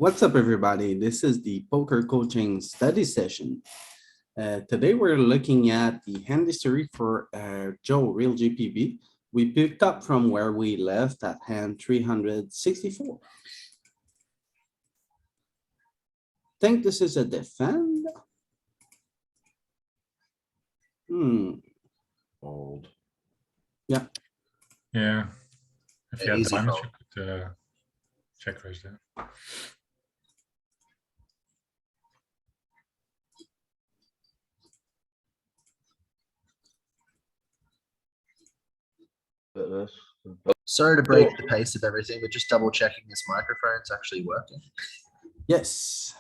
What's up, everybody? This is the poker coaching study session. Today we're looking at the hand history for Joe RealJPB. We picked up from where we left at hand 364. Think this is a defend? Old. Yeah, Yeah, if Yeah, you had easy diamonds, call. you could check raise there. Sorry to break the pace of everything, but just double checking this microphone's actually working. yes.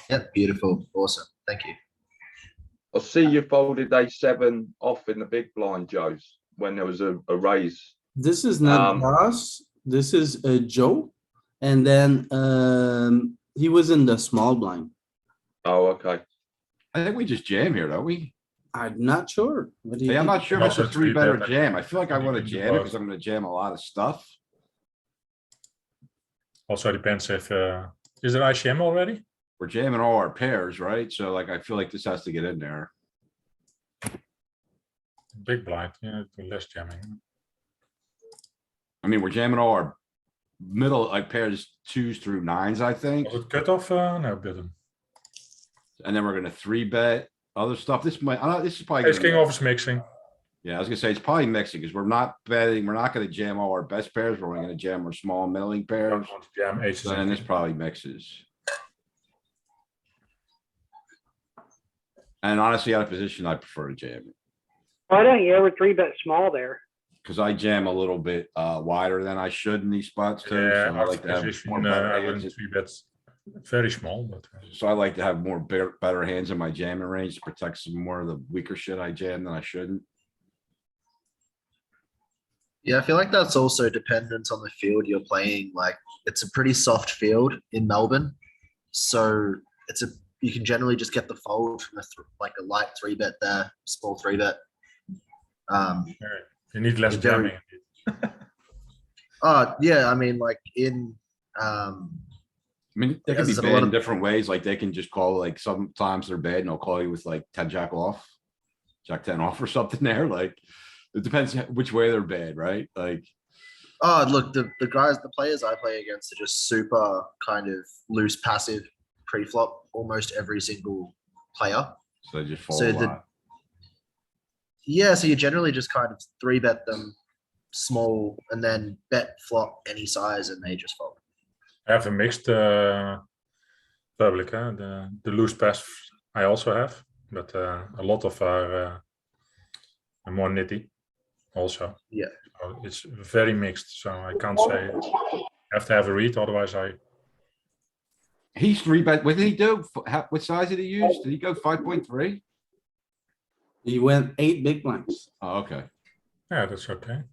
Yep, beautiful, awesome, thank you. I see you folded A7 off in the big blind, Joe's, when there was a raise. This is not Ross. This is Joe. And then he was in the small blind. Oh, okay. I think we just jam here, don't we? I'm not sure. What do you Hey, I'm think? not sure if it's a Also three three better bet, jam. I feel like I you want to can do jam it both. because I'm gonna jam a lot of stuff. Also depends if is there ICM already? We're jamming all our pairs, right? So like, I feel like this has to get in there. Big blind, yeah, less jamming. I mean, we're jamming all our middle, like pairs 2s through 9s, I think. Was it cut off? No, button. And then we're gonna 3-bet other stuff. This might, this is probably. Ace gonna king mix. off is mixing. Yeah, I was gonna say, it's probably mixing because we're not betting, we're not gonna jam all our best pairs. We're only gonna jam our small and middling I pairs. don't want to jam aces. So and then this kings. probably mixes. And honestly, out of position, I prefer to jam it. Why don't you ever three bet small there? Cause I jam a little bit wider than I should in these spots too. Yeah, So I out like of to have position, more better I hands. wouldn't three bet very small, but So I like to have more better hands in my jamming range to protect some more of the weaker shit I jam than I shouldn't. Yeah, I feel like that's also dependent on the field you're playing. Like, it's a pretty soft field in Melbourne, so you can generally just get the fold from like a light 3-bet there, small 3-bet. you need less It's very- jamming. Yeah, I mean, like in I mean, they can Because be there's a bad lot in of- different ways. Like they can just call, like sometimes they're bad and they'll call you with like 10 jack off, jack 10 off or something there. Like it depends which way they're bad, right? Like, look, the players I play against are just super kind of loose passive pre-flop, almost every single player. so they just fold So a the- lot. Yeah, so you generally just kind of 3-bet them small and then bet flop any size and they just fold. I have a mixed public, the loose pass I also have, but a lot of are more nitty also. Yeah. So it's very mixed, so I can't say I have to have a read, otherwise I He's 3-bet. What did he do? What size did he use? Did he go 5.3? He went 8 big blinds. Oh, okay. yeah, that's okay.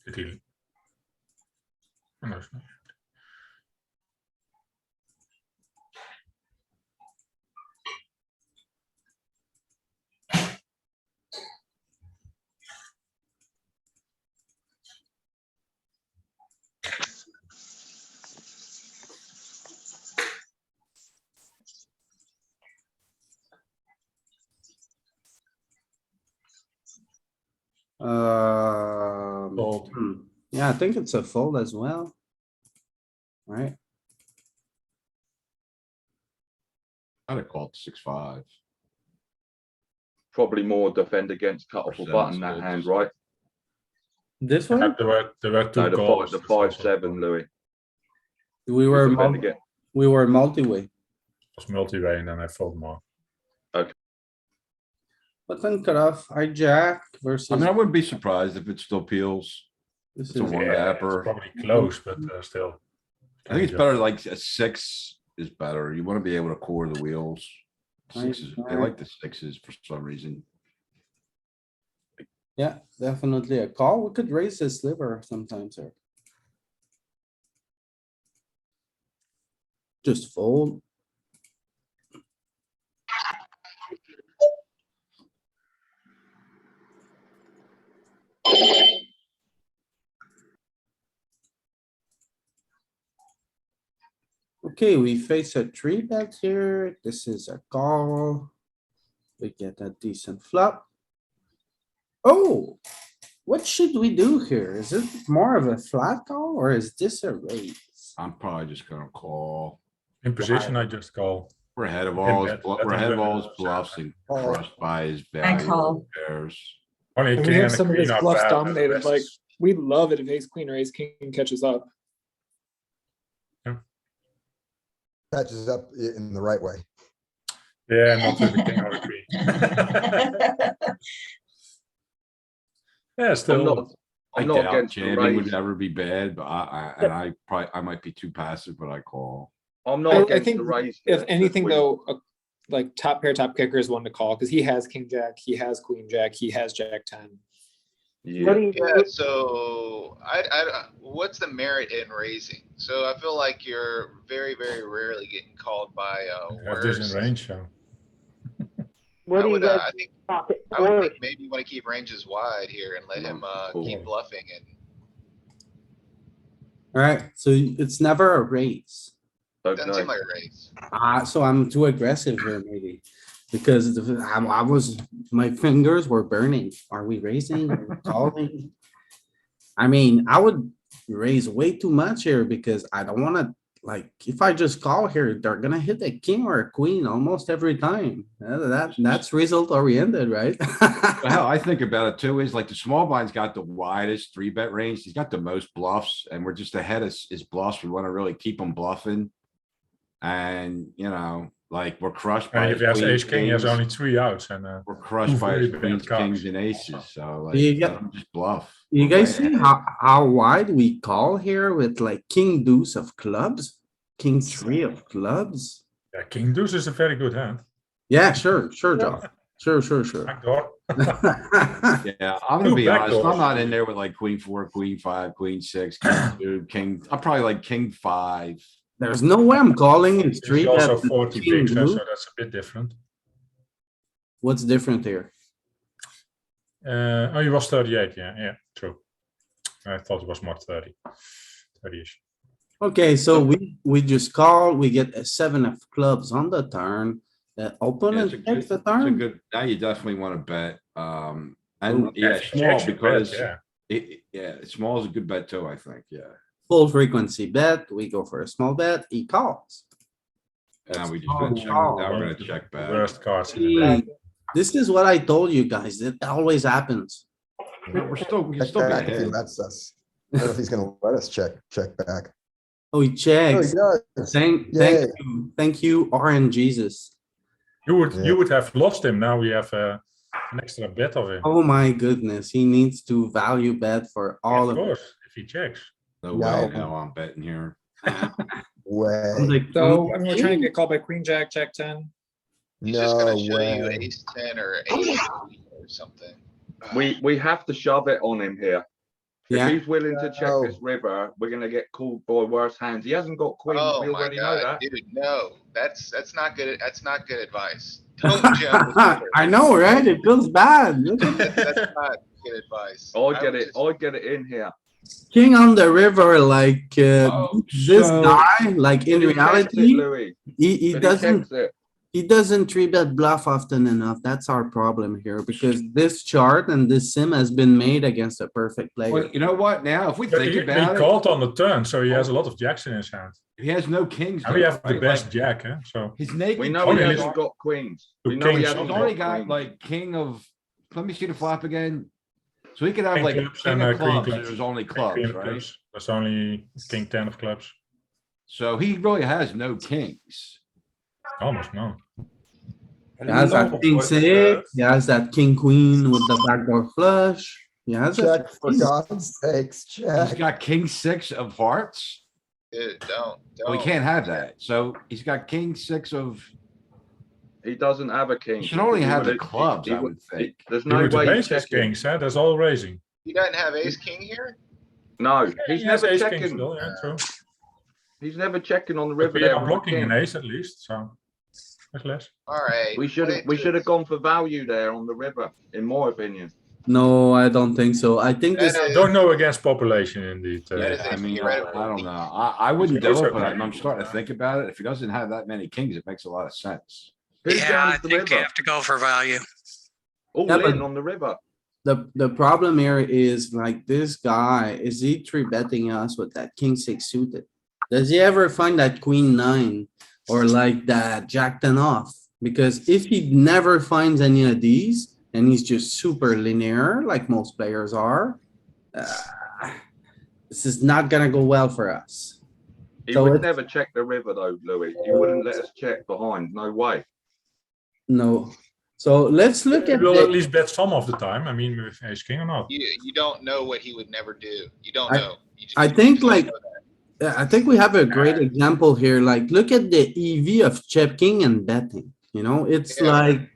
Did he? Oh, no, it's not. Fold. Yeah, I think it's a fold as well. Right? I'd have called 6-5. Probably more defend against cut off a button that hand, right? This one, There were two No, calls. the 5-7, Louis. we were, Defend mul- again. we were multi-way. Was multi-way and then I fold more. Button cutoff, hijack versus. I mean, I wouldn't be surprised if it still peels. This it's a is, one Yeah, gapper. it's probably close, but still. I think it's better like a 6 is better. You want to be able to core the wheels. Sixes, they like the 6s for some reason. yeah, definitely a call. We could raise a sliver sometimes here. Just fold. Okay, we face a three bet here. This is a call. We get a decent flop. Oh, what should we do here? Is it more of a flat call or is this a raise? I'm probably just gonna call. In position, I just call. We're ahead of Him all his, bet, blu- let we're him ahead of win all it. his bluffs and Oh. crushed by his I value call. pairs. Only a And we king have and a some of his queen are bluffs bad, and the dominated, rest like, is- we love it if ace, queen, or ace, king catches up. Catches up in the right way. Yeah, not with the king or the queen. Yeah, I'm still. not, I I'm not doubt against the jamming would raise. ever be bad, but I might be too passive, but I call. I'm I not against think the raise. if here, anything because though, like top pair, top kicker is one to call, because he has king jack, he has queen jack, he has jack 10. Yeah, What do you Yeah, do? so what's the merit in raising? So I feel like you're very, very rarely getting called by Have this in worse. range, so. What I do you would, guys I think, pocket I would fours? think maybe you wanna keep ranges wide here and let him, Cool. keep bluffing and. Alright, so it's never a raise. Doesn't okay. seem like a raise. So I'm too aggressive here maybe. Because my fingers were burning. Are we raising? Are we calling? I mean, I would raise way too much here because I don't wanna, like, if I just call here, they're gonna hit a king or a queen almost every time. That's result oriented, right? But how I think about it too is like the small blind's got the widest three bet range. He's got the most bluffs and we're just ahead of his bluffs. We wanna really keep him bluffing. And, you know, like we're crushed by And if his he has queens, ace king, he has kings. only 3 outs and We're crushed by his very bad queens, cards. kings and aces, so like, You let get- him just bluff. You We're guys way see ahead. how wide we call here with like king deuce of clubs? King three of clubs? yeah, king deuce is a very good hand. Yeah, sure, Joe. Sure. Backdoor. Yeah, I'm gonna Two be honest, backdoors. I'm not in there with like queen four, queen five, queen six, king two, king, I'm probably like king five. There's no way I'm calling it He's straight. also at the 40 king bigs, so deuce. that's a bit different. What's different here? Oh, he was 38, yeah, true. I thought it was more 30, 30-ish. Okay, so we just call, we get a 7 of clubs on the turn. The Yeah, it's opponent a takes the good, it's a turn. good, now you definitely wanna bet, Ooh. and yeah, If he small checks, you bet, because yeah. yeah, small is a good bet too, I think, yeah. Full frequency bet, we go for a small bet, he calls. Now we just Oh, gonna check, wow. now we're One gonna of the check back. Worst cards in the deck. This is what I told you guys, it always happens. We're still, we can Check still be back if he ahead. lets us. I don't know if he's gonna let us check back. Oh, he Oh, he checks. does. Yay. Thank you, RN Jesus. You Yeah. would have lost him. Now we have an extra bet of him. Oh my goodness, he needs to value bet for all Of of it. course, if he checks. No way, No. now I'm betting here. Way. So, I mean, we're trying to get called by queen jack, jack 10. He's just gonna No show you way. ace 10 or ace queen or something. We have to shove it on him here. If Yeah, he's willing to check No. this river, we're gonna get called by worse hands. He hasn't got queens, Oh we my already know god, that. dude, no, that's not good, that's not good advice. Don't jump this river. I know, right? It feels bad. Look at that. That's not good advice. I would get it, just- I get it in here. King on the river, like, Oh, this so- guy, like in But he checks it, reality, Louis, he but doesn't, checks it. he doesn't three bet bluff often enough. That's our problem here because this chart and this sim has been made against a perfect player. Well, you know what, now, if we But think he about it, called on the turn, so he has a lot of jacks in his hand. he has no kings. And we though, have the right? best Like, jack, eh? So his naked. We know Oh, he yeah, kings hasn't are- got queens. Two We know he kings, hasn't He's only got got queens. like king of, let me see the flop again. So he could have king like clubs king and of queen clubs, clubs. there's only King clubs, queen of right? clubs. There's only king 10 of clubs. So he really has no kings. Almost no. He has that king six, he has that king queen with the backdoor flush. He has a Check, for God's sakes, He's check. got king six of hearts. Dude, don't. Well, he can't have that. So he's got king six of, He doesn't have a king. he should only have the would- clubs, he I would think. There's He no would way raise he's his checking. kings, eh? That's all raising. He doesn't have ace king here? No, Yeah, he's he has never ace king checking. still, yeah, true. He's never checking on the But river we there. are with the blocking an king. ace at least, so that's less. Alright. We should have gone for value there on the river, in my opinion. No, I don't think so. I think That this, is- Don't know against population indeed. That is I mean, incredible. I don't know. I wouldn't It's do it, also but maybe, I'm starting to think about it. If he doesn't have that many kings, it makes a lot of sense. Who Yeah, I jams the think you river? have to go for value. All Yeah, but- in on the river. the problem here is like this guy, is he three betting us with that king six suited? Does he ever find that queen nine or like that jack ten off? Because if he never finds any of these and he's just super linear, like most players are, this is not gonna go well for us. He So would it's- never check the river though, Louis. He wouldn't let us check behind. No way. No. So let's look We at will at the, least bet some of the time. I mean, with ace king or not. You don't know what he would never do. You don't I- know. I You think just don't like, know that. I think we have a great example here. Like, look at the EV of checking and betting, you know, it's Yeah. like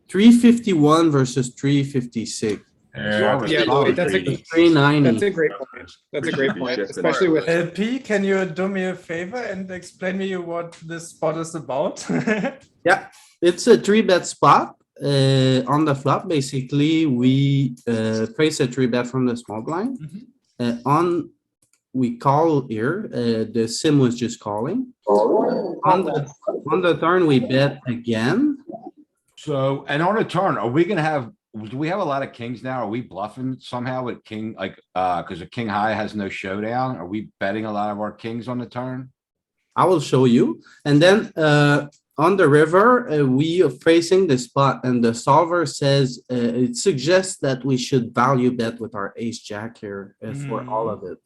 351 versus 356. Yeah, Yeah, but that's a- 390. That's a great point. That's a great be point, checking especially with. LP, can you do me a favor and explain me what this spot is about? Yeah, it's a three bet spot. On the flop, basically, we face a three bet from the small blind. On, we call here, the sim was just calling. On the turn, we bet again. So, and on a turn, are we gonna have, do we have a lot of kings now? Are we bluffing somehow with king, like, cuz a king high has no showdown? Are we betting a lot of our kings on the turn? I will show you. And then, on the river, we are facing the spot and the solver says, it suggests that we should value bet with our ace jack here for all of it.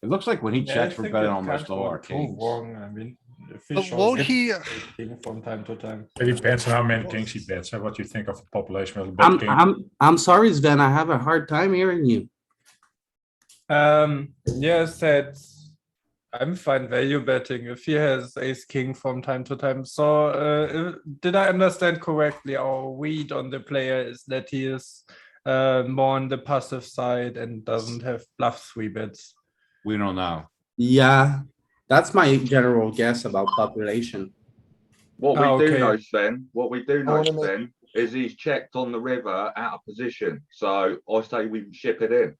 It looks like when he Yeah, I checks, we're think betting it almost can't all go our too kings. wrong. I mean, if he But shows won't it, he, king from time to time. It depends on how many kings he bets and what you think of the population. Well, I'm, bet king. I'm sorry, Sven, I have a hard time hearing you. Yes, that I'm fine value betting if he has ace king from time to time. So, did I understand correctly? Our read on the player is that he is more on the passive side and doesn't have bluff three bets. We don't know. Yeah, that's my general guess about population. What we Okay. do know, Sven, what we do know, wanna make- Sven, is he's checked on the river out of position. So I say we ship it in.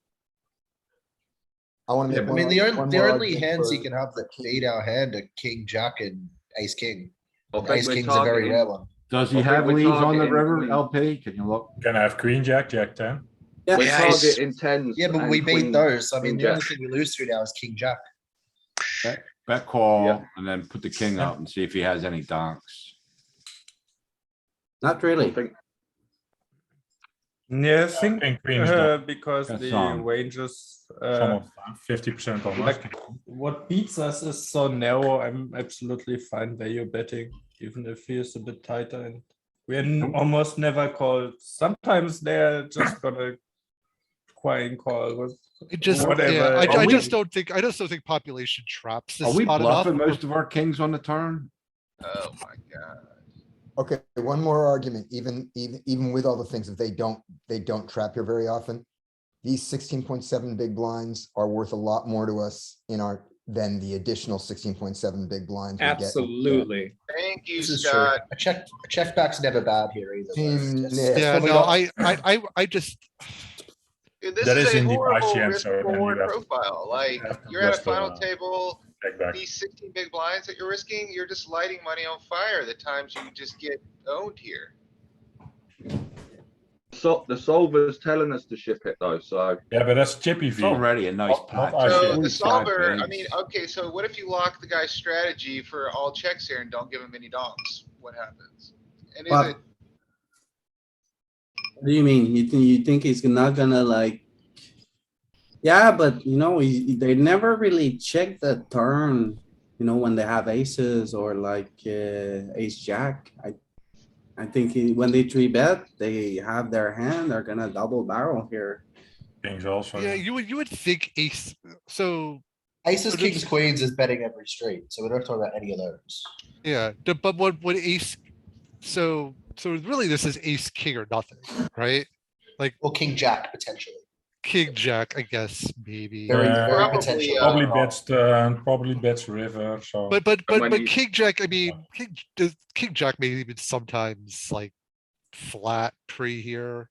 I wanna Yeah, make I one. mean, the one only more hands argument he for can have that fade our hand are king, jack and ace king. I And think ace we're king's a very targeting- rare one. Does he I think have we're leads on the targeting river, queen. LP? Can you look? Can I have queen jack, jack 10? Yeah. We're Yeah, he's- targeting tens. Yeah, but and we beat queen- those. I mean, queen the only jack. thing we lose through now is king, jack. Bet call Yeah. and then put the king up and see if he has any donks. Not I really. think Yeah, I think King queen is not because Got the some. ranges, some of 50% almost. like what beats us is so narrow. I'm absolutely fine value betting, even if he is a bit tighter. And we're almost never called. Sometimes they're just gonna crying call with it just, whatever. yeah, Are I we- just don't think, population traps this Are we spot enough. bluffing most of our kings on the turn? Oh my god. Okay, one more argument, even with all the things that they don't trap here very often. These 16.7 big blinds are worth a lot more to us than the additional 16.7 big blinds. we get. Absolutely. Thank you, This is true. Scott. A check back's never bad here either. though. Mm, It's- yeah. it's Yeah, when we no, don't- I just, Dude, this That is is a in the horrible ICM, risk so then you reward have- profile. Like, have to you're at a adjust the, final table, Check back. these 16 big blinds that you're risking, you're just lighting money on fire the times you just get owned here. so the solver's telling us to ship it though, so Yeah, but that's chippy It's V. already a nice Not pot. ICM. So the 45 solver, I bigs. mean, okay, so what if you lock the guy's strategy for all checks here and don't give him any donks? What happens? And is But- it, What do you mean? You think he's not gonna like? Yeah, but you know, they never really check the turn, you know, when they have aces or like, ace jack. I think when they three bet, they have their hand, they're gonna double barrel here. Kings also. yeah, you would think ace, so, Aces, So kings, this- queens is betting every straight, so we don't talk about any of those. yeah, but what ace, so really this is ace, king or nothing, right? Or king, jack potentially. king jack, I guess, maybe. Very, very Probably, potential. Probably bets river. So when But you- king jack, I mean, king jack maybe even sometimes like flat pre here.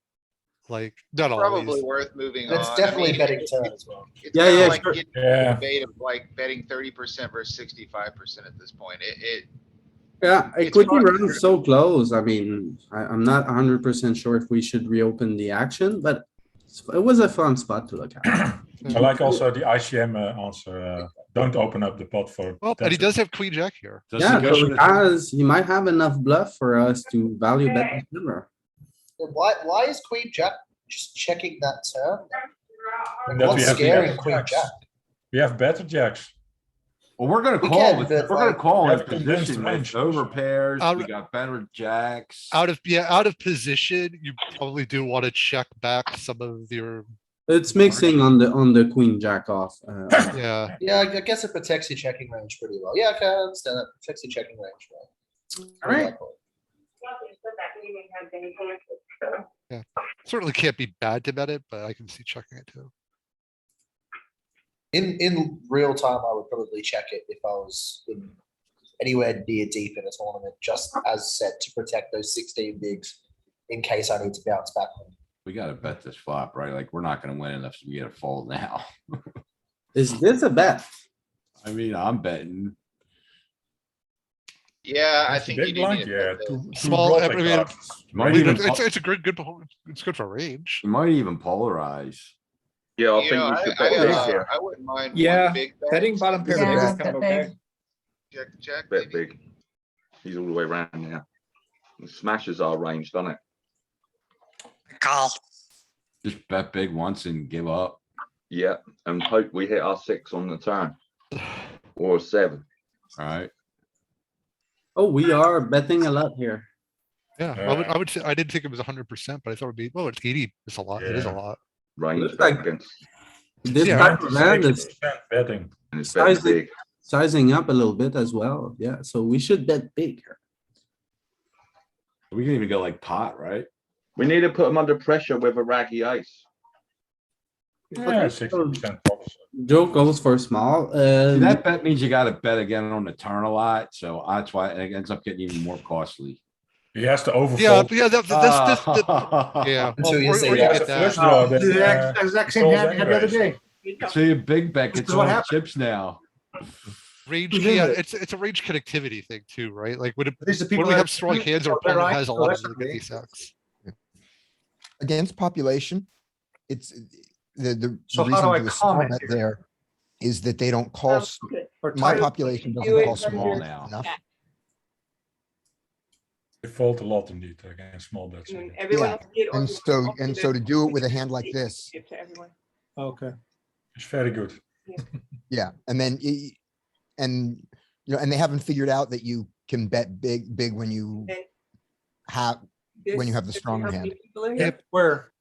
Like, not probably always. worth moving And on. it's I definitely mean, betting turn as well. It's Yeah, kinda yeah, like sure. getting into the Yeah. debate of like betting 30% versus 65% at this point. Yeah, It's equity hard. runs so close. I mean, I'm not 100% sure if we should reopen the action, but it was a fun spot to look at. I like also the ICM answer. Don't open up the pot for. Well, and he does have queen jack here. Does Yeah, he go so for the- he might have enough bluff for us to value bet the river. Why is queen jack just checking that turn? And that we What's have scaring better queen jacks. jack? We have better jacks. Well, we're gonna We call can, with, but, we're gonna like, call in have condensed position with range. over pairs. Out- We got better jacks. Out of position, you probably do want to check back some of your, It's mixing on the queen jack off. yeah. Yeah, I guess it protects your checking range pretty well. Yeah, okay, I understand that. Protects your checking range, right? Alright. Certainly can't be bad to bet it, but I can see checking it too. In real time, I would probably check it if I was in anywhere near deep in a tournament, just as said to protect those 16 bigs in case I need to bounce back. We gotta bet this flop, right? Like, we're not gonna win enough, so we gotta fold now. Is this a bet? I mean, I'm betting. Yeah, I That's a think you big do blind, need yeah. to. Two Small, I drawback mean, cards. Might even, It's a good, it's good for range. you might even polarize. Yeah, I You think know, we should bet big here. I wouldn't mind. one Yeah, big bet. betting bottom pair Yeah, big is bet kind of okay. Jack, Bet maybe. big. He's all the way around now. It smashes our range, doesn't it? Just bet big once and give up. Yeah, and hope we hit our 6 on the turn. Or a 7. Alright, Oh, we are betting a lot here. Yeah, I would say, I didn't think it was 100%, but I thought it'd be, well, it's 80. It's a lot. It is a Yeah. lot. Range Looks bet like- against, This Yeah. type of hand is 96% betting. and it's betting Sizing. big. sizing up a little bit as well. Yeah, so we should bet big here. we can even go like pot, right? We need to put him under pressure with a raggy ace. Yeah, 60% pops. Joe goes for small. See, that bet means you gotta bet again on the turn a lot, so that's why it ends up getting even more costly. He has to Yeah, overfold. but yeah, that's, yeah. Until well, you or say you that. get Flush that. draw, then, Exact same folds hand we had the other anyways. day. So your big bet This gets is what all the happened. chips now. Range, Who's in yeah, it? it's a range connectivity thing too, right? Like when, These are when people we that- have strong hands, our Oh, they're opponent right. has a Oh, lot of that's really good okay. ace X. Against population, it's the So how reason do I for the small comment bet here? there is that they don't call, Or my type. population doesn't call small now. enough. They fold a lot indeed against small bets. Yeah, and so to do it with a hand like this, Okay. It's very good. yeah, and then, and, you know, and they haven't figured out that you can bet big when you have, when you have the stronger hand. Yep, where?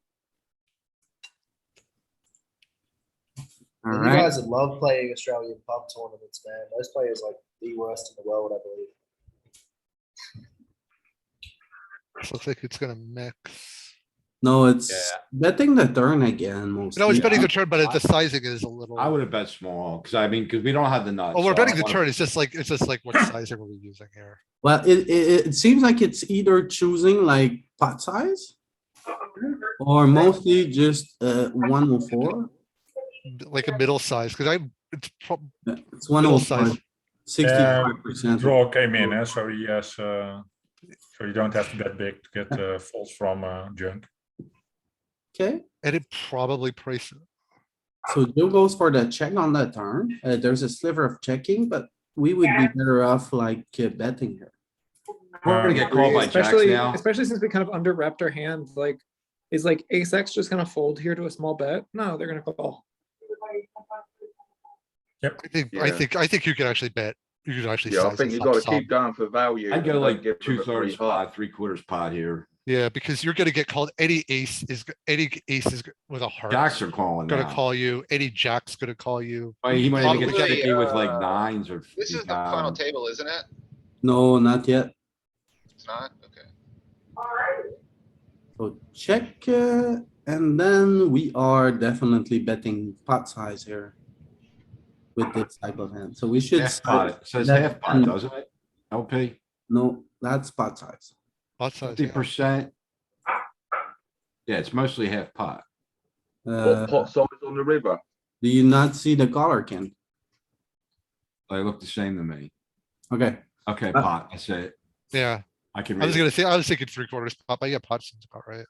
All You right, guys love playing Australian pub tournaments, man. Those players like the worst in the world, I believe. This looks like it's gonna mix. no, it's Yeah. betting the turn again mostly. No, it's betting the turn, but the sizing is a little. I would have bet small, cause I mean, cause we don't have the nuts. Oh, we're so betting I the wanna- turn. It's just like what sizing are we using here? Well, it seems like it's either choosing like pot size or mostly just 104. Like a middle size, because it's It's middle size. 105, 65%. Draw came in, so he has. So you don't have to bet big to get folds from junk. Okay, And it probably prices. so Joe goes for the check on the turn. There's a sliver of checking, but we would be better off like betting here. We're gonna get called by jacks Especially, now. especially since we kind of under repped our hand, like, is like ace X just gonna fold here to a small bet? No, they're gonna call. I think you can actually bet. You can actually. Yeah, I size think this you've up got to some. keep going for value. I'd go and like don't give them a 2/3 free pot. pot, 3/4 pot here. Yeah, because you're gonna get called. Any ace is with a heart. Jacks are calling Gonna now. call you. Any jack's gonna call you. I mean, he might even get Probably, sticky with like nines or. This is the final table, isn't it? No, not yet. It's not? Okay. So check, And then we are definitely betting pot size here. With this type of hand, so we should. Half pot, it says that- half pot, doesn't it? LP, No, that's pot size. Pot size, 50%. Yeah, it's mostly half pot. What pot size on the river? Do you not see the color, Ken? They look the same to me. Okay, Okay, pot, that's it. Yeah, I can I was read gonna it. say, I was thinking 3/4 pot, but yeah, pot seems about right.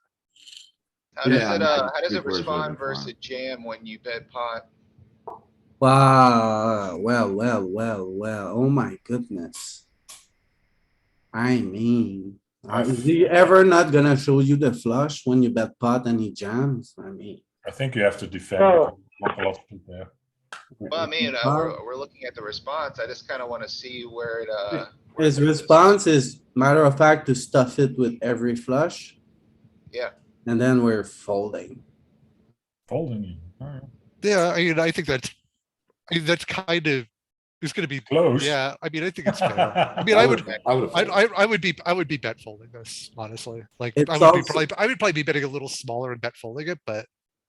How does Yeah, it, I how does it 3/4 would've respond been versus fine. jam when you bet pot? wow, well, oh my goodness. I mean, is he ever not gonna show you the flush when you bet pot and he jams? I mean. I think you have to defend. Oh. because not a lot of people there. Well, I mean, we're looking at the response. I just kind of want to see where it, where His it- response is matter of fact to stuff it with every flush. Yeah. And then we're folding. Folding you. Alright. Yeah, I mean, that's kind of, it's gonna be, Close. yeah, I mean, I think it's fair. I mean, I would bet folding this, honestly. Like, It's I would be also- probably, I would probably be betting a little smaller and bet folding it, but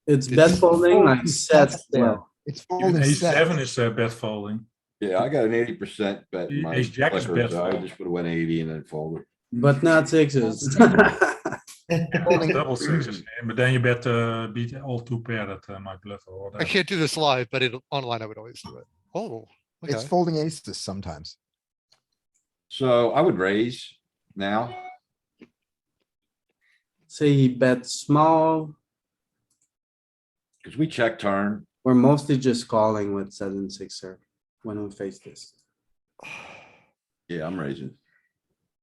It's It's- bet folding like Folding sets sets there. well. It's Even folding ace set. seven is bet folding. Yeah, I got an 80% bet in my Ace jack is clicker, bet so I fold. just would've went 80 and then folded. But not sixes. Folding- Double sixes, but then you bet beat all two pair that might bluff or I whatever. can't do this live, but online I would always do it. Oh, It's okay. folding aces sometimes. So I would raise now. Say he bet small, Cause we check turn. we're mostly just calling with 7-6er when we face this. Yeah, I'm raising.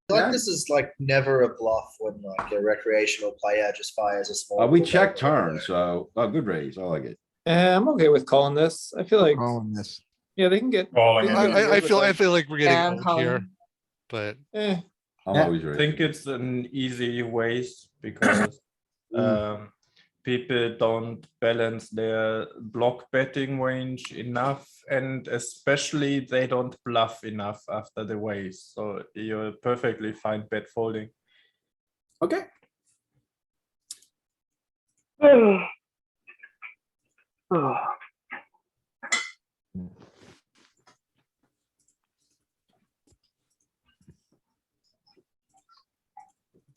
I feel like this is like never a bluff when like a recreational player just fires a small. We blind check over turn, there. so, good raise, I like it. I'm okay with calling this. I feel like, Calling this. yeah, they can get. Calling they it. can get I away with, feel like, like we're yeah, getting old here, but Eh, I'm Yeah. always I think raising. it's an easy waste because people don't balance their block betting range enough, and especially they don't bluff enough after the raise. So you're perfectly fine bet folding. Okay, Oh.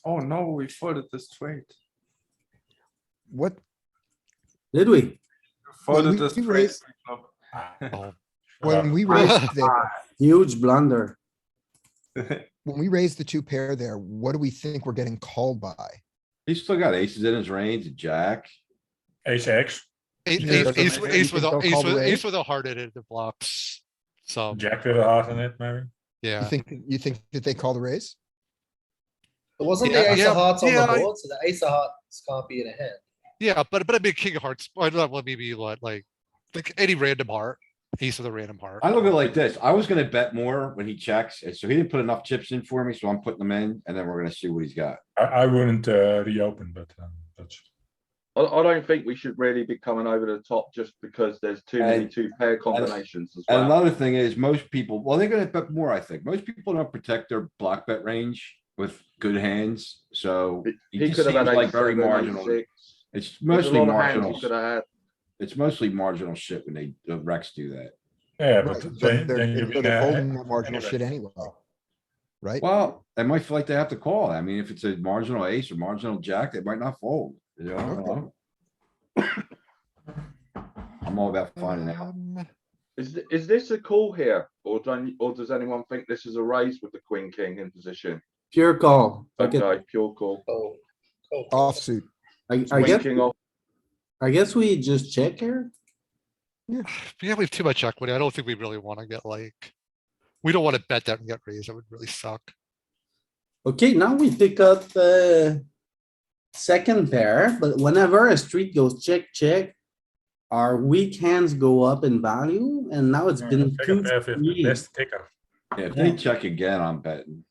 Oh no, we folded this straight. What? did we? Folded we this straight. raised- pre-flop. oh, When we raised there, Huge blunder. when we raised the two pair there, what do we think we're getting called by? He's still got aces in his range, a jack. Ace X, ace, Yeah, ace, doesn't ace, make ace sense. with You a, think they'll ace call the with, raise? ace with a heart in it that blocks. So, Jack with a heart in it, maybe. yeah. You think that they call the raise? It wasn't Yeah, the ace yeah, of hearts on yeah, the I- board, so the ace of hearts can't be in a hand. Yeah, but I mean, king of hearts, or not, well, maybe what, like any random heart, ace with a random heart. I look at it like this. I was gonna bet more when he checks, and so he didn't put enough chips in for me, so I'm putting them in, and then we're gonna see what he's got. I wouldn't reopen, but that's. I don't think we should really be coming over the top just because there's too many And- two pair combinations as And well. another thing is, most people, well, they're gonna bet more, I think. Most people don't protect their block bet range with good hands, so He it just could have seems had like ace very seven, ace marginal. six. It's There's a mostly lot of hands marginal. he could have had. It's mostly marginal shit when they, the Rex do that. Yeah, Right, but but then they're you but win. they're folding that marginal anyway. shit anyway. Right? Well, they might feel like they have to call. I mean, if it's a marginal ace or marginal jack, they might not fold. You know, I don't know. I'm all about finding out. Is this a call here, or does anyone think this is a raise with the queen king in position? Pure call. Okay, pure call. Oh. Offsuit. I Queen guess, king off. I guess we just check here. Yeah, we have too much equity. I don't think we really wanna get like, we don't wanna bet that and get raised. That would really suck. Okay, now we pick up second pair, but whenever a street goes check, check, our weak hands go up in value, and now it's been Second two, pair with the three. best kicker. Yeah, if they check again, I'm betting.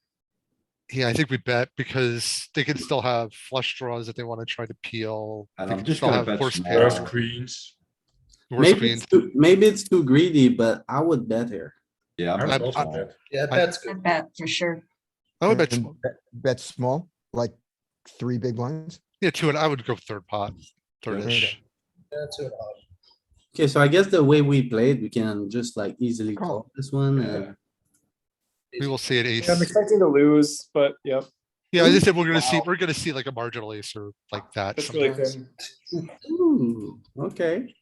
Yeah, I think we bet because they can still have flush draws that they wanna try to peel. And They I'm can just still gonna have bet worse small. pairs, First queens. worse Maybe it's queens. maybe it's too greedy, but I would bet here. Yeah, I I'm would betting also small. bet. Yeah, I- that's good. Bet for sure. I would bet, And bet small, like 3 big blinds. yeah, two, and I would go third pot. Third-ish. Yeah, 2.5. Okay, so I guess the way we played, we can just like easily Call. call this one. Yeah. We will see an ace. I'm expecting to lose, but yep, Yeah, I just said we're Wow. gonna see like a marginal ace or like that that's really sometimes. thin. Ooh, okay.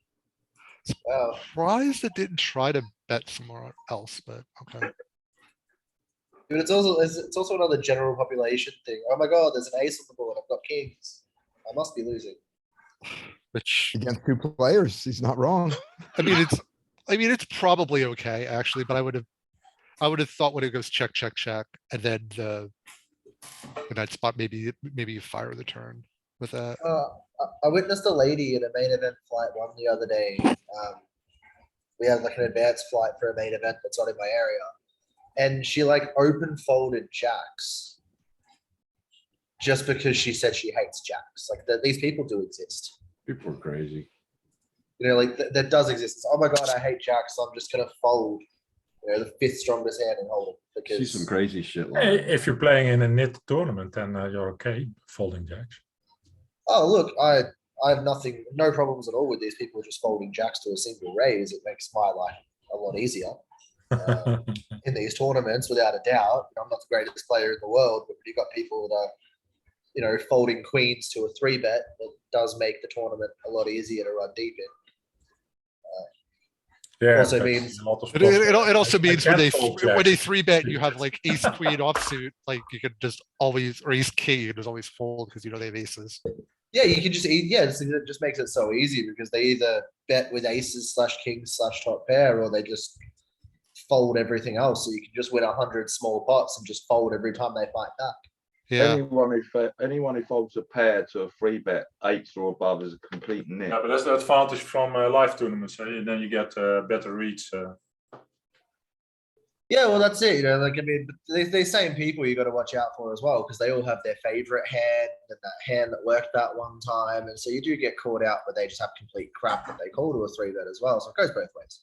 Wow. Surprised it didn't try to bet somewhere else, but okay. But it's also another general population thing. Oh my god, there's an ace on the board. I've got kings. I must be losing. Which, Against two players, he's not wrong. I mean, it's probably okay, actually, but I would have thought when it goes check, check, check, and then in that spot, maybe you fire the turn with that. I witnessed a lady in a main event flight one the other day. We had like an advanced flight for a main event that's not in my area. And she like open folded jacks. Just because she said she hates jacks. Like these people do exist. People are crazy. You know, like that does exist. Oh my god, I hate jacks. So I'm just gonna fold. You know, the fifth strongest hand and hold it See because some crazy shit. like Hey, that. if you're playing in a knit tournament, then you're okay folding jacks. oh look, I have no problems at all with these people just folding jacks to a single raise. It makes my life a lot easier in these tournaments, without a doubt. I'm not the greatest player in the world, but when you've got people that are, you know, folding queens to a 3-bet, it does make the tournament a lot easier to run deep in. Yeah, Also but means- a lot of It also I means when can't they fold when they jacks. 3-bet, you have like ace queen offsuit, like you could just always, or ace king, you can just always fold because you know they have aces. Yeah, you can just it just makes it so easy because they either bet with aces / kings / top pair, or they just fold everything else. So you can just win 100 small pots and just fold every time they fight back. Yeah, Anyone who folds a pair to a 3-bet 8s or above is a complete nit. Yeah, but that's the advantage from live tournaments. Then you get better reads. Yeah, well, that's it. You know, like I mean, these same people you got to watch out for as well because they all have their favorite hand and that hand that worked that one time, and so you do get caught out, but they just have complete crap that they call to a 3-bet as well. So it goes both ways.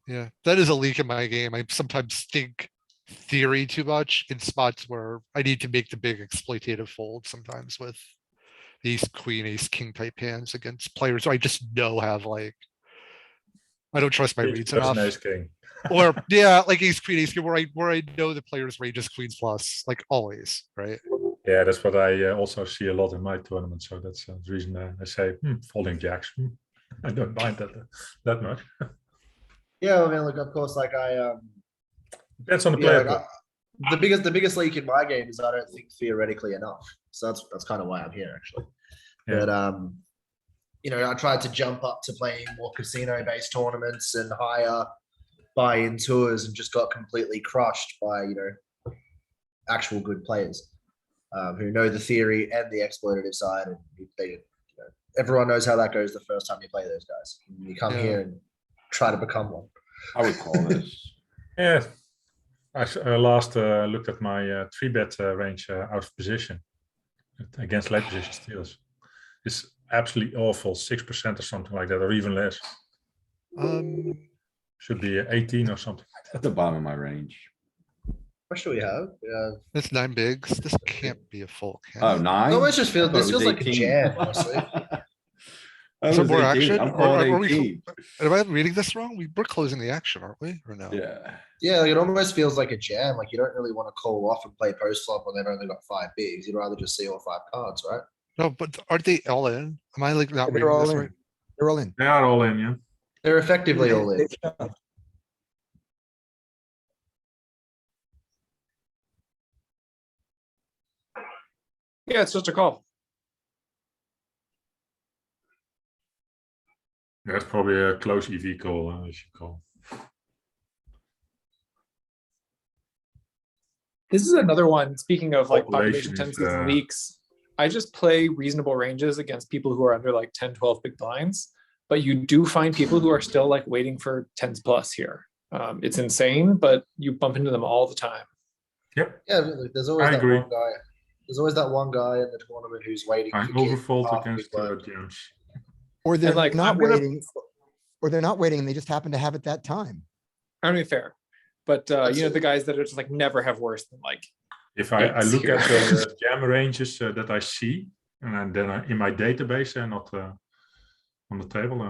yeah, that is a leak in my game. I sometimes think theory too much in spots where I need to make the big exploitative fold sometimes with ace queen, ace king type hands against players who I just know have like, I don't trust my reads That's enough. an ace king. Or yeah, like ace queen, ace king, where I know the player's range is queens plus, like always, right? Yeah, that's what I also see a lot in my tournament. So that's the reason I say folding jacks. I don't mind that much. Yeah, I mean, look, of course, like Depends on the yeah, player. like the biggest leak in my game is I don't think theoretically enough. So that's kind of why I'm here actually. Yeah. But you know, I tried to jump up to playing more casino-based tournaments and higher buy-in tours, and just got completely crushed by, you know, actual good players who know the theory and the exploitative side, and they, you know, everyone knows how that goes the first time you play those guys. You come Yeah. here and try to become one. I would call this. Yeah, I last looked at my 3-bet range out of position against late position steals. It's absolutely awful, 6% or something like that, or even less. Should be 18 or something. At the bottom of my range. What should we have? Yeah. It's 9 bigs. This can't be a full. can Oh, it? 9? It almost just feels, I thought this it was feels like a 18. jam, honestly. That Some was more 18. action? I'm Or calling are we 18. Am I reading this wrong? We're closing the action, aren't we? Or no? Yeah. Yeah, like it almost feels like a jam. Like you don't really want to call off and play post flop when they've only got 5 bigs. You'd rather just see all 5 cards, right? No, but aren't they all in? Am I like not They're reading all this in. right? They're all in. They are all in, yeah. They're effectively all in. Yeah, it's just a call. That's probably a close EV call, as you call. This is another one. Speaking of like Population population is, tendencies and leaks, I just play reasonable ranges against people who are under like 10, 12 big blinds. But you do find people who are still like waiting for 10s plus here. It's insane, but you bump into them all the time. Yep, Yeah, really, there's always I that agree. one guy. There's always that one guy in the tournament who's waiting I for king, overfold half big against blind. jams. Or they're like, not I'm gonna- waiting, or they're not waiting and they just happen to have it that time. I mean, fair. But That's you know, it. the guys that are just like never have worse than like If I Eights look here. at the jam ranges that I see, And then in my database, not on the table.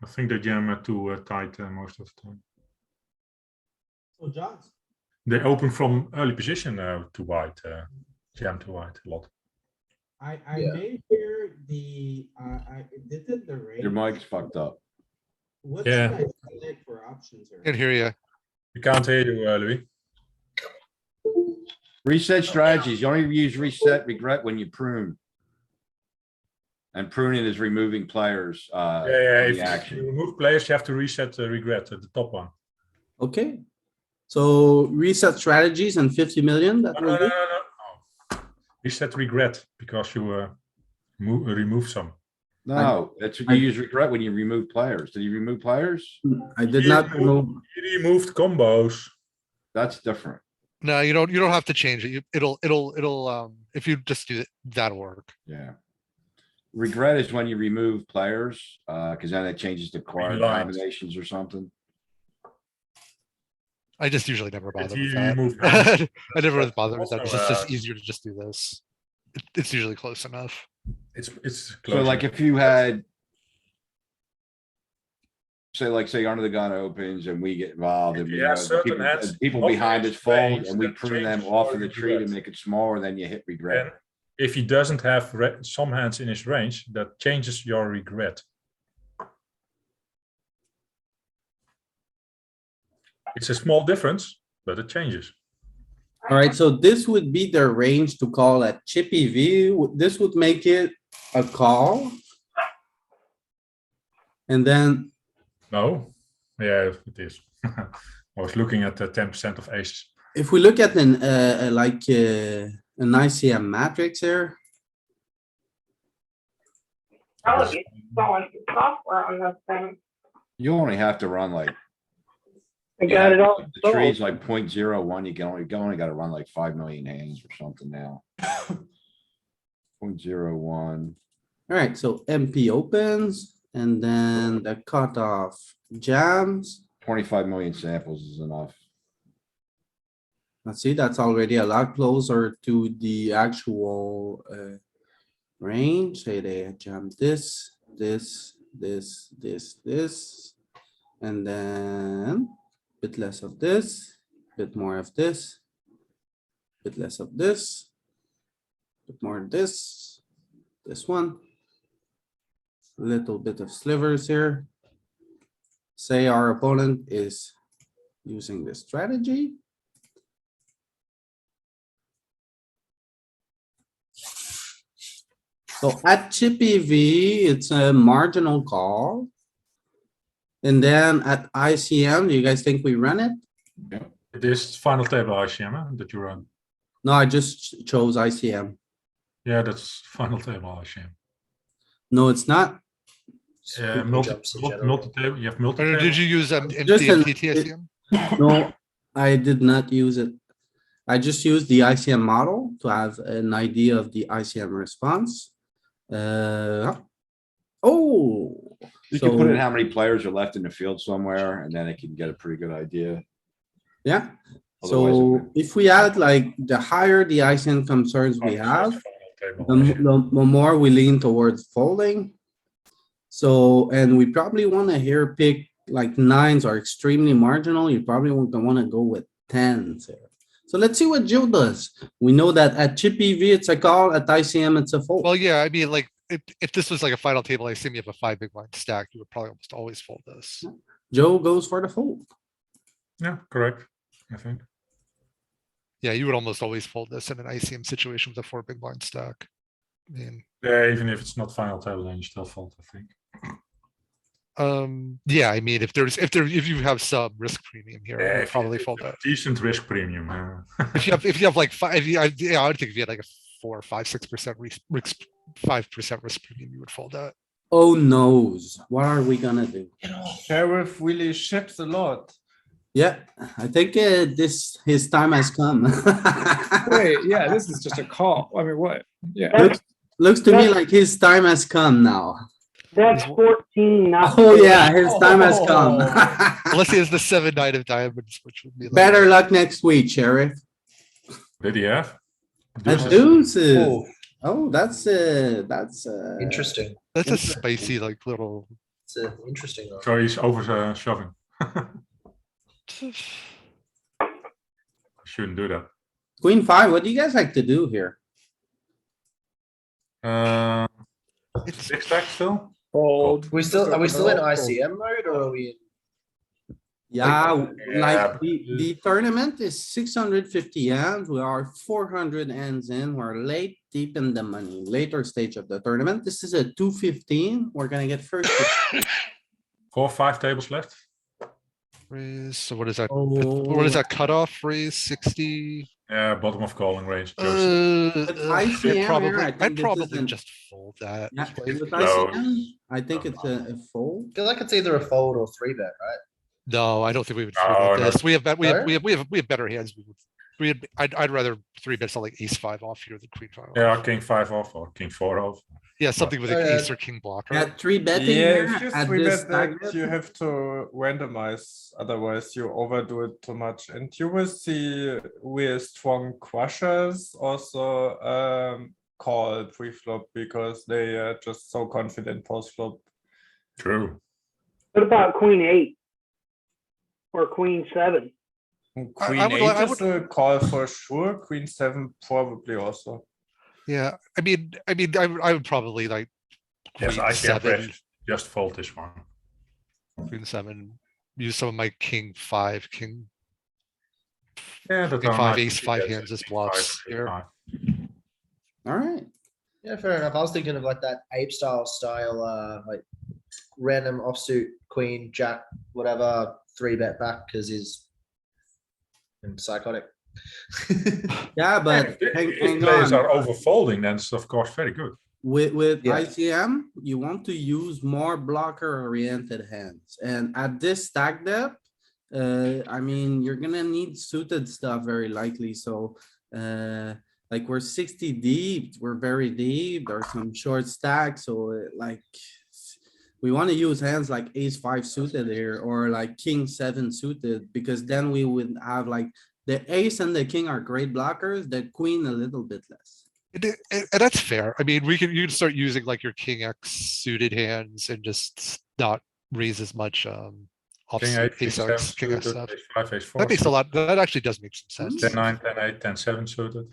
I think they jam too tight most of the time. So John's. They open from early position to wide, jam to wide a lot. I Yeah. made here I did it the range. Your mic's fucked up. What Yeah. should I select for options here? Can hear you. We can't hear you, Louis. Reset strategies. You only use reset regret when you prune. And pruning is removing players, Yeah, from the if you action. remove players, you have to reset regret at the top one. Okay. So reset strategies and 50 million, that No, will no, be. no, no, no. Reset regret because you remove some. No, that's what you use regret when you remove players. Did you remove players? I did not remove. You removed combos. That's different. No, you don't have to change it. It'll if you just do it, that'll work. Yeah. Regret is when you remove players, cause then it changes the card lines. combinations or something. I just usually never bother you with that. remove I never That's bother with that. also, It's just easier to just do this. It's usually close enough. It's So close. like if you had. Say under the gun opens and we get involved and we Yeah, know certain people, hands, people off behind range us fold range and we that prune them changes off how of the you tree to regret. make it smaller, then you hit regret. And if he doesn't have some hands in his range, that changes your regret. It's a small difference, but it changes. Alright, so this would be the range to call at chippy V. This would make it a call. And then, No, yeah, it is. I was looking at the 10% of aces. if we look at an an ICM matrix here, Probably installing some software on this thing. You only have to run like. I got it all. The tree's like 0.01, you only gotta run like 5 million hands or something now. 0.01. alright, so MP opens and then the cutoff jams. 25 million samples is enough. Let's see, that's already a lot closer to the actual range. Say they jam this. And then bit less of this, bit more of this, bit less of this, bit more of this one. Little bit of slivers here. Say our opponent is using this strategy. So at chippy V, it's a marginal call. And then at ICM, do you guys think we run it? It is final table ICM that you run. No, I just chose ICM. Yeah, that's final table ICM. No, it's not. Jumps in general. Multi-table, you have Or multi-table. did you use Just a- TTSM? No, I did not use it. I just used the ICM model to have an idea of the ICM response. Oh. You can put in So, how many players are left in the field somewhere and then it can get a pretty good idea. yeah, Otherwise, so if we add like the higher the ICM concerns we have, the more we lean towards folding. So, and we probably wanna here pick like nines are extremely marginal. You probably won't wanna go with tens here. So let's see what Joe does. We know that at chippy V, it's a call, at ICM, it's a fold. Well, yeah, I mean, like, if this was like a final table, I assume you have a 5 big blind stack, you would probably almost always fold this. Joe goes for the fold. Yeah, correct, I think. Yeah, you would almost always fold this in an ICM situation with a 4 big blind stack. I mean, Yeah, even if it's not final table, then you still fold, I think. yeah, I mean, if you have some risk premium here, I would probably fold that. Decent risk premium. If you have like 5, I would think if you had like a 4, 5, 6% risk, 5% risk premium, you would fold that. Oh noes, what are we gonna do? Sheriff really shits a lot. Yeah, I think his time has come. Wait, yeah, this is just a call. I mean, what? Yeah. Looks to me like his time has come now. That's 14, not. Oh yeah, his time has come. Unless he has the 7-9 of diamonds, which would be like, Better luck next week, Sheriff. Did he have? Deuces. Oh, Oh, that's Interesting. That's a Interesting. spicy, like, little. It's an interesting one. So he's over shoving. Shouldn't do that. Queen five. What do you guys like to do here? It's Big stack still? Fold. Are we still in Fold. ICM mode or are we in? Yeah, Yeah, like but the tournament is 650 hands. We are 400 hands in. We're late, deep in the money, later stage of the tournament. This is a 215. We're gonna get first. 4 or 5 tables left. raise, so what is that? Oh. What is that cutoff? Raise 60? Yeah, bottom of calling range. Joseph. With ICM here, Probably, I I'd think this probably isn't- just fold that. Yeah, Like, with No. ICM, I think it's a fold. I feel like it's either a fold or 3-bet, right? No, I don't think we would. No, three bet no. this. We have, we have, No? we have better hands. I'd rather 3-bet something like ace 5 off here than queen 5 off. Yeah, king 5 off or king 4 off. Yeah, something with Oh, an yeah. ace or king blocker. At three betting Yeah, here if you at three this bet that, stack you depth, have to randomize, otherwise you overdo it too much. And you will see with strong crushers also call pre-flop because they are just so confident post-flop. True. What about queen 8? Or queen 7? Queen would 8 li- I is a call for sure, queen 7 probably also. Yeah, I mean, I would probably like Yes, queen I can 7, just fold this one. queen 7, use some of my king 5, king Yeah, that King are 5, nice ace to 5 get. hands as King 5, bluffs ace here. 5. alright. Yeah, fair enough. I was thinking of like that ape style, like random offsuit, queen, jack, whatever, 3-bet back because he's psychotic. Yeah, but If hang players on. are overfolding, then it's of course very good. With Yeah. ICM, you want to use more blocker oriented hands. And at this stack depth, I mean, you're gonna need suited stuff very likely. So, like we're 60 deep, we're very deep. There's some short stacks. So like, we want to use hands like ace 5 suited here or like king 7 suited, because then we would have like the ace and the king are great blockers, the queen a little bit less. And that's fair. I mean, you can start using like your king X suited hands and just not raise as much King offsuit 8, king ace 7 X, king X suited, stuff. ace 5, ace 4. That makes a lot, that actually does make some sense. 10 9, 10 8, 10 7 suited.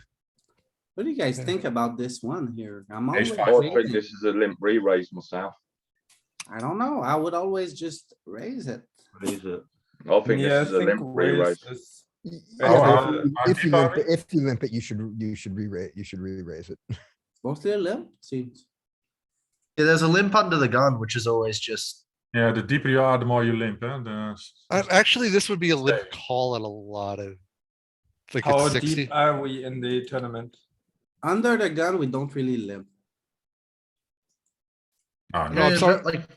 What do you guys Yeah. think about this one here? I'm Ace always five. I think raising. this is a limp re-raise myself. I don't know. I would always just raise it. Is it? I think Yeah, this is a limp raise re-raise. is Oh, If you limp, Deep it- if you limp it, you should re-raise, you should re-raise it. Mostly a limp, seems. Yeah, there's a limp under the gun, which is always just Yeah, the deeper you are, the more you limp. Actually, this would be a limp Same. call at a lot of. Like how it's 60. deep are we in the tournament? Under the gun, we don't really limp. Oh, No, no. I'm Yeah, sorry. like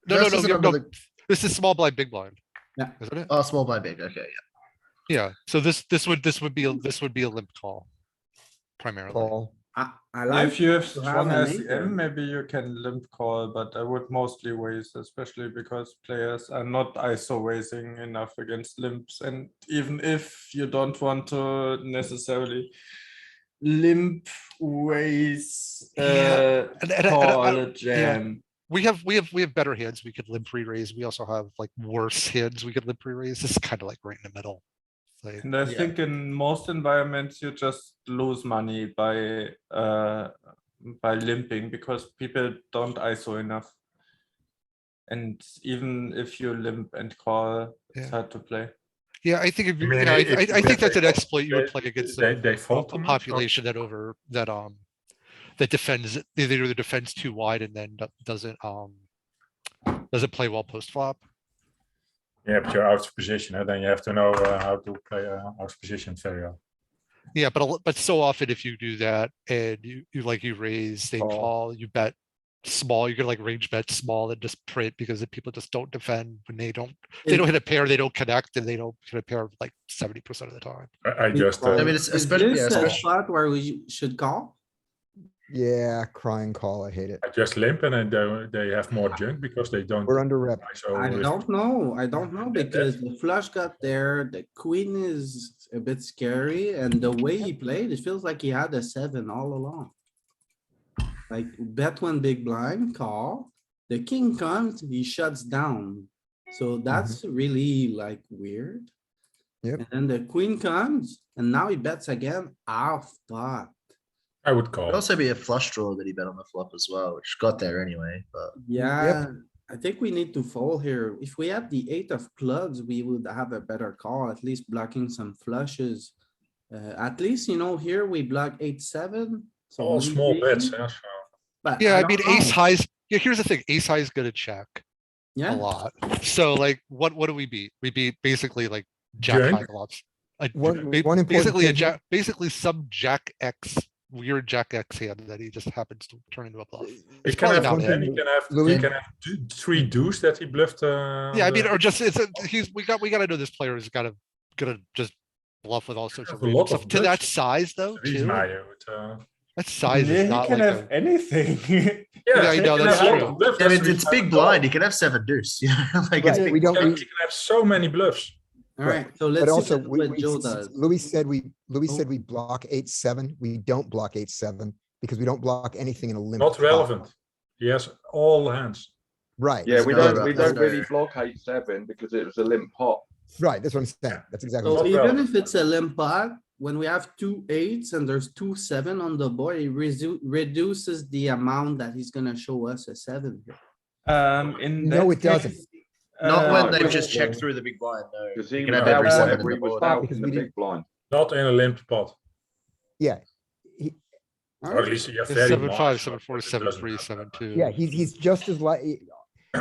No, no, versus no, under no. the- This is small blind, big blind. Yeah. Isn't it? Oh, small by big. Okay, yeah. Yeah, so this would be a limp call. Primarily. Call. I like. If you have to have strong an ICM, anchor. maybe you can limp call, but I would mostly raise, especially because players are not ISO raising enough against limps. And even if you don't want to necessarily limp raise Yeah, and call I- a jam. We have better hands. We could limp re-raise. We also have like worse hands. We could limp re-raise. This is kind of like right in the middle. Like, And I Yeah. think in most environments you just lose money by limping because people don't ISO enough. And even if you limp and call, it's Yeah. hard to play. yeah, I think, You mean yeah, if I think that's an they- exploit you would they- play against they the fold too much, or- population that defends, that either defends too wide and then doesn't play well post flop. Yeah, but you're out of position, and then you have to know how to play out of position very well. Yeah, but so often if you do that and you raise, they call, you bet small, you can like range bet small and just print because the people just don't defend when they don't hit a pair, they don't connect, and they don't hit a pair like 70% of the time. I just I mean, it's Is especially, yeah, this a especially spot where we should call? Yeah, crying call. I hate it. I just limp, and then they have more junk because they don't. We're under rep. So I if- don't know. I don't know That- because the flush got there. The queen is a bit scary, and the way he played, it feels like he had a 7 all along. Like bet one big blind, call. The king comes, he shuts down. So that's really like weird. Yep. And then the queen comes and now he bets again. Off pot. I would Could call. also be a flush draw that he bet on the flop as well, which got there anyway, but. Yeah, I think we need to fold here. If we had the 8 of clubs, we would have a better call, at least blocking some flushes. At least, you know, here we block 8-7. So All small maybe- bets, yeah, so. But Yeah, I don't mean, ace know. highs, yeah, here's the thing, ace high is gonna check a Yeah, lot. So like, what do we beat? We beat basically like jack high Junk. bluffs. One important Basically a thing- jack, basically some jack X, weird jack X hand that he just happens to turn into a bluff. He It's can probably have, not then him. he can have, Louis- he can have 3 deuce that he bluffed. Yeah, I mean, or just, we gotta know this player is gonna just bluff with all sorts of have a lot random of stuff. To that bluffs. size though, The reason too, I would, that size Yeah, is he not can like have anything. Yeah, I he know, can that's have a lot true. of bluffs, Yeah, that's but the it's reason I big would blind. call. He can have 7 deuce, you know, like it's Right, big. we don't, He we, can have so many bluffs. alright, so but let's see also, what Joe does. Louis said we Oh. block 8-7. We don't block 8-7 because we don't block anything in a limp. Not pot. relevant. He has all hands. Right. Yeah, we no don't, ru- we there's don't no- really block 8-7 because it was a limp pot. Right, that's what I'm saying. That's exactly. So what I'm Not even relevant. if it's a limp pot, when we have 2 8s and there's 2 7 on the board, it reduces the amount that he's gonna show us a 7 here. In No, that it doesn't. case, Not when they've no. just checked through the big blind, no. Because You he can was have out every 7 whatever in he the was board. out Because in we the didn't- big blind. Not in a limped pot. Yeah, Or at least you have It's very 7-5, large, 7-4, but it doesn't 7-3, have 7-2. yeah, he's just as like,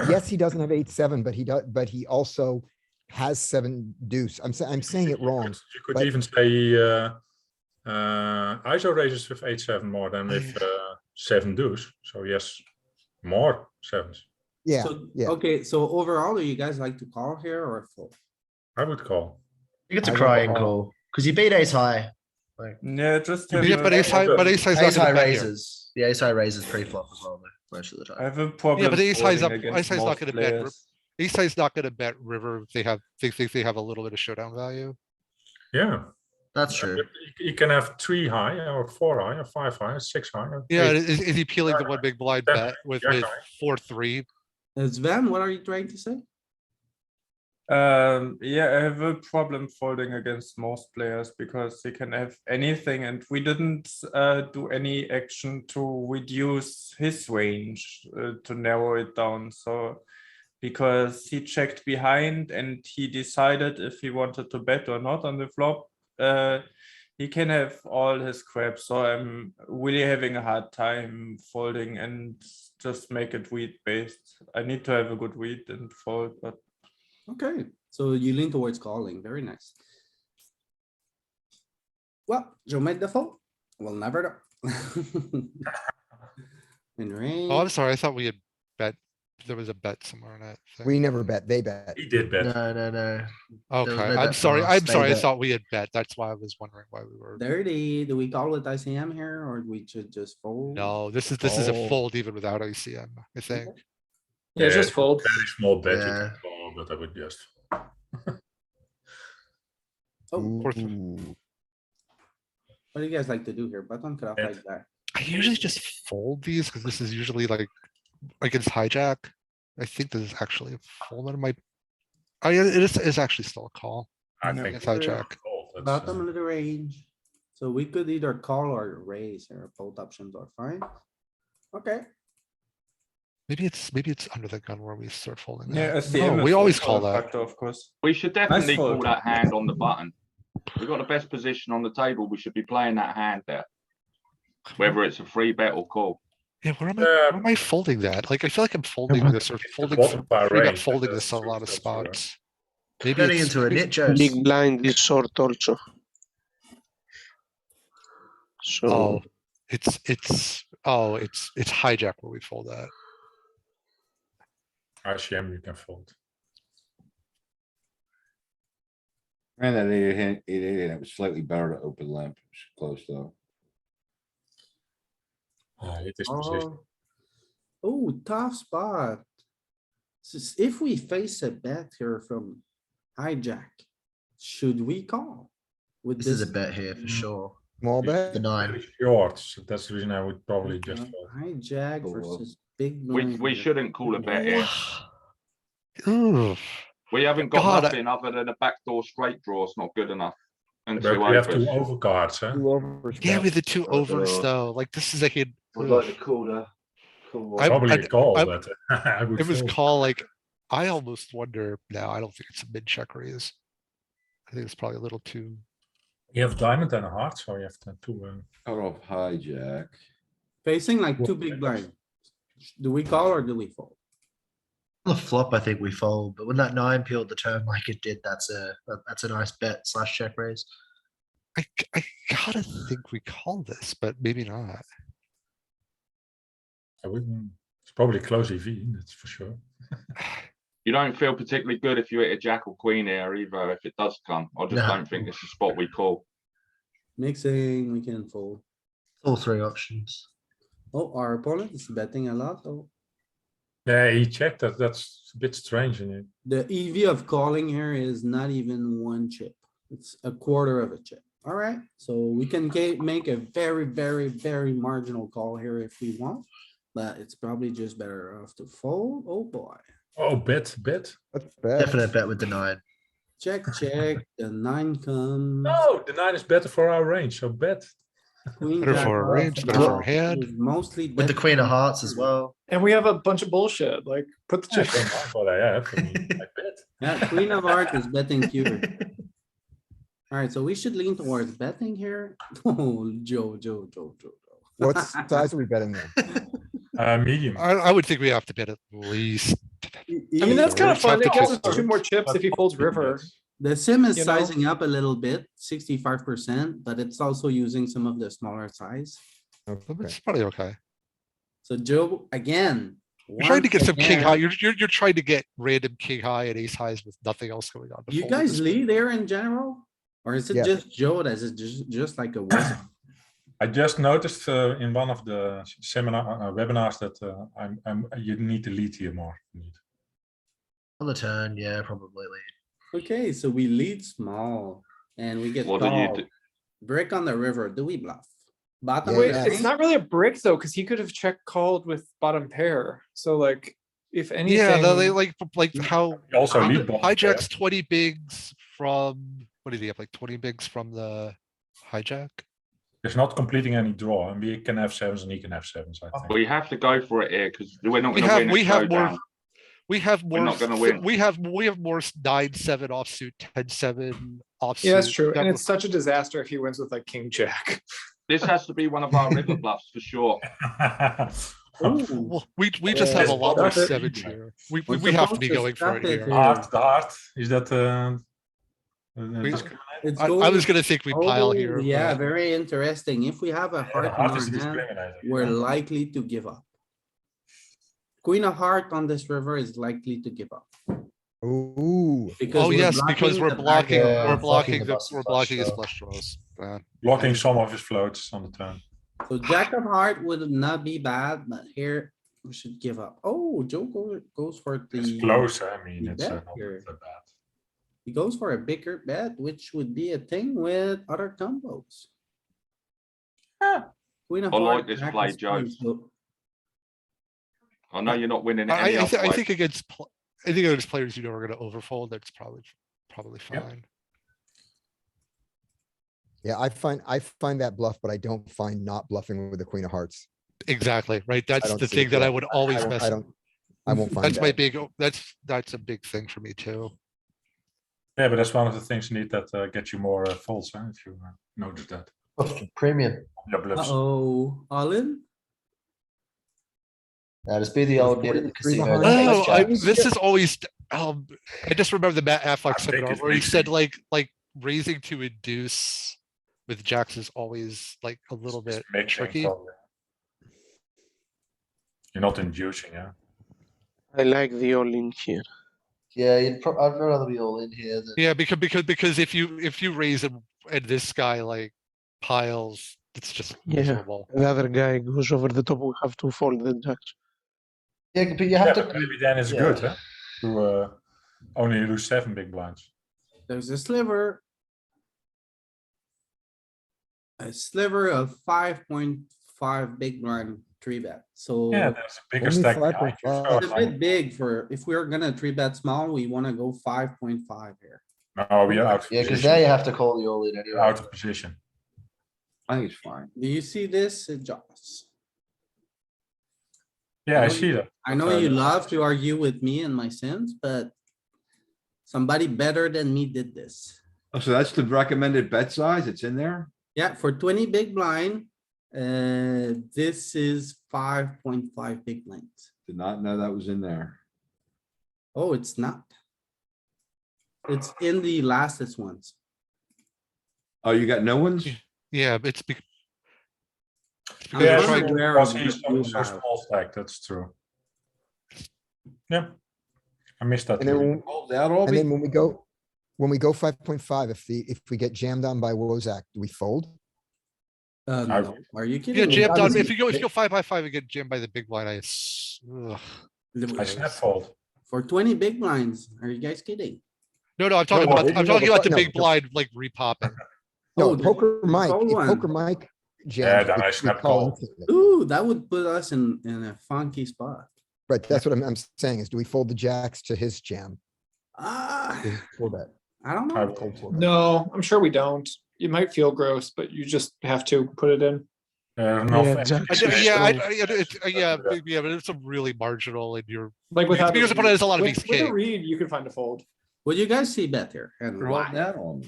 yes, he doesn't have 8-7, but he also has 7 deuce. I'm saying it wrong. You could but- even say ISO raises with 8-7 more than with 7 deuce. So yes, more sevens. Yeah, So, yeah. okay, so overall, do you guys like to call here or fold? I would call. I think it's a I crying won't call, because you beat ace high. Like, Yeah, just have Yeah, a but ace high, problem- not ace high gonna bet here. raises. The ace high raises pre-flop as well, though, most of the I time. have a problem. Yeah, but ace high's up, folding ace high's against not most gonna bet. players. Ace high's not gonna bet river if they think they have a little bit of showdown value. Yeah. That's true. You can have 3 high or 4 high or 5 high or 6 high. or Yeah, 8. is he peeling the one big blind Definitely, bet with Jaka. 4-3? Sven, what are you trying to say? Yeah, I have a problem folding against most players because he can have anything, and we didn't do any action to reduce his range to narrow it down. So because he checked behind and he decided if he wanted to bet or not on the flop, he can have all his crap. So I'm really having a hard time folding and just make it read based. I need to have a good read and fold, but Okay, so you lean towards calling, very nice. Well, Joe made the fold, we'll never know. In range. Oh, I'm sorry, I thought we had bet, there was a bet somewhere in that thing. We never bet, they bet. He did bet. No. Okay, no I'm bet sorry, from us, I'm they sorry, I bet. thought we had bet, that's why I was wondering why we were. Dirty, do we call with ICM here or we should just fold? No, this is a Fold. fold even without ICM, I think. Yeah, just fold. Very small bet you Yeah. can call, but I would just. Oh, Ooh. what do you guys like to do here? Button cut off Bet. like that. I usually just fold these because this is usually like against hijack. I think this is actually a fold that might. Oh yeah, it's actually still a call. I No. think It's hijack. fold, that's, Bottom of the range. So we could either call or raise here. Both options are fine. Okay, Maybe it's under the gun where we start folding. yeah, that. SCM No, is we always also call a that. factor, of course. We should definitely call fold. that hand on the button. We've got the best position on the table. We should be playing that hand there. Whether it's a free bet or call. Yeah, where am I folding that? Like I feel like I'm folding this or folding bottom bar free bet range, folding but this in a that's lot of true, that's true, right? spots. Maybe Turning it's into a maybe- nit, Joe. Big blind is short also. So Oh, it's hijack where we fold that. ICM you can fold. And then it was slightly better to open limp, it was close though. It is position. Oh, tough spot. If we face a bet here from hijack, should we call? With This is a bet here for sure. Small He's bet. The 9. really short, so that's the reason I would probably just fold. Hijack Cool. versus big We blind. shouldn't call a bet here. Ooh, We haven't got God, nothing other than a backdoor straight draw. It's not good enough. And But two we have two overs. overcards, huh? yeah, with the two Oh, overs God. though, like this is a hit. Would like to call the. Call I- Probably a call, I- but I would It was fold. call like, I almost wonder, no, I don't think it's a mid check raise. I think it's probably a little too, You have diamond and a heart, so you have to Out of hijack. Facing like two big blind. Do we call or do we fold? On the flop, I think we fold, but when that 9 peeled the turn like it did, that's a nice bet / check raise. I gotta think we call this, but maybe not. I wouldn't. It's probably close EV, that's for sure. You don't feel particularly good if you hit a jack or queen here either, if it does come. I just No. don't think it's a spot we call. Mixing, we can fold. All 3 options. Oh, our opponent is betting a lot, though. Yeah, he checked that. That's a bit strange. And The EV of calling here is not even 1 chip. It's a quarter of a chip. Alright, so we can make a very, very, very marginal call here if we want. But it's probably just better off to fold. Oh boy. oh, bet. That's bad. Definite bet with the 9. Check, check. The 9 comes. No, the 9 is better for our range, so bet. Queen Better jack for a off, range, better for a off hand. is Mostly. With the bet- Queen of Hearts as well. And we have a bunch of bullshit. Like, put the I chips. don't mind what I have. I mean, I bet. Yeah, Queen of Hearts is betting cuter. Alright, so we should lean towards betting here. Oh, Joe. What size are we betting there? Medium. I would think we have to bet at least. I mean, that's kind of It's fun. not It the gives us two 2 more chips if he folds river. The sim is You know? sizing up a little bit, 65%, but it's also using some of the smaller size. Okay. It's probably okay. So Joe, again. You're trying to get once some king again, high. You're trying to get random king high and ace highs with nothing else going on. to You fold at guys this point. lead there in general? Or is it Yeah. just Joe that is just like a wizard? I just noticed in one of the seminar webinars that you need to lead here more. On the turn, yeah, probably lead. Okay, so we lead small and we get What do you called. do? Brick on the river, do we bluff? Bottom. Yeah, Wait, of the it's range? not really a brick though, because he could have check called with bottom pair. So like, if anything, Yeah, no, they like how You also how lead the bottom pair. hijack's 20 bigs from, what did he have, like 20 bigs from the hijack? It's not completing any draw, and we can have sevens and he can have sevens, I think. We have to go for it here because we're not We going to have win a we have more showdown. we have We're more not gonna win. we have more 9-7 offsuit, 10-7 offsuit. yeah, that's true. That And would- it's such a disaster if he wins with like king jack. This has to be one of our river bluffs for sure. Ooh. Well, we just have a Yeah, lot more stuff it. sevens here. We We're have to be supposed to going for stuff it it here. here. The heart, is that We- discriminate? It's I going- was gonna think we pile Oh, here. Yeah, but- very interesting. If we have a Yeah, heart the in heart our is hand, discriminating. we're likely to give up. Queen of heart on this river is likely to give up. Ooh, Oh, we're yes, because blocking we're the back blocking, door. Yeah, we're blocking blocking the the, busted we're flush blocking his draw. flush draws. Blocking some of his floats on the turn. So jack of heart would not be bad, but here we should give up. Oh, Joe goes for the. It's close, I mean, the it's bet not here. that bad. He goes for a bigger bet, which would be a thing with other combos. Queen of I like heart, this jack play, is Joe. fine, so- I know you're not winning it any other I way. think against, I think against players, are gonna overfold, that's probably Yep. fine. yeah, I find that bluff, but I don't find not bluffing with the queen of hearts. Exactly, right? That's don't the see thing it, that I yeah. would I always don't, mess. I won't find That's my that. big, that's a big thing for me too. Yeah, but that's one of the things you need that gets you more folds, huh, if you notice that. Premium. Your bluffs. Uh-oh, all in? Just be the old kid at the 43 casino. behind. that No, takes I, jacks. this is always, I just remember the Matt Affleck I think seminar it's where he really said tricky. like raising to induce with jacks is always like a little It's bit mixing, tricky. probably. You're not inducing, yeah. I like the all-in here. Yeah, I'd rather be all in here than. Yeah, because if you raise him and this guy like piles, it's just Yeah. miserable. The other guy goes over the top, we have to fold the jacks. Yeah, but you Yeah, have but to. maybe then it's yeah. good, huh? To only lose 7 big blinds. There's a sliver. a sliver of 5.5 big blind three bet, so. Yeah, there's a bigger Only stack behind you. 5.5. so It's a bit big for, if we're gonna three bet small, we wanna go 5.5 here. No, we are out of Yeah, because position. now you have to call the all in We're anyway. out of position. I think it's fine. Do you see this, Joss? Yeah, I know see that. I know you love to argue with me and my sins, but somebody better than me did this. Oh, so that's the recommended bet size. It's in there? Yeah, for 20 big blind, this is 5.5 big blinds. Did not know that was in there. Oh, it's not. It's in the lastest ones. Oh, you got no ones? Yeah, it's I'm Yeah, Because we're not trying- aware because of he's what you so have. small stack, that's true. Yeah. I missed that. And then, too. when- Calls out all and then the, when we go 5.5, if we get jammed on by Wozak, do we fold? No, are you yeah, kidding? me? jammed on. Obviously, If you go 5x5 and get jammed by the big blind, ugh. I snap fold. For 20 big blinds, are you guys kidding? No, I'm talking No, about, no, I'm talking about the no, big no. blind, like repopping. No, Oh, the poker Mike, cold if one. poker Mike Yeah, jams, then I we snap call call. instantly. Ooh, that would put us in a funky spot. Right, that's what I'm saying is, do we fold the jacks to his jam? Ah, His four bet, I don't I know. will. cold four bet. No, I'm sure we don't. It might feel gross, but you just have to put it in. Enough. Jack Yeah, is yeah, but it's a really marginal and you're, Like without because a opponent has a lot of read. ace With a king. read, you can find a fold. What do you guys see bet here? And you're holding why? that on.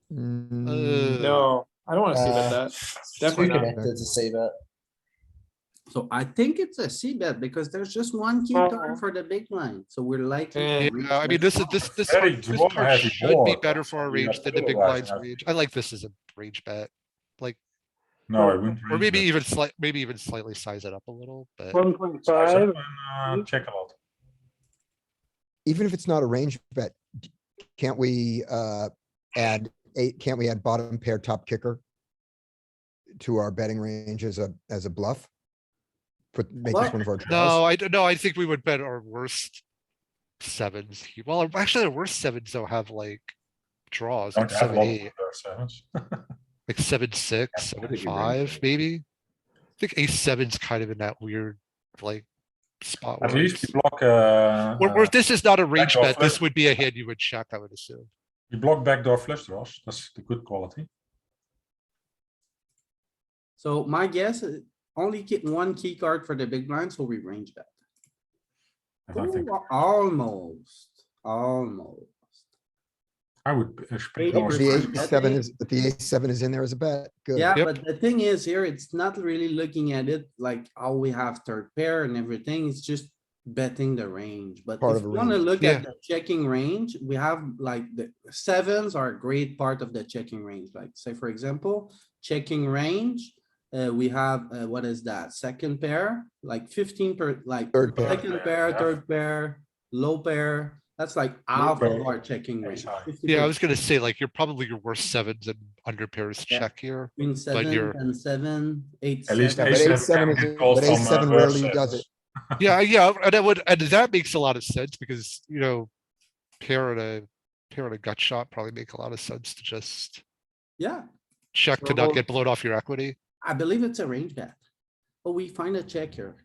No, I don't want to see that. Definitely not. Connected to see that. So I think it's a C bet because there's just one key turn for the big line, so we're likely. to Yeah, reach I mean, the this is, small. this Very card, this draw card heavy should be board, better for our so you range have than the big polarizing blind's out. range. I like this as a range bet. Like, No, I wouldn't. or range maybe bet. even slightly size it up a little, but. 1.5. Size up and, check a lot. Even if it's not a range bet, can't we add can't we add bottom pair top kicker to our betting range as a bluff? Make this one of our draws. No, I think we would bet our worst sevens. Well, actually, our worst sevens don't have like draws, like Don't have a 7, lot 8, of sevens. like 7, 6, I 7, think you 5, raise it. maybe. I think ace 7's kind of in that weird, like, spot. At where least it's- you block. Where if this is not a range backdoor bet, this flush. would be a hand you would check, I would assume. You block backdoor flush draws. That's the good quality. So my guess is only get one key card for the big blind, so we range bet. I don't think Ooh, almost. I would split 80%. more. The Betting. ace7 is in there as a bet. Good. Yeah, Yep. but the thing is here, it's not really looking at it like how we have third pair and everything. It's just betting the range. But Part if of you a wanna range. look Yeah. at the checking range, we have like the sevens are a great part of the checking range. Like say, for example, checking range. We have, what is that? Second pair, like 15 per, like Third pair. second pair, Yeah. third pair, low pair. That's like half pair. of our checking range. Ace high. 50%. Yeah, I was gonna say like you're probably your worst sevens and under pairs Yeah. check here. Queen seven, you're- 10-7, 8-7. At least Yeah, but ace ace7 seven is- can get calls but ace from, seven worse rarely does sevens. Yeah, and that makes a lot of sense because, you know, pair and a gut shot probably make a lot of sense to just Yeah, check to So- not get blown off your equity. I believe it's a range bet. But we find a check here.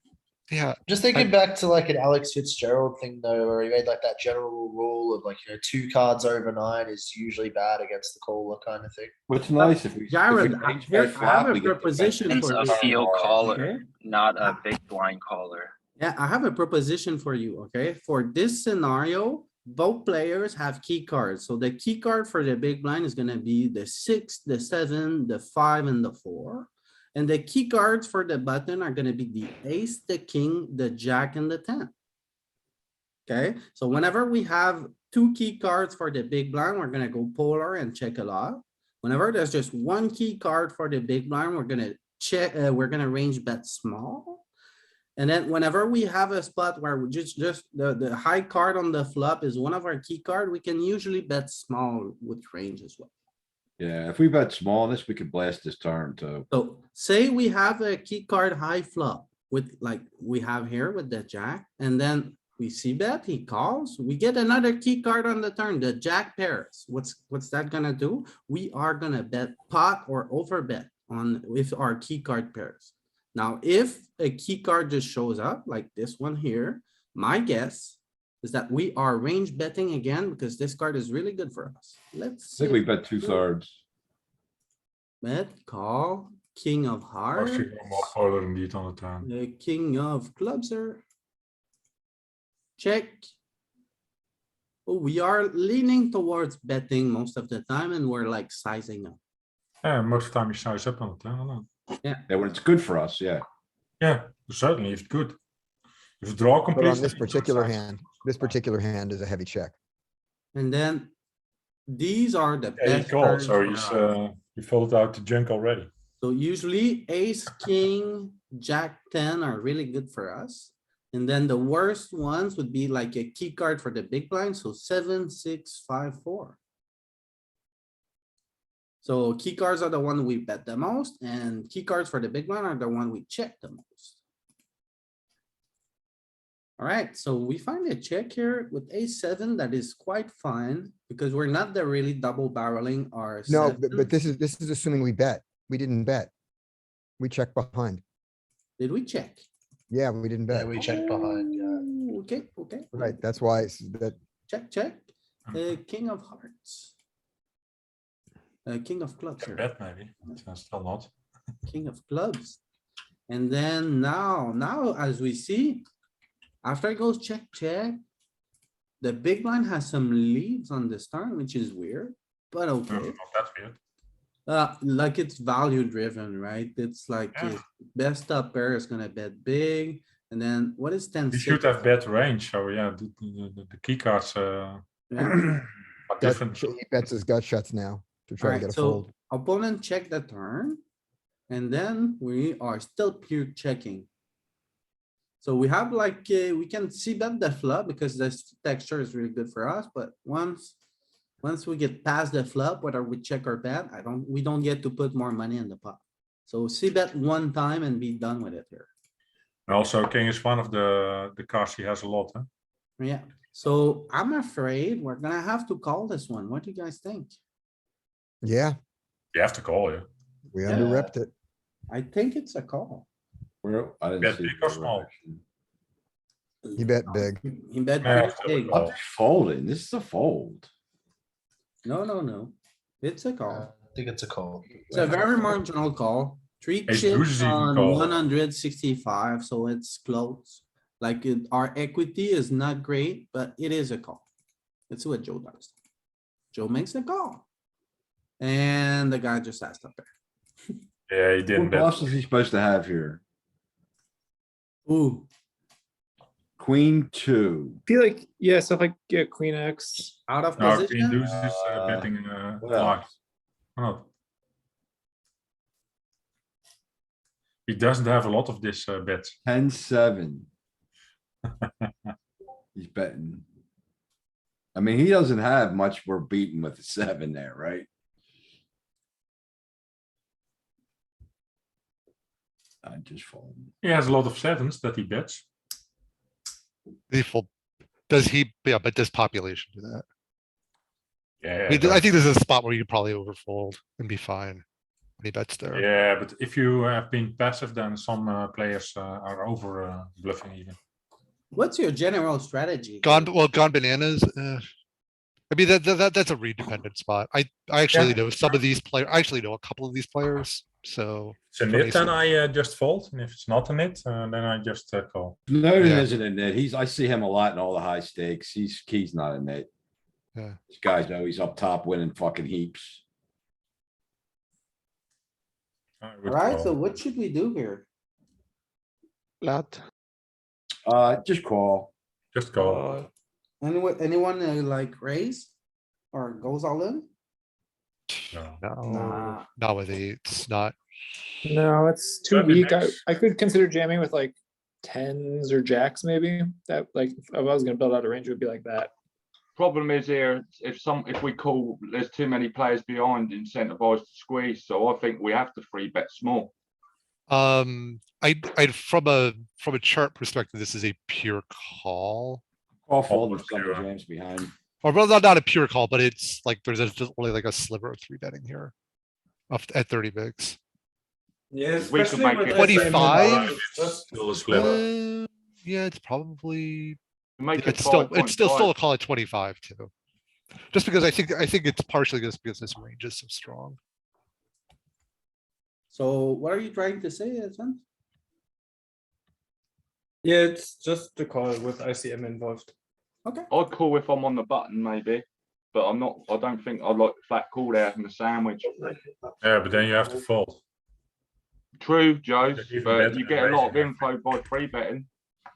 Yeah, Just thinking back to like an Alex Fitzgerald thing though, where he made like that general rule of like, 2 cards over 9 is usually bad against the caller kind of thing. What's nice if we. if we Jared, range here, bet I flop, have we a get the proposition best for hand you. It's a field Okay? caller, not a big blind caller. Yeah, I have a proposition for you, okay? For this scenario, both players have key cards. So the key card for the big blind is gonna be the 6, the 7, the 5, and the 4. And the key cards for the button are gonna be the ace, the king, the jack, and the 10. Okay, so whenever we have 2 key cards for the big blind, we're gonna go polar and check a lot. Whenever there's just 1 key card for the big blind, we're gonna check, we're gonna range bet small. And then whenever we have a spot where we just the high card on the flop is one of our key card, we can usually bet small with range as well. Yeah, if we bet small on this, we could blast this turn too. So say we have a key card high flop with like we have here with the jack, and then We see bet, he calls, we get another key card on the turn, the jack pairs. What's that gonna do? We are gonna bet pot or over bet on with our key card pairs. Now, if a key card just shows up like this one here, my guess is that we are range betting again because this card is really good for us. Let's I see. think we bet 2/3. Bet, call, king of hearts, Actually, more further indeed on the turn. the king of clubs are. Check. Oh, we are leaning towards betting most of the time and we're like sizing up. Yeah, most of the time you size up on the turn. I know. Yeah, when it's good for us, yeah. Yeah, certainly if good. If draw But completes. on this then you don't particular size. hand is a heavy check. And then these are the Yeah, he best called, turns so for he's us. he folded out the junk already. So usually ace, king, jack 10 are really good for us. And then the worst ones would be like a key card for the big blind, so 7, 6, 5, 4. So key cards are the one we bet the most and key cards for the big blind are the one we check the most. Alright, so we find a check here with a7 that is quite fine because we're not the really double barreling our. No, but sevens. this is assuming we bet. We didn't bet. We checked behind. Did we check? Yeah, we didn't Yeah, bet. we checked behind, yeah. Oh, okay, okay. Right, that's why it's that, Check, check. King of hearts. King of clubs Can here, bet maybe, but still not. king of clubs. And then now as we see, after it goes check, check. The big blind has some leads on this turn, which is weird, but No, okay. not that weird. Like it's value driven, right? It's like Yeah. his best up pair is gonna bet big. And then what is 10? He should have better range, so yeah, the key cards Yeah. are different. he bets his gut shots now to try to Alright, get a so fold. opponent check the turn. And then we are still pure checking. So we have like, we can see bet the flop because this texture is really good for us, but once we get past the flop, whether we check or bet, we don't get to put more money in the pot. So see bet one time and be done with it here. And also, king is one of the cards he has a lot. Huh? Yeah, so I'm afraid we're gonna have to call this one. What do you guys think? Yeah, You have to call you. we Yeah. under-repped it. I think it's a call. Where, I Bet didn't see. big or the small? direction. He bet big. He bet Yeah, pretty still big. call. I'm just folding. This is a fold. No. It's a I call. think it's a call. It's a very marginal call. 3 Ace chips deuce is even on call. 165, so it's close. Like our equity is not great, but it is a call. Let's see what Joe does. Joe makes a call. And the guy just asked up there. Yeah, he What didn't bet. bluffs is he supposed to have here? Ooh, Queen 2. I feel like, yeah, stuff like Queen X. out of No, queen position. deuce is betting what large. else? Oh. He doesn't have a lot of this bets. 10-7. He's betting. I mean, he doesn't have much we're beating with the 7 there, right? I just fold. He has a lot of sevens that he bets. Does he, yeah, but does population do that? Yeah, I mean, I think this is a spot where you could probably overfold and be fine. When he bets there. yeah, but if you have been passive, then some players are over bluffing even. What's your general strategy? Gone bananas. I mean, that's a read dependent spot. I actually know some of these players. I actually know a couple of these players. So It's a for nit, me, then I just fold, and if it's not a nit, then I just call. No, it Yeah. isn't a net. I see him a lot in all the high stakes. He's not a net. Yeah. This guy's always up top winning fucking heaps. I would Alright, call. so what should we do here? Flat. Just call. Just call. Anyone like raise or goes all in? No. no, not with eights, not. No, it's too That'd be weak. nice. I could consider jamming with like tens or jacks maybe. That like if I was gonna build out a range, it would be like that. Problem is here, if we call, there's too many players behind incentivized to squeeze, so I think we have to free bet small. I from a chart perspective, this is a pure call. Call fold with some jams behind. Or well, not a pure call, but it's like there's just only like a sliver of 3-betting here. Up at 30 bigs. Yeah, We could especially make with it 25? It's still a sliver. Yeah, it's probably Make yeah, it it's still 5.5. a call at 25 too. Just because I think it's partially just because this range is so strong. So what are you trying to say, Edson? Yeah, it's just the call with ICM involved. Okay. I'd call if I'm on the button maybe, but I'm not. I don't think I'd like flat call there from the sandwich. Yeah, but then you have to fold. True, Joe, Even but better you than get a lot of raising, info by 3-betting.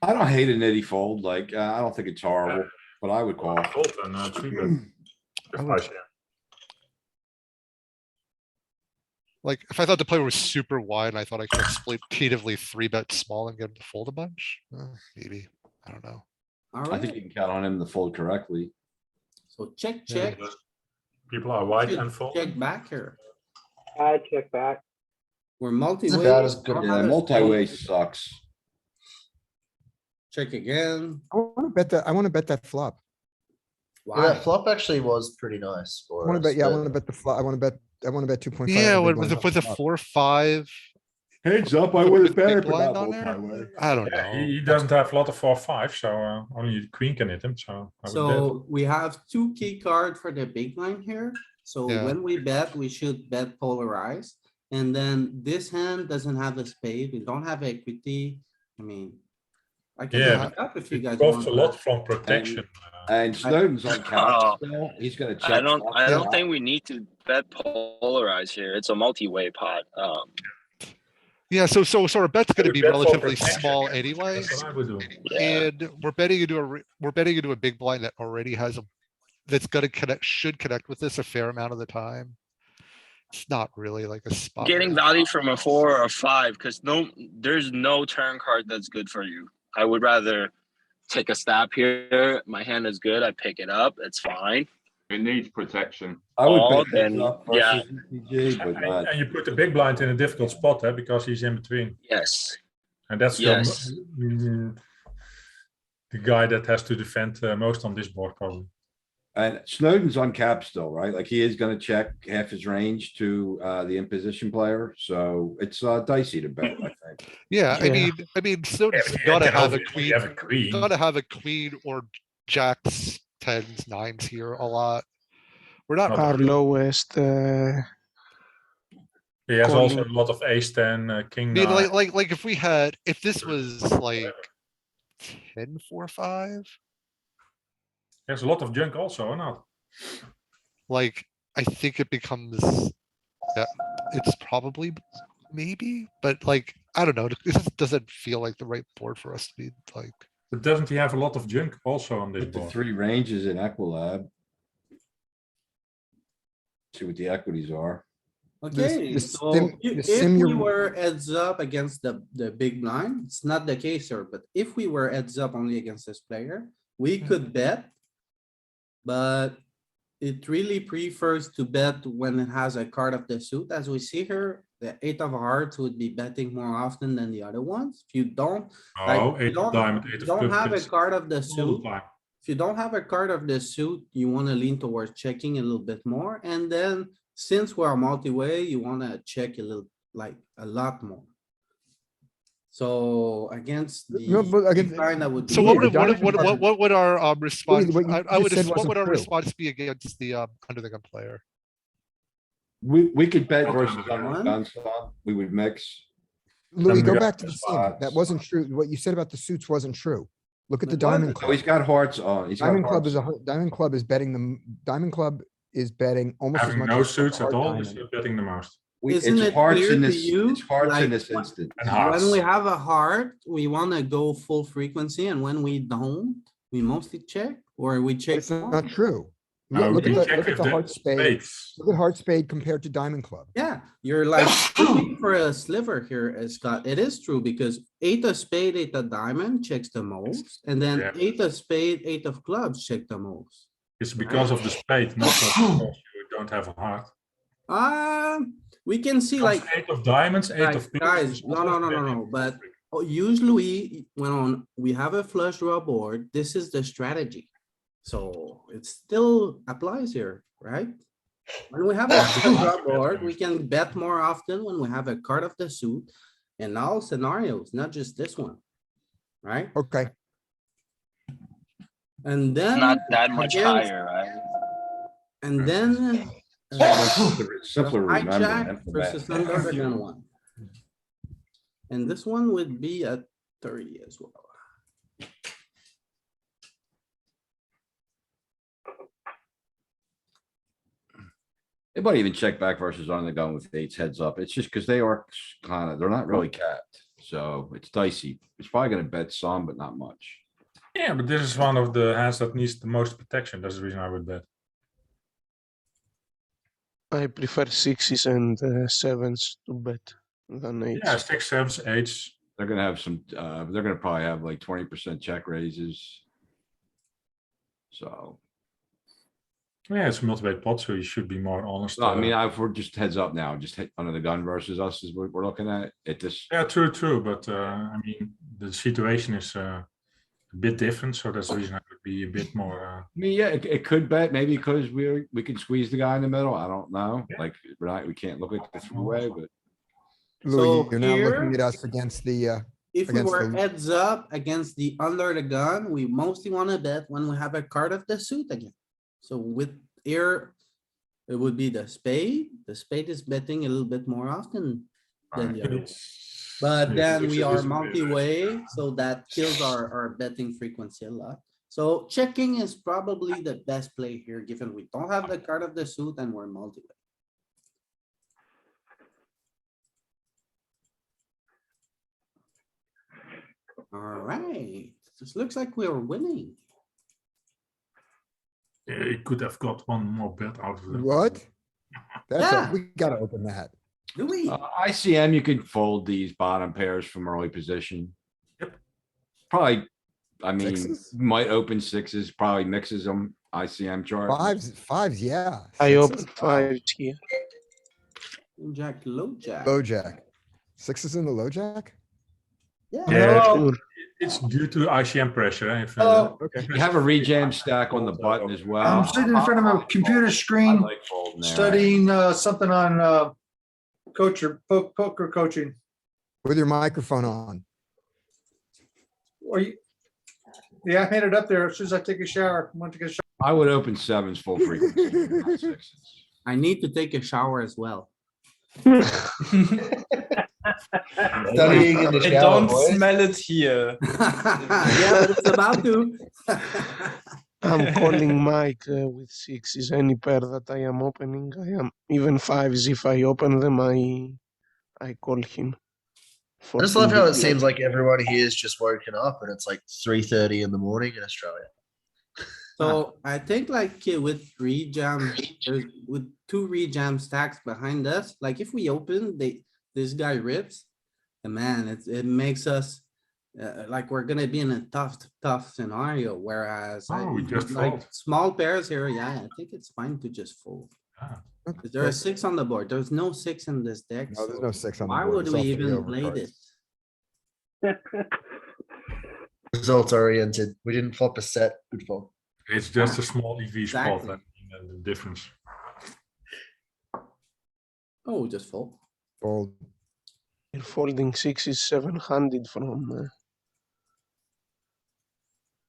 I don't hate a nitty fold, like, I don't think it's horrible, but I would call. Fold and 3-bet. I would- Yeah. Like if I thought the player was super wide and I thought I could exploitatively 3-bet small and get him to fold a bunch, maybe. I don't know. I think you can count on him to fold correctly. So check, Yeah, check. but people are wide Should and fold. Check back here. I check back. We're multi-way. about as good- don't Yeah, have a multi-way spade. sucks. Check again. I wanna bet that, I wanna bet that flop. Yeah, Why? that flop actually was pretty nice I for wanna us. bet, yeah, I but- wanna bet the flop, I wanna bet 2.5. Yeah, big with blind with a flop. 4-5. Heads up, I With would big have better, but blind not on there? multi-way. I don't Yeah, know. he doesn't have a lot of 4-5, so only the queen can hit him. So I would bet. So we have two key cards for the big line here. So Yeah. when we bet, we should bet polarized. And then this hand doesn't have a spade. We don't have equity. I mean, I can Yeah, look up if you guys Profits want. a lot but from protection. And Snowden's on Oh, cap still, he's gonna check. I don't flop. think we need to bet polarize here. It's a multi-way pot. Yeah, so our bet's gonna would be bet for relatively protection. small anyway. That's what I would do. Yeah. And we're betting into a big blind that already has that's gonna should connect with this a fair amount of the time. It's not really like a spot. Getting value from a 4 or a 5 because there's no turn card that's good for you. I would rather take a stab here. My hand is good. I pick it up. It's fine. It needs protection. I would All bet heads then, up yeah. versus ETG, but not. And you put the big blind in a difficult spot, because he's in between. Yes. And that's Yes. the guy that has to defend most on this board, probably. And Snowden's on cap still, right? Like he is gonna check half his range to the imposition player, so it's dicey to bet, I think. Yeah, I Yeah. mean, Snowden's Yeah, gotta but have a you queen. have a queen. Gotta have a queen or jacks, 10s, 9s here a lot. We're not. Our lowest. He has Calling. also a lot of ace 10, king I mean, 9. like if this was like 10, 4, 5, There's a lot of junk also, or not? like I think it becomes, yeah, it's probably maybe, but like, I don't know, this doesn't feel like the right board for us to be like. But doesn't he have a lot of junk also on this Put the board? 3 ranges in Equilab. See what the equities are. Okay, the so sim- if the sim we you're- were heads up against the big blind, it's not the case here, but if we were heads up only against this player, we could bet. But it really prefers to bet when it has a card of the suit, as we see here, the 8 of hearts would be betting more often than the other ones. If you don't, like, Oh, you 8 don't- of diamond, 8 you of don't clubs. have a it's card of the all suit. the time. If you don't have a card of the suit, you wanna lean towards checking a little bit more, and then since we're multi-way, you wanna check a little, like, a lot more. So against the No, but again, big blind, that would be. So what Yeah, would, the diamond wasn't- what would our response, what you I would, just said what wasn't would our true. response be against the under the gun player? We could bet Okay. versus under the gun stuff. We would mix. Louis, Some go guy back to the sim. That spots. wasn't true. What you said about the suits wasn't true. Look at the It diamond wasn't. Oh, he's club. got hearts on. He's got Diamond club hearts. Diamond club is betting Diamond club is betting almost as Having much. no as suits at hard all diamond. is betting the most. Isn't It's it hearts clear in to this, you, it's hearts like, in this instant. And hearts. When we have a heart, we wanna go full frequency, and when we don't, we mostly check, or we But check. it's not true. No, Look we at check if the heart spade. spades. Look at heart spade compared to diamond club. Yeah, you're like looking for a sliver here, Scott. It is true because 8 of spade, 8 of diamond checks the most, and then Yeah. 8 of spade, 8 of clubs check the most. It's because of the spade, not because you don't have a heart. We can see like, Because 8 of diamonds, 8 of clubs. guys, is no, also no, no, no, betting no, but Oh, usually when we have a flush draw board, this is the strategy. So it still applies here, right? When we have a flush draw board, we can bet more often when we have a card of the suit in all scenarios, not just this one, right? Okay, And then. Not that much against- higher, right? And then. Simpler high remember. jack and implement. versus under the gun one. And this one would be at 30 as well. They might even check back versus on the gun with eights heads up. It's just because they are kind of, they're not really capped. So it's dicey. It's probably gonna bet some, but not much. Yeah, but this is one of the hands that needs the most protection. That's the reason I would bet. I prefer sixes and sevens to bet than eights. Yeah, 6, 7, 8. They're gonna have some, they're gonna probably have like 20% check raises. So, Yeah, it's a multi-way pot, so you should be more honest. no, I mean, if we're just heads up now, just hit under the gun versus us is what we're looking at this. Yeah, true. But I mean, the situation is a bit different, so that's the reason I would be a bit more. I mean, yeah, it could bet maybe because we can squeeze the guy in the middle. I don't know. Yeah. Like, we can't look at the three-way, but Louis, So you're not looking here- at us against the, If we against were the- heads up against the under the gun, we mostly wanna bet when we have a card of the suit again. So with here, it would be the spade. The spade is betting a little bit more often than the other. But then we are multi-way, so that kills our betting frequency a lot. So checking is probably the best play here, given we don't have the card of the suit and we're multi-way. Alright, this looks like we're winning. Yeah, you could have got one more bet out of that. what? That's, Yeah. we gotta open that. Do we? ICM, you could fold these bottom pairs from early position. Yep. Probably, I mean, Sixes? might open sixes, probably mixes them, ICM chart. Fives, yeah. I Sixes? open fives here. Jack, low jack. Low jack. Sixes in the low jack? Yeah. Yeah, Hello. it's due to ICM pressure. If, Hello. Okay. You have a rejam stack on the button as well. I'm sitting in front of a computer I screen like folding there. studying something on poker coaching. With your microphone on. Or you, yeah, I made it up there as soon as I take a shower. I want to take a shower. I would open sevens full frequency, not sixes. I need to take a shower as well. Studying in the I shower, don't boys. smell it here. Yeah, but it's about to. I'm calling Mike with sixes. Any pair that I am opening, I am even fives. If I open them, I call him. I just love how it seems like everyone here is just woken up and it's like 3:30 in the morning in Australia. So I think like with with two rejam stacks behind us, like if we open, this guy rips. And man, it makes us like we're gonna be in a tough scenario, whereas Oh, we just like fold. small pairs here, yeah, I think it's fine to just fold. Ah. Is there a 6 on the board? There's no 6 in this deck. No, there's so no 6 on the Why board. would It's we all three even over play cards. this? Results oriented. We didn't flop a set. Good fold. It's just a small EV spot. Exactly. I mean, the difference. Oh, just fold. Fold. You're folding sixes 700 from.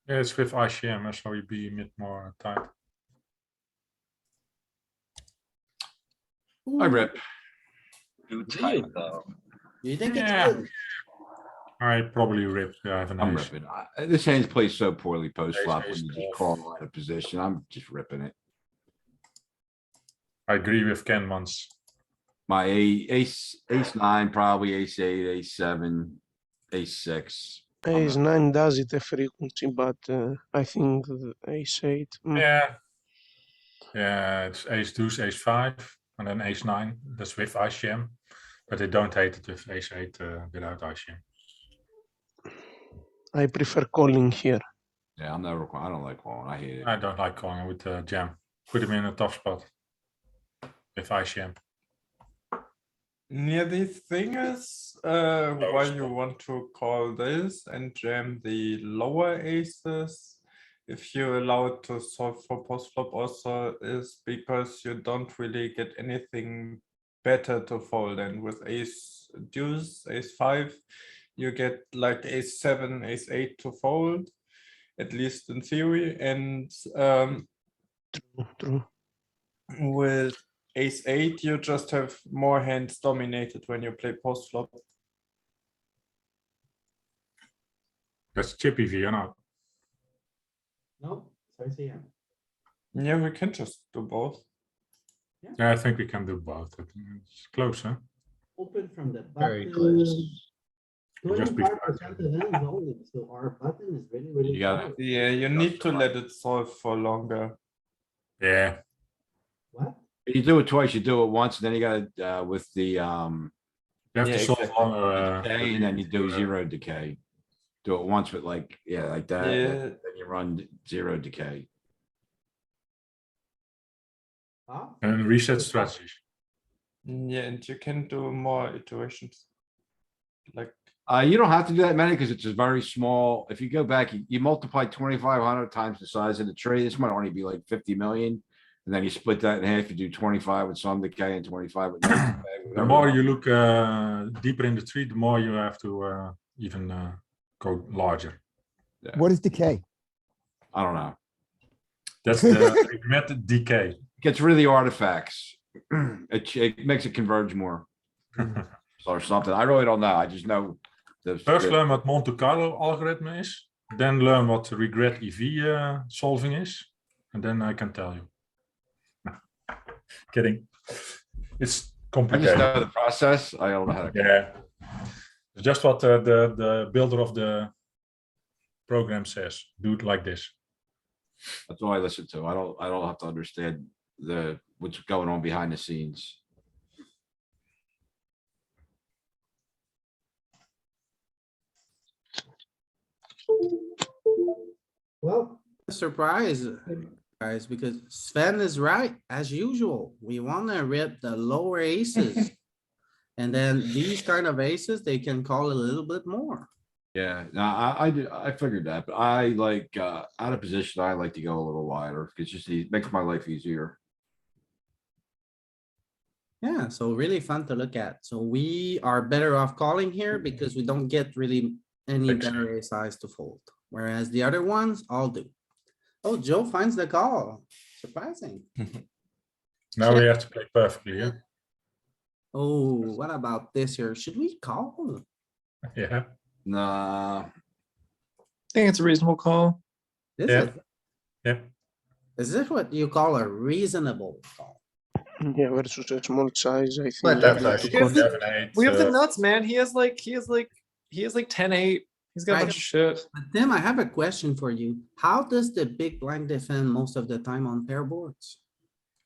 Yeah, it's with ICM, so you be a bit more tight. I rip. Too tight though. Do you think Yeah. it's good? I probably rip. Yeah, I have an I'm ace. ripping. This hand plays so poorly post flop when ace you just off. call out of position. I'm just ripping it. I agree with Ken once. My ace nine, probably ace eight, ace seven, ace six. Ace 9 does it a frequency, but I think the ace 8. Yeah. Yeah, it's ace deuce, ace 5, and then ace 9. That's with ICM. But they don't hate it with ace 8 without ICM. I prefer calling here. Yeah, I'm never, I don't like calling. I hate it. I don't like calling with jam. Put him in a tough spot with ICM. Yeah, the thing is, why you want to call this and jam the lower aces, if you allow it to solve for post flop also, is because you don't really get anything better to fold. And with ace deuce, ace five, you get like ace seven, ace eight to fold, at least in theory. And True. with ace eight, you just have more hands dominated when you play post flop. That's chip EV or not? No, sorry, yeah. Yeah, we can just do both. Yeah, I think we can do both. I think it's close, huh? Open from the Very button. close. Just be 25% of hands only, so our button is really, really. You gotta- close. Yeah, you need to let it solve for longer. Yeah. What? You do it twice, you do it once, and then you gotta, with the, You have Yeah, to solve exactly. longer. decay, and then you do zero decay. Do it once with like, yeah, like that, Yeah. then you run zero decay. Huh? And reset strategies. Yeah, and you can do more iterations. Like, You don't have to do that many because it's a very small, if you go back, you multiply 2,500 times the size of the tree, this might only be like 50 million. And then you split that in half, you do 25 with some decay and 25 with no decay. The whatever. more you look deeper in the tree, the more you have to even go larger. What is decay? I don't know. That's the regret decay. Gets rid of the artifacts. It makes it converge more. Or something. I really don't know. I just know. First learn what Monte Carlo algorithm is, then learn what regret EV solving is, and then I can tell you. Kidding. It's I just complicated. know the process. I don't know how to. Yeah. It's just what the builder of the program says. Do it like this. That's all I listen to. I don't have to understand what's going on behind the scenes. Well, surprise, guys, because Sven is right, as usual. We wanna rip the lower aces. And then these kind of aces, they can call a little bit more. Yeah, no, I figured that, but I like, out of position, I like to go a little wider. It's just, it makes my life easier. Yeah, so really fun to look at. So we are better off calling here because we don't get really any better ace size to fold. Whereas the other ones all do. Oh, Joe finds the call. Surprising. Now we have to play perfectly, yeah? Oh, what about this here? Should we call? Yeah. Nah, I think it's a reasonable call. Is Yeah. it? Yeah. Is this what you call a reasonable call? Yeah, versus a small size, I think. But you Seven, have to eight, call. seven, eight, We have the nuts, man. He has like 10-8. He's got a Right. bunch of shit. But Tim, I have a question for you. How does the big blind defend most of the time on pair boards?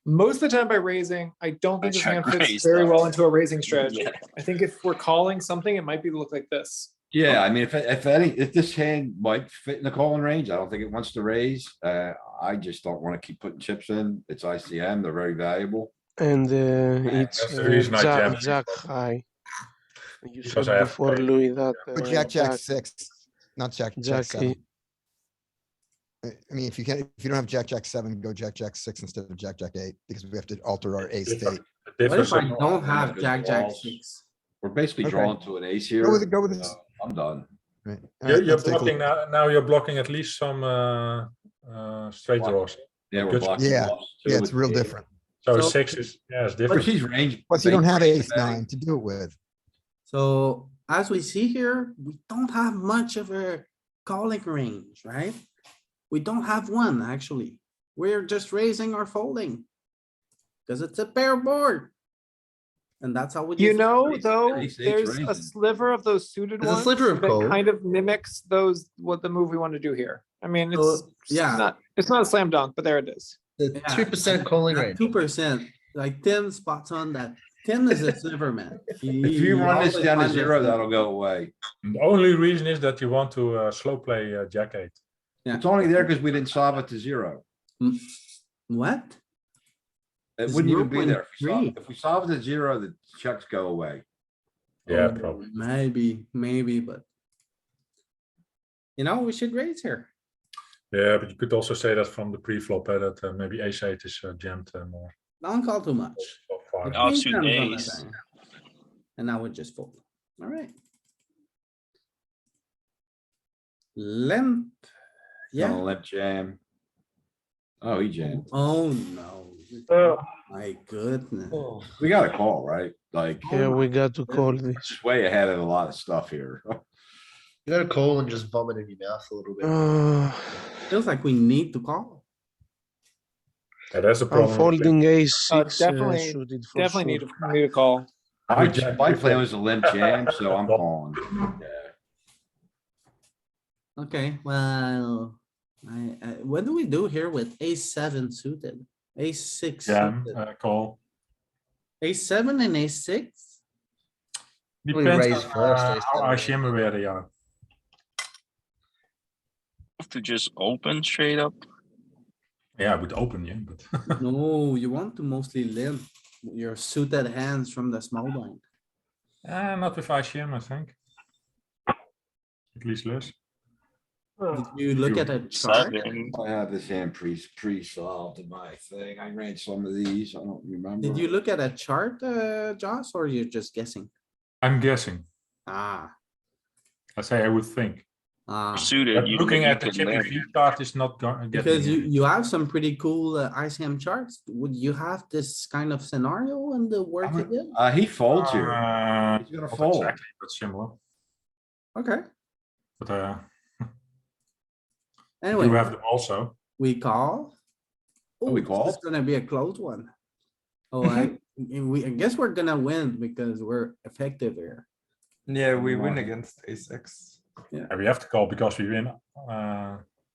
Most of the time by raising. I don't think this check hand fits raise, very though. well into a raising strategy. Yeah. I think if we're calling something, it might be look like this. yeah, I mean, if this hand might fit in the calling range, I don't think it wants to raise. I just don't wanna keep putting chips in. It's ICM, they're very valuable. And it's That's the reason I jammed it. Jack high. You Because said I have before, to- Louis, that Or Jack 6, not Jack Jack 7. I mean, if you don't have Jack 7, go Jack 6 instead of Jack 8, because we have to alter our ace state. What if I Difference- don't have good Jack balls. 6? We're basically Okay. drawing to an ace here. Go with it, go with it. I'm done. Right. All You're, right, you're let's take a blocking look. now you're blocking at least some straight draws. Yeah, we're Good. blocking. Yeah, bluffs, too, Yeah, it's with real the- different. So So- 6 is, yeah, it's But different. she's range. Plus, you don't have range ace betting. 9 to do it with. So as we see here, we don't have much of a calling range, right? We don't have one, actually. We're just raising or folding. Cause it's a pair board. And that's how we. You defend know, raising. though, Ace eight's there's a raising. sliver of those suited There's a ones sliver of that code. kind of mimics what the move we want to do here. I mean, So, it's yeah. it's not a slam dunk, but there it is. The 2% calling range. 2%, like Tim spots on that. Tim is a sliver man. If you run this always down to finds a 0, sliver. that'll go away. The only reason is that you want to slow play Jack 8. Yeah. It's only there because we didn't solve it to 0. What? It wouldn't even be there. If 0.3. we solve the zero, the checks go away. Yeah, Oh, probably. maybe, but. You know, we should raise here. Yeah, but you could also say that from the pre-flop, that maybe ace eight is jammed more. Don't call too much. Flop The five. queen Offsuit comes on the ace. thing. And now we just fold. Alright. Limp. Gonna Yeah. limp jam. Oh, he jammed. Oh, no. Ugh. My goodness. We got a call, right? Like, Yeah, Oh we my got to call goodness. this. just way ahead of a lot of stuff here. You gotta call and just vomit in your mouth a little bit. Feels like we need to call. Yeah, that's a I'm problem. folding ace six Definitely, suited for definitely sure. need a call. My With jack my two plan flop. was a limp jam, so I'm calling. Yeah. Okay, well, what do we do here with ace seven suited? Ace six Jam, suited? call. Ace seven and ace six? Probably Depends raise on first, how ace seven, ICM aware they are. Have to just open straight up. Yeah, I would open, yeah, but No, you want to mostly limp your suited hands from the small blind. not with ICM, I think. At least less. Did you look You- at a chart? Seven. I have this hand pre-solved in my thing. I ran some of these. I don't remember. Did you look at a chart, Joss, or you're just guessing? I'm guessing. Ah, I say I would think. Suited. But You looking you at the could Chippy limp. V card is not going because you have some pretty cool ICM charts. Would you have this kind of scenario in the work you did? He folds here. He's gonna not fold. exactly, but similar. Okay, But anyway. you have them also. We call. Oh, we Ooh, call? This is gonna be a close one. Oh, I guess we're gonna win because we're effective here. Yeah, we win Right. against ace X. And we have to call because we win.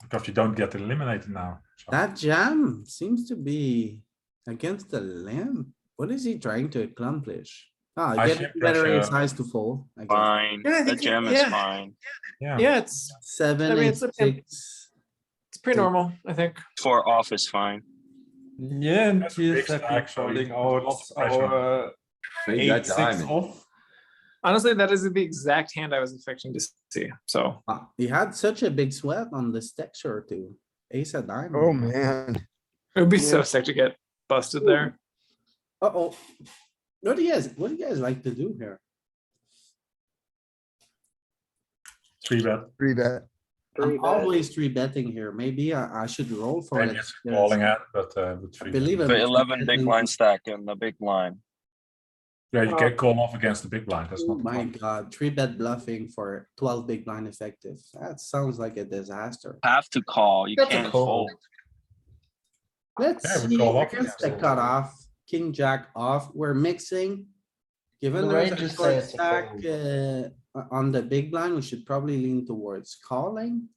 Because you don't get eliminated now. So. That jam seems to be against the limb. What is he trying to accomplish? Ah, I get see better pressure. size to fold. I guess. Fine. Yeah, I The think- jam is yeah. fine Yeah. Yeah, it's Seven, I mean, eight, it's six. pretty normal, I think. for off is fine. Yeah, and That's a he is big happy stack, so calling he- a lot out of pressure. our Fade that 8-6 diamond. off. Honestly, that is the exact hand I was expecting to see. So Wow, he had such a big sweat on this texture too. Ace of diamond. Oh, man. it would be Yeah. so sick to get busted there. Uh-oh. What do you guys like to do here? Three bet. Three bet. Three I'm bet. always three betting here. Maybe I should roll for Maybe it. it's because calling out, but with I three believe bet. The I'm 11 big betting- blind stack and the big blind. Yeah, you can call off against the big blind. That's Oh not the my problem. god, three bet bluffing for 12 big blind effective. That sounds like a disaster. Have to call. You That's a can't call. fold. Let's Yeah, we see, call I off guess against the it. cutoff, king, jack off, we're mixing. Given The there's a ranges say short it's a stack, fold. on the big blind, we should probably lean towards calling.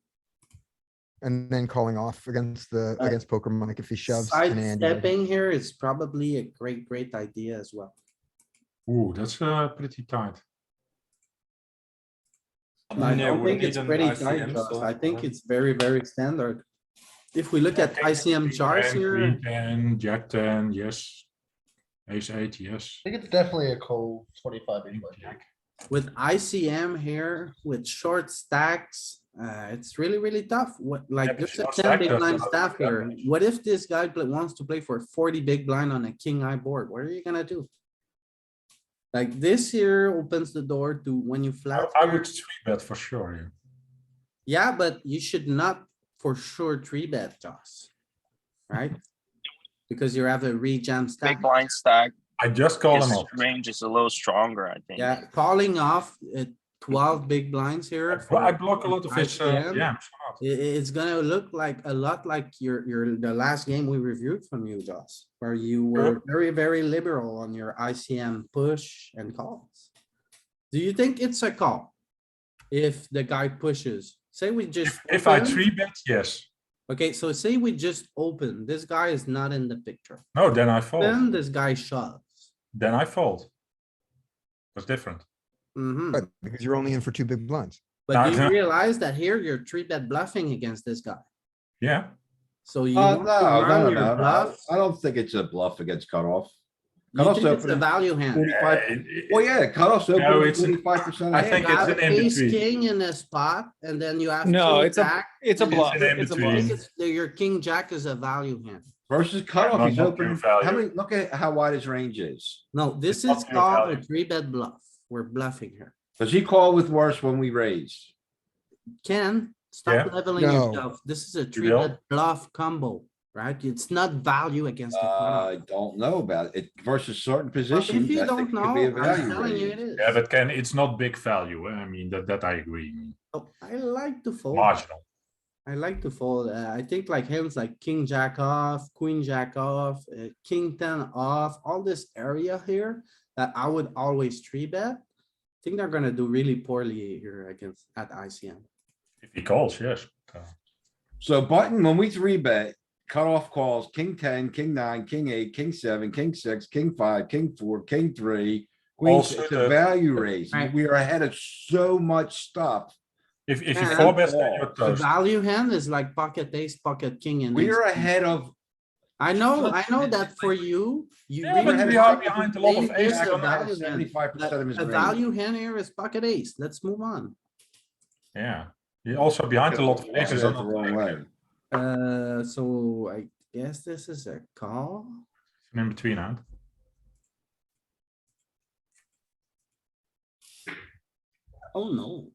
And then calling off against against poker Mike if he shoves. Side and Andy. stepping here is probably a great idea as well. Ooh, that's pretty tight. I Yeah, don't we think need it's an pretty ICM tight, Josh. so, I think it's very standard. If we look at ICM charts here, Queen 10, Jack 10, yes. Ace 8, yes. I think it's definitely a call, 25 big King, blind. Jack. with ICM here, with short stacks, it's really tough. What, Yeah, like, but there's a short 10 stack big doesn't blind have staff that here. much. What if this guy wants to play for 40 big blind on a king eye board? What are you gonna do? Like, this here opens the door to when you flat. I here. would three bet for sure. Yeah. Yeah, but you should not for sure three bet, Joss. Right? Because you have a rejam stack. Big blind stack. I just call His him off. range is a little stronger, I think. Yeah, calling off at 12 big blinds here. I for block a lot of his ICM. jams. It's gonna look like a lot like the last game we reviewed from you, Joss, where you were very liberal on your ICM push and calls. Do you think it's a call? If the guy pushes, say we just. If I open- three bet, yes. Okay, so say we just open, this guy is not in the picture. No, then I fold. Then this guy shoves. Then I fold. That's different. Mhm. But because you're only in for two big blinds. But do you realize that here you're three bet bluffing against this guy? Yeah. So you No, want to no, run no, your no. bluff? I don't think it's a bluff against cutoff. You Cutoff's think it's a open value hand? 45. Well, yeah, cutoff's No, open it's an- 45% I of think You it's have an ace in-between. king in a spot and then you have. No, king it's a jack, it's a and bluff. It's an It's a I think bluff. in-between. your king jack is a value hand. versus cutoff. not- He's not open. pure value. How many, look at how wide his range is. No, this not is pure called a value. 3-bet bluff. We're bluffing here. Does he call with worse when we raise? Ken, stop Yeah. leveling No. yourself. This is a You will? 3-bet bluff combo, right? It's not value against the I cutoff. don't know about it versus certain But positions. if you I think don't it could be a know, I'm value telling you it raise. is. Yeah, but Ken, it's not big value. I mean, that I agree. Oh, I like to fold. Marginal. I like to fold. I think like hands like king jack off, queen jack off, king 10 off, all this area here that I would always 3-bet. I think they're gonna do really poorly here against at ICM. If he calls, yes. So button, when we 3-bet, cutoff calls king 10, king 9, king 8, king 7, king 6, king 5, king 4, king 3. Queen, Also it's a the- value raise. Right. We are ahead of so much stuff. If you Yeah. 4-bet, then you're The toast. value hand is like pocket ace, pocket king and. We ace are queen. ahead of, I know that for you. Yeah, but really we are like behind to a lot of play this aces. a value hand. 75% of his A range. value hand here is pocket ace. Let's move on. Yeah. You're also behind a lot of aces. that's the wrong way. So I guess this is a call. An in-between hand. Oh no.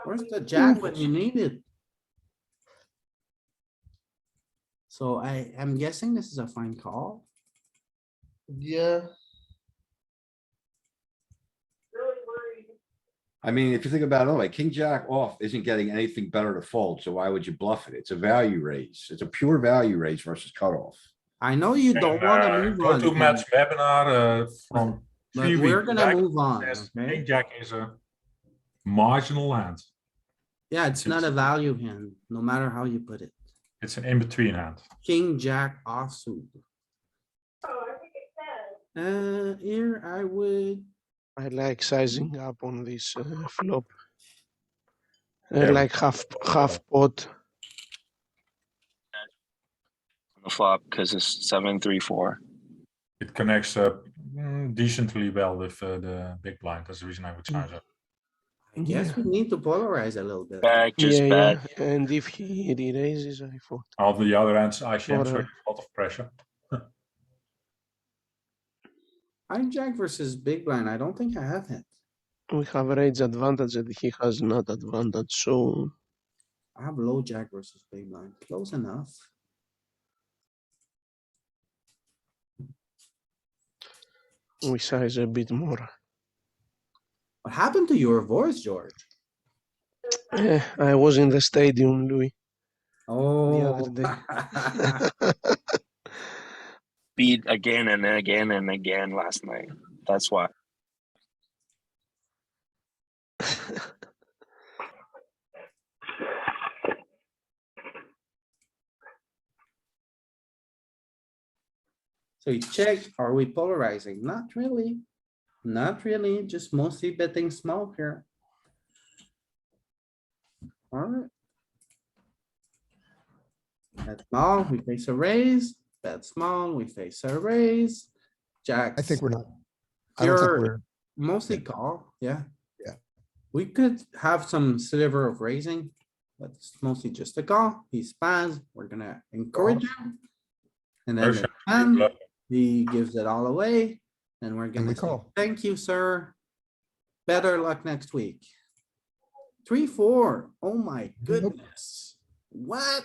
Where's the jack when you need it? So I am guessing this is a fine call. Yeah. I mean, if you think about it, like king jack off isn't getting anything better to fold, so why would you bluff it? It's a value raise. It's a pure value raise versus cutoff. I know you don't And, wanna move go on. to Ken, Matt's webinar from But 3 we're weeks gonna back. move on, Yes, okay? King Jack is a marginal hand. Yeah, it's not a value hand, no matter how you put it. It's an in-between hand. King, jack offsuit. Here I would, I like sizing up on this flop. Yeah. Like half pot. On the flop because it's 7-3-4. It connects decently well with the big blind. That's the reason I would size up. I guess we need to polarize a little bit. Back, just Yeah, back. yeah. And if he re-raises, I thought. On the other hand, ICM, so Or, there's a lot of pressure. I'm jack versus big blind. I don't think I have it. We have range advantage and he has not advantage, so I have low jack versus big blind. Close enough. we size a bit more. What happened to your voice, George? I was in the stadium, Louis, the Oh. other day. Beat again and again and again last night. That's why. So you check, are we polarizing? Not really. Not really, just mostly betting small here. Alright. Bet small, we face a raise. Bet small, we face a raise. Jack. I think we're not. I don't think Pure, we're, mostly call, yeah. Yeah. We could have some sliver of raising, but it's mostly just a call. He spans, we're gonna encourage him. And then Motion the to hand, bluff. he gives it all away, and we're and gonna we say, call. thank you, sir. Better luck next week. 3-4, oh my goodness. What?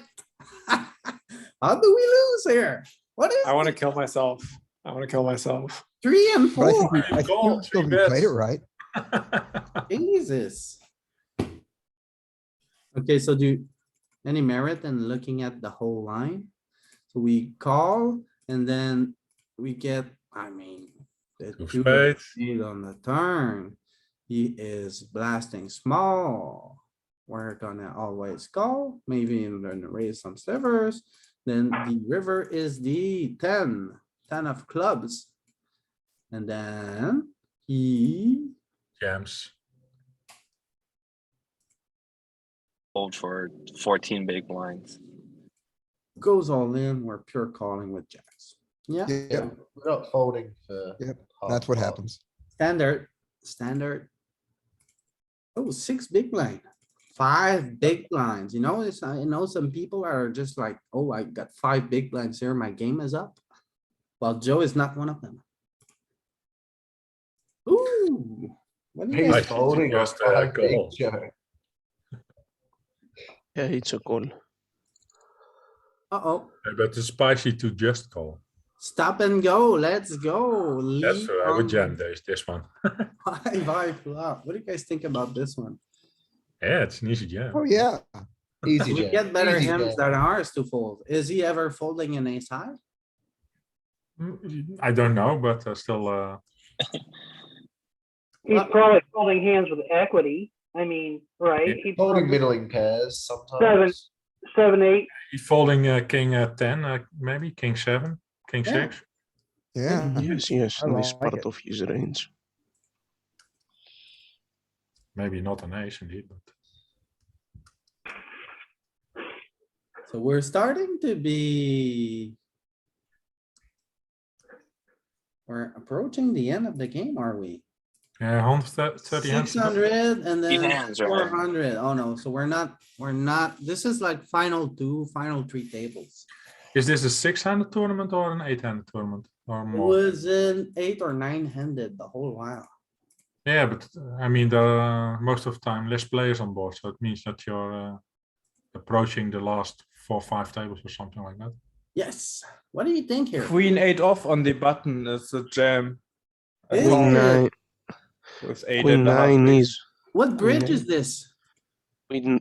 How do we lose here? What is I want to this? kill myself. I want to kill myself. 3 and But I think 4? we, I think call, we still three we played it bets. right. Jesus. Okay, so do any merit in looking at the whole line? So we call and then we get, I mean, the Two 2 of spades. spade on the turn. He is blasting small. We're gonna always call, maybe even gonna raise some slivers. Then the river is the 10 of clubs. And then he Jams. Hold for 14 big blinds. goes all in, we're pure calling with jacks. Yeah, Yeah, We're not folding for. Yep, half that's what pot. happens. standard. Oh, 6 big blind, 5 big blinds, you know, I know some people are just like, oh, I got 5 big blinds here, my game is up. Well, Joe is not one of them. Ooh. What do you I guys? think folding just a big call. Joe. Yeah, it's a call. Uh-oh, But it's spicy to just call. stop and go, let's go. That's Lead true. I would on jam this one. 5 flop. What do you guys think about this one? Yeah, it's an easy jam. Oh, yeah. Easy We jam. get better Easy hands jam. than ours to fold. Is he ever folding an ace high? I don't know, but still. He's probably folding hands with equity. I mean, right? Yeah. He Holding probably- middling pairs sometimes. 7, 8. He's folding king 10, maybe king 7, king Yeah. 6. Yeah. Yes, I this like part it. of his range. Maybe not an ace indeed, but So we're starting to be. We're approaching the end of the game, are we? yeah, 130 hands. 600 and then hands, right? 400. Oh no, so we're not, this is like final 2, final 3 tables. Is this a 6-handed tournament or an 8-handed tournament or It more? was an 8 or 9 handed the whole while. Yeah, but I mean, there are most of the time less players on board, so it means that you're approaching the last 4 or 5 tables or something like that. Yes, what do you think here? Queen 8 off on the button is a jam. I Is call Queen it? it 9, with 8 Queen and a half 9 bigs. is. What bridge is eight. this?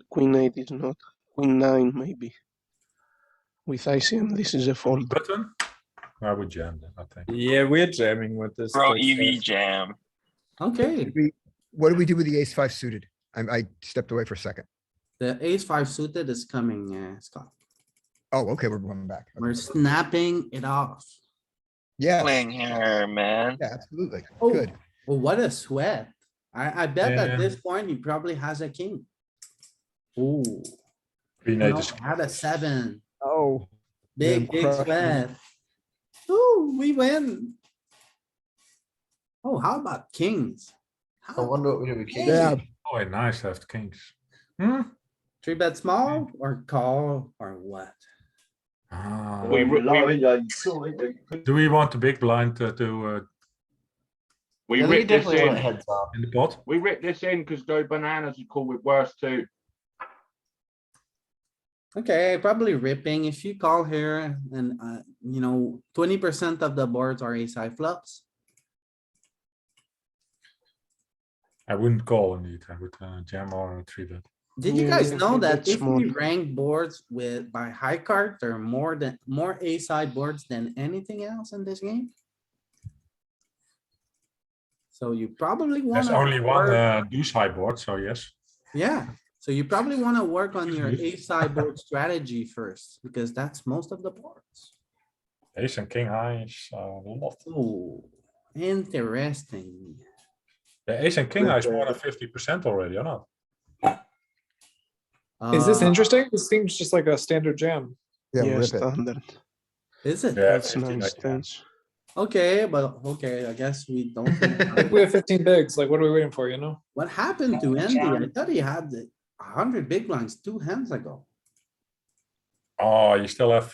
Queen 8 is not. Queen 9 maybe. With ICM, this is a fold. Button? I would jam that, I think. Yeah, we're jamming with this. Bro, good EV stuff. jam. Okay, What do we do with the ace 5 suited? I stepped away for a second. the ace 5 suited is coming, Scott. Oh, okay, we're going back. Okay. We're snapping it off. Yes, Playing here, man. yeah, absolutely. Oh. Good. Well, what a sweat. I bet Yeah. at this point he probably has a king. Ooh. Queen No, 8 is had a 7. Oh, Big crushing. sweat. Ooh, we win. Oh, how about kings? I How, wonder what we do with kings. Yeah. oh, nice to have the kings. Hmm? 3-bet small or call or what? Ah, We do we want the big blind to we Yeah, we rip this definitely want in. heads up. in the pot? We rip this in because Joe Bananas is called with worse too. Okay, probably ripping. If you call here and, 20% of the boards are ace high flops. I wouldn't call indeed. I would jam or a 3-bet. Did you Yeah, guys know that that's if we small. rank boards by high card, there are more ace high boards than anything else in this game? So you probably There's wanna. only one work- deuce high board, so yes. Yeah, so you probably wanna work on your Good. ace high board strategy first, because that's most of the boards. Ace and king high is a lot. Oh, interesting. The ace and king high is Rip more than it. 50% already, or not? Is this Uh, interesting? This seems just like a standard jam. Yeah, Yeah, rip it. standard. Is it? Yeah, It's 50 nice like that. stance. Okay, but okay, I guess we don't. Like we have 15 bigs. Like, what are we waiting for? You know? What happened to Andy? I thought he had 100 big blinds 2 hands ago. Oh, you still have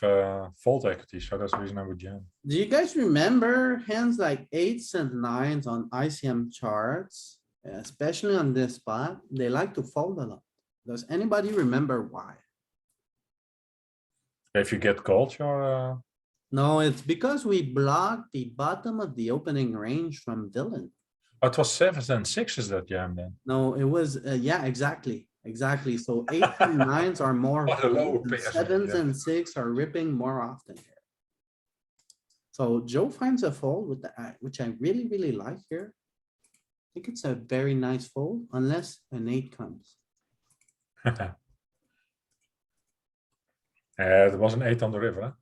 fault equity, so that's the reason I would jam. Do you guys remember hands like 8s and 9s on ICM charts? Especially on this spot, they like to fold a lot. Does anybody remember why? If you get called, you're No, it's because we blocked the bottom of the opening range from villain. it was 7s and 6s that jam then. No, it was, yeah, exactly. So 8s and 9s are more, What a low fold, and pair, 7s yeah. and 6 are ripping more often here. So Joe finds a fold with the, which I really, really like here. I think it's a very nice fold unless an 8 comes. There was an 8 on the river. Huh?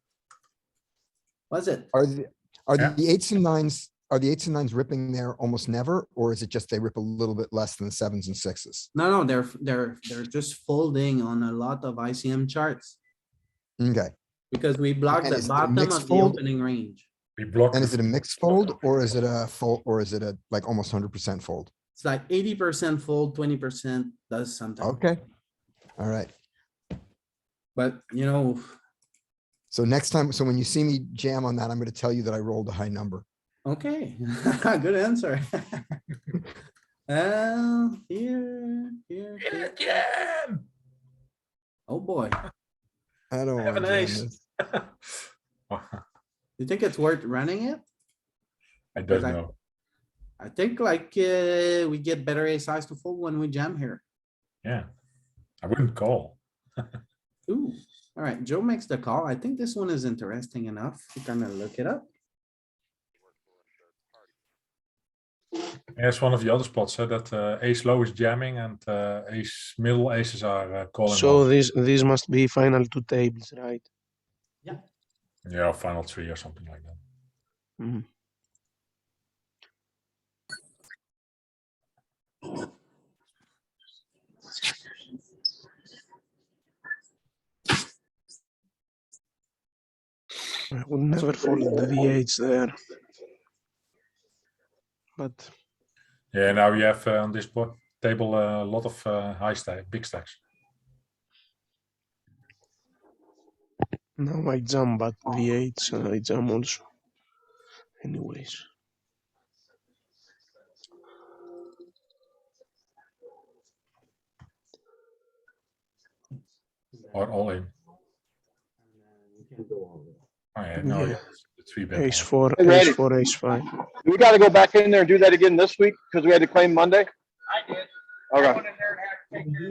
Was it? Are the, are Yeah. the 8s and 9s, are the 8s and 9s ripping there almost never? Or is it just they rip a little bit less than the 7s and 6s? No, they're just folding on a lot of ICM charts. Okay, Because we block And the is it a bottom mixed of the fold? opening range. We block. And the is it a mixed fold or is it a full, or is it a like almost 100% fold? It's like 80% fold, 20% does something. Okay. All right. But you know, So next time, so when you see me jam on that, I'm gonna tell you that I rolled a high number. okay, good answer. Here. Jam! Oh boy, I don't Have want an to jam ace. this. you think it's worth running it? I Because don't know. I think like, we get better ace size to fold when we jam here. Yeah. I wouldn't call. Ooh, alright, Joe makes the call. I think this one is interesting enough to kind of look it up. Here's one of the other spots said that ace low is jamming and ace middle aces are calling. So off. this must be final two tables, right? Yeah, final three or something like that. Mhm. I would never fold the V8s there. But Yeah, now you have on this board table a lot of high stack, big stacks. now I jump, but V8s I jump also. Anyways. Or all in. Oh yeah, no, Yeah. yeah, the three bet. Ace four, Hey, ace Randy. four, ace five. We gotta go back in there and do that again this week because we had to claim Monday. I did. Okay.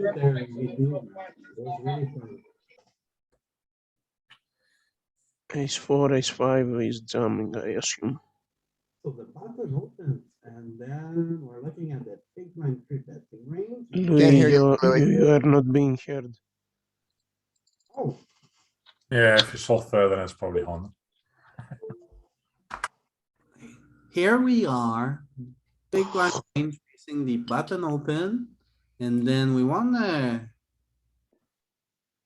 Ace four, ace five is jamming, I assume. So the button opens and then we're looking at the big blind three betting range. Louis, hear you, Louis. you are not being heard. Oh, Yeah, if you solve further, it's probably 100. here we are, big blind range facing the button open, and then we wanna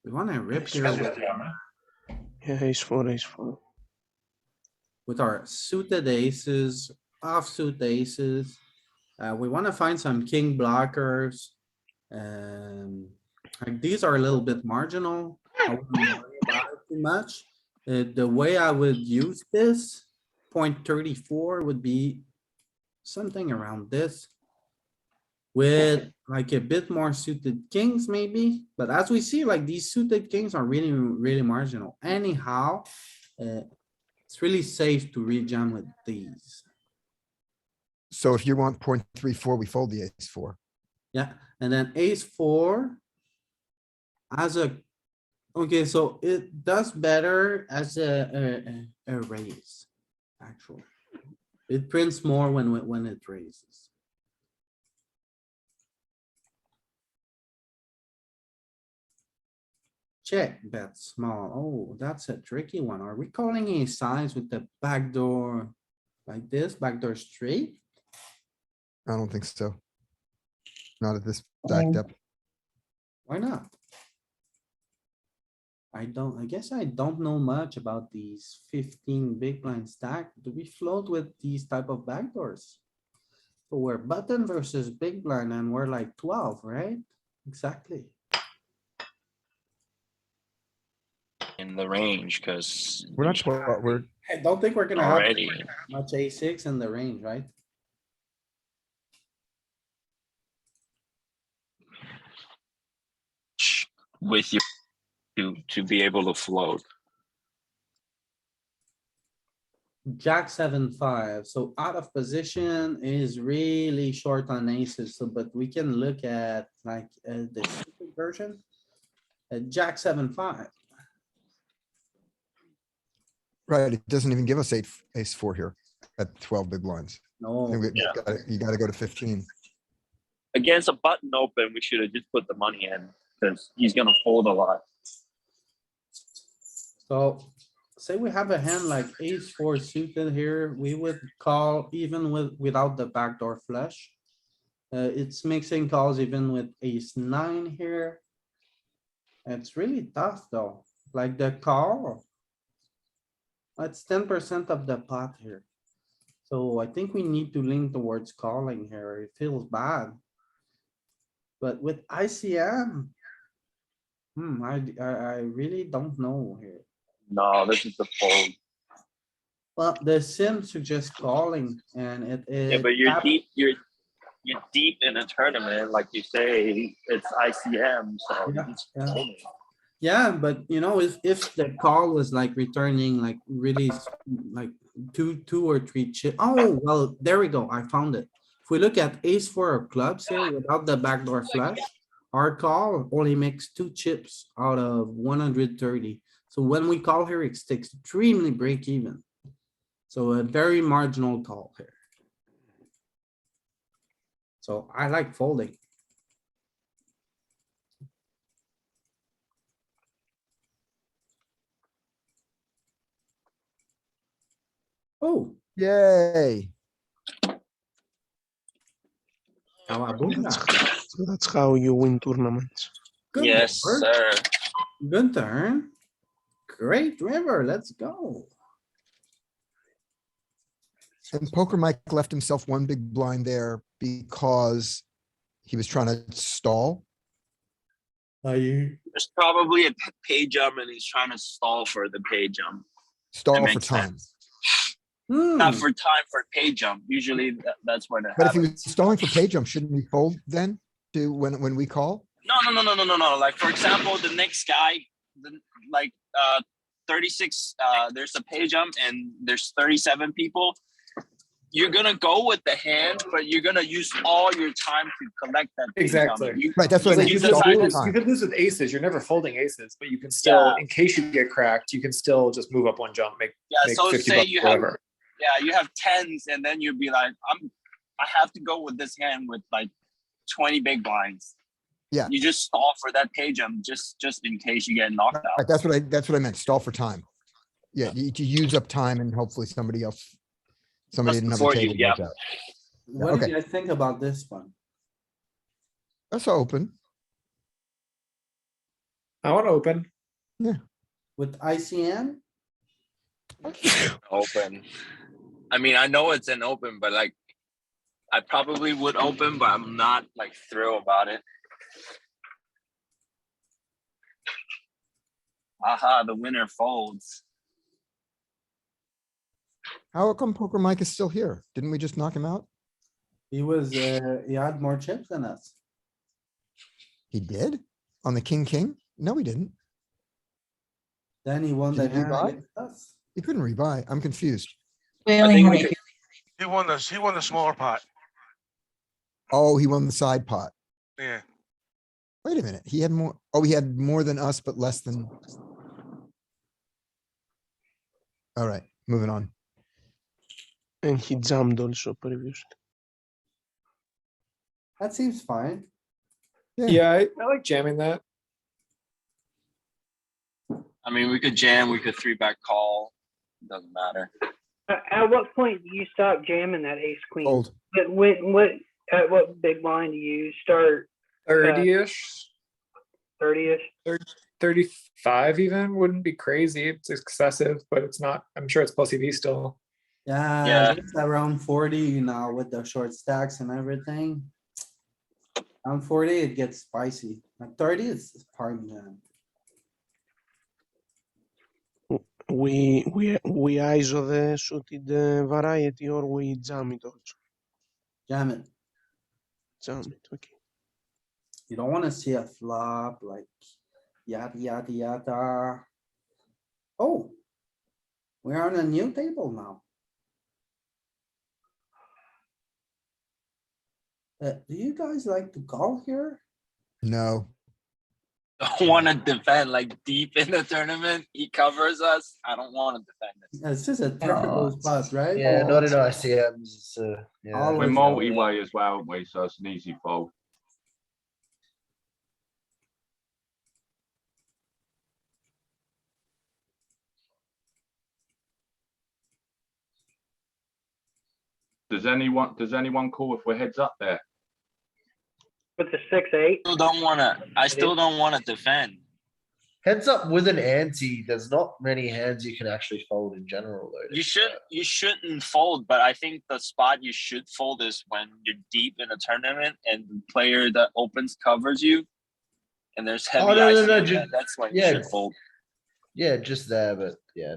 rip Ace here four. Yeah, ace four, ace four. with our suited aces, offsuit aces. We wanna find some king blockers. Like these are a little bit marginal. I wouldn't worry about it too much. The way I would use this, 0.34 would be something around this. With like a bit more suited kings maybe, but as we see, like these suited kings are really, really marginal. Anyhow, it's really safe to rejam with these. So if you want 0.34, we fold the ace four. Yeah, and then ace four. As a, okay, so it does better as a raise, actually. It prints more when it raises. Check, bet small. Oh, that's a tricky one. Are we calling a size with the backdoor like this, backdoor straight? I don't think so. Not at this stack depth. Why not? I guess I don't know much about these 15 big blind stack. Do we float with these type of backdoors? So we're button versus big blind and we're like 12, right? Exactly. In the range, because We're not 12, we're, I don't think we're gonna have already much a6 in the range, right? with you to be able to float. Jack 7-5, so out of position is really short on aces, so but we can look at like the suited version. Jack 7-5. right, it doesn't even give us ace four here at 12 big blinds. I No, think Yeah. You gotta go to 15. Against a button open, we should have just put the money in because he's gonna fold a lot. so say we have a hand like ace four suited here, we would call even without the backdoor flush. It's mixing calls even with ace nine here. It's really tough though, like the call That's 10% of the pot here. So I think we need to lean towards calling here. It feels bad. But with ICM. I really don't know here. No, this is the fold. Well, the sim suggests calling and it is. Yeah, but you're deep in a tournament, like you say, it's ICM, so Yeah, it's yeah. folding. Yeah, but you know, if the call was like returning like really like two or three chip. Oh, well, there we go. I found it. If we look at ace four of clubs here without the backdoor flush, our call only makes 2 chips out of 130. So when we call here, it's extremely break even. So a very marginal call here. So I like folding. Oh, Yay. Kawabunga. So that's how you win tournaments. Good Yes, work. sir. Good turn. Great river. Let's go. And Poker Mike left himself one big blind there because he was trying to stall. There's probably a pay jump and he's trying to stall for the pay jump. Stall That for makes time. sense. Not for time, for pay jump. Usually that's when it But if he was happens. stalling for pay jump, shouldn't we fold then to when we call? No. Like, for example, the next guy, like 36, there's a pay jump and there's 37 people. You're gonna go with the hand, but you're gonna use all your time to collect that pay Exactly. jump. You- Right, that's what I meant. you You decide stall to- for time. You could lose with aces. You're never folding aces, but you can still, in case you get cracked, you can still just move up one jump, make so 50 say bucks, you whatever. you have tens, and then you'd be like, I have to go with this hand with like 20 big blinds. Yeah. You just stall for that pay jump just in case you get knocked out. Right, that's what I meant. Stall for time. Yeah, to use up time and hopefully somebody at another before you, table yeah. goes out. What do okay. you guys think about this one? That's open. I want to open. With ICM? Open. I mean, I know it's an open, but like, I probably would open, but I'm not like thrilled about it. Aha, the winner folds. How come Poker Mike is still here? Didn't we just knock him out? He was, he had more chips than us. He did? On the king? No, he didn't. Then he won the Did he hand rebuy? against us. He couldn't rebuy. I'm confused. I think we could, He won the smaller pot. Oh, he won the side pot. Yeah. Wait a minute. He had more. Oh, he had more than us, but less than. All right, moving on. And he jammed also previously. That seems fine. Yeah, I like jamming that. I mean, we could jam, we could 3-bet call. Doesn't matter. At what point do you stop jamming that ace queen? Fold. At what big blind do you start? 30-ish, 30-ish? 35 even wouldn't be crazy. It's excessive, but it's not. I'm sure it's plus EV still. Yeah, it's around 40 now with the short stacks and everything. Around 40, it gets spicy. At 30, it's part jam. We ISO the suited variety or we jam it also. Jam it. Jam it, okay. You don't want to see a flop like yada. Oh, we're on a new table now. Do you guys like to call here? No. Don't want to defend like deep in the tournament. He covers us. I don't want to defend this. It's just a typical spot, right? Yeah, not in ICMs. Yeah. Always We're go. multi-way as well, aren't we? So it's an easy fold. Does anyone call if we're heads up there? With the 6-8? I still don't want to defend. Heads up with an ante, there's not many hands you can actually fold in general though. You shouldn't fold, but I think the spot you should fold is when you're deep in a tournament and the player that opens covers you, and there's heavy Oh, no, no, ICM. no, That's when you yeah. should fold. Yeah, just there, but yeah,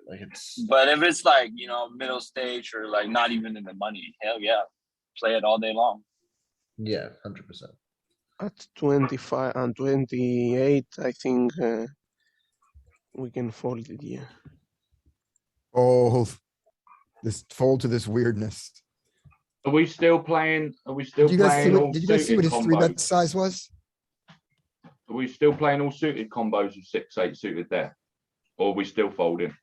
like it's. But if it's like, you know, middle stage or like not even in the money, hell yeah, play it all day long. Yeah, 100%. At 25 and 28, I think we can fold it. Yeah. Oh, this fold to this weirdness. Are we still playing? Are we still Did you guys see playing all what, did you guys see what suited his 3-bet combos? size was? Are we still playing all suited combos with 6-8 suited there? Or are we still folding?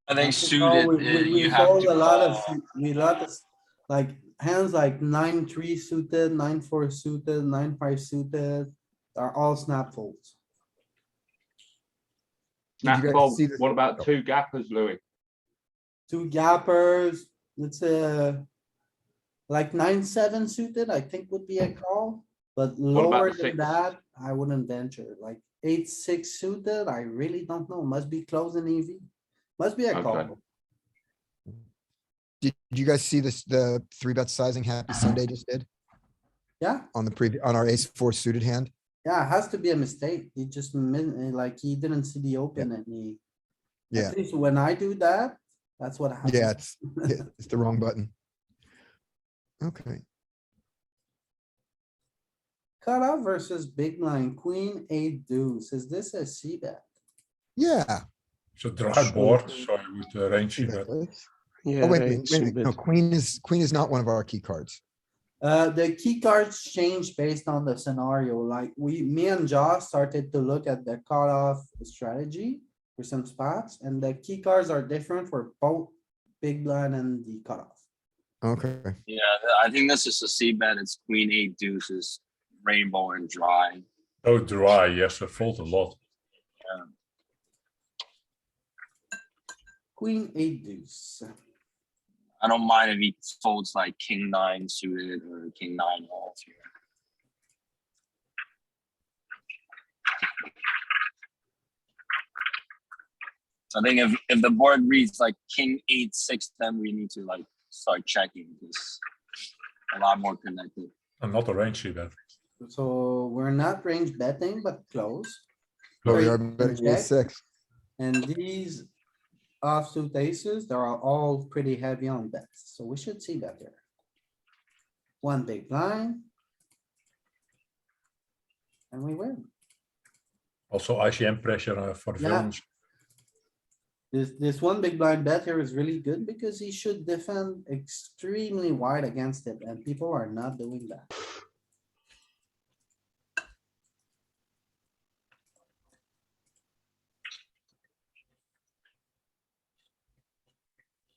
I think No, suited, we you have fold to a lot of, call. we lot of, like, hands like 9-3 suited, 9-4 suited, 9-5 suited, are all snap folds. Did you Snap guys fold. see this? What about two gappers, Louis? Two gappers, it's like 9-7 suited, I think would be a call, but about lower the than six? that, I wouldn't venture, like 8-6 suited, I really don't know, must be close in EV. Must be a Okay. call. Did you guys see this, the 3-bet sizing Happy Sunday just did Yeah, on the on our ace-4 suited hand? yeah, it has to be a mistake. He just like he didn't see the open and he. Yeah, At least when I do that, that's what happens. yeah, it's the wrong button. Okay, Cutoff versus big blind, queen, 8 deuce. Is this a C bet? yeah. It's a dry board, so I would range See bet. that, please? Yeah, Oh, wait, range wait, wait, bet. no, queen is not one of our key cards. The key cards change based on the scenario, like me and Josh started to look at the cutoff strategy for some spots, and the key cards are different for both big blind and the cutoff. Okay, Yeah, I think this is a C bet. It's queen 8 deuces, rainbow and dry. Oh, dry, yes, I fold a lot. Queen, 8 deuce. I don't mind if he folds like king 9 suited or king 9 off here. I think if the board reads like king 8-6, then we need to like start checking this. A lot more connected. I'm not a range bet. So we're not range betting, but close. but we Here are you can betting check, ace-6. and these offsuit aces, they are all pretty heavy on bets, so we should see that here. One big blind. And we win. Also ICM pressure for the Yeah. villains. This one big blind bet here is really good because he should defend extremely wide against it, and people are not doing that.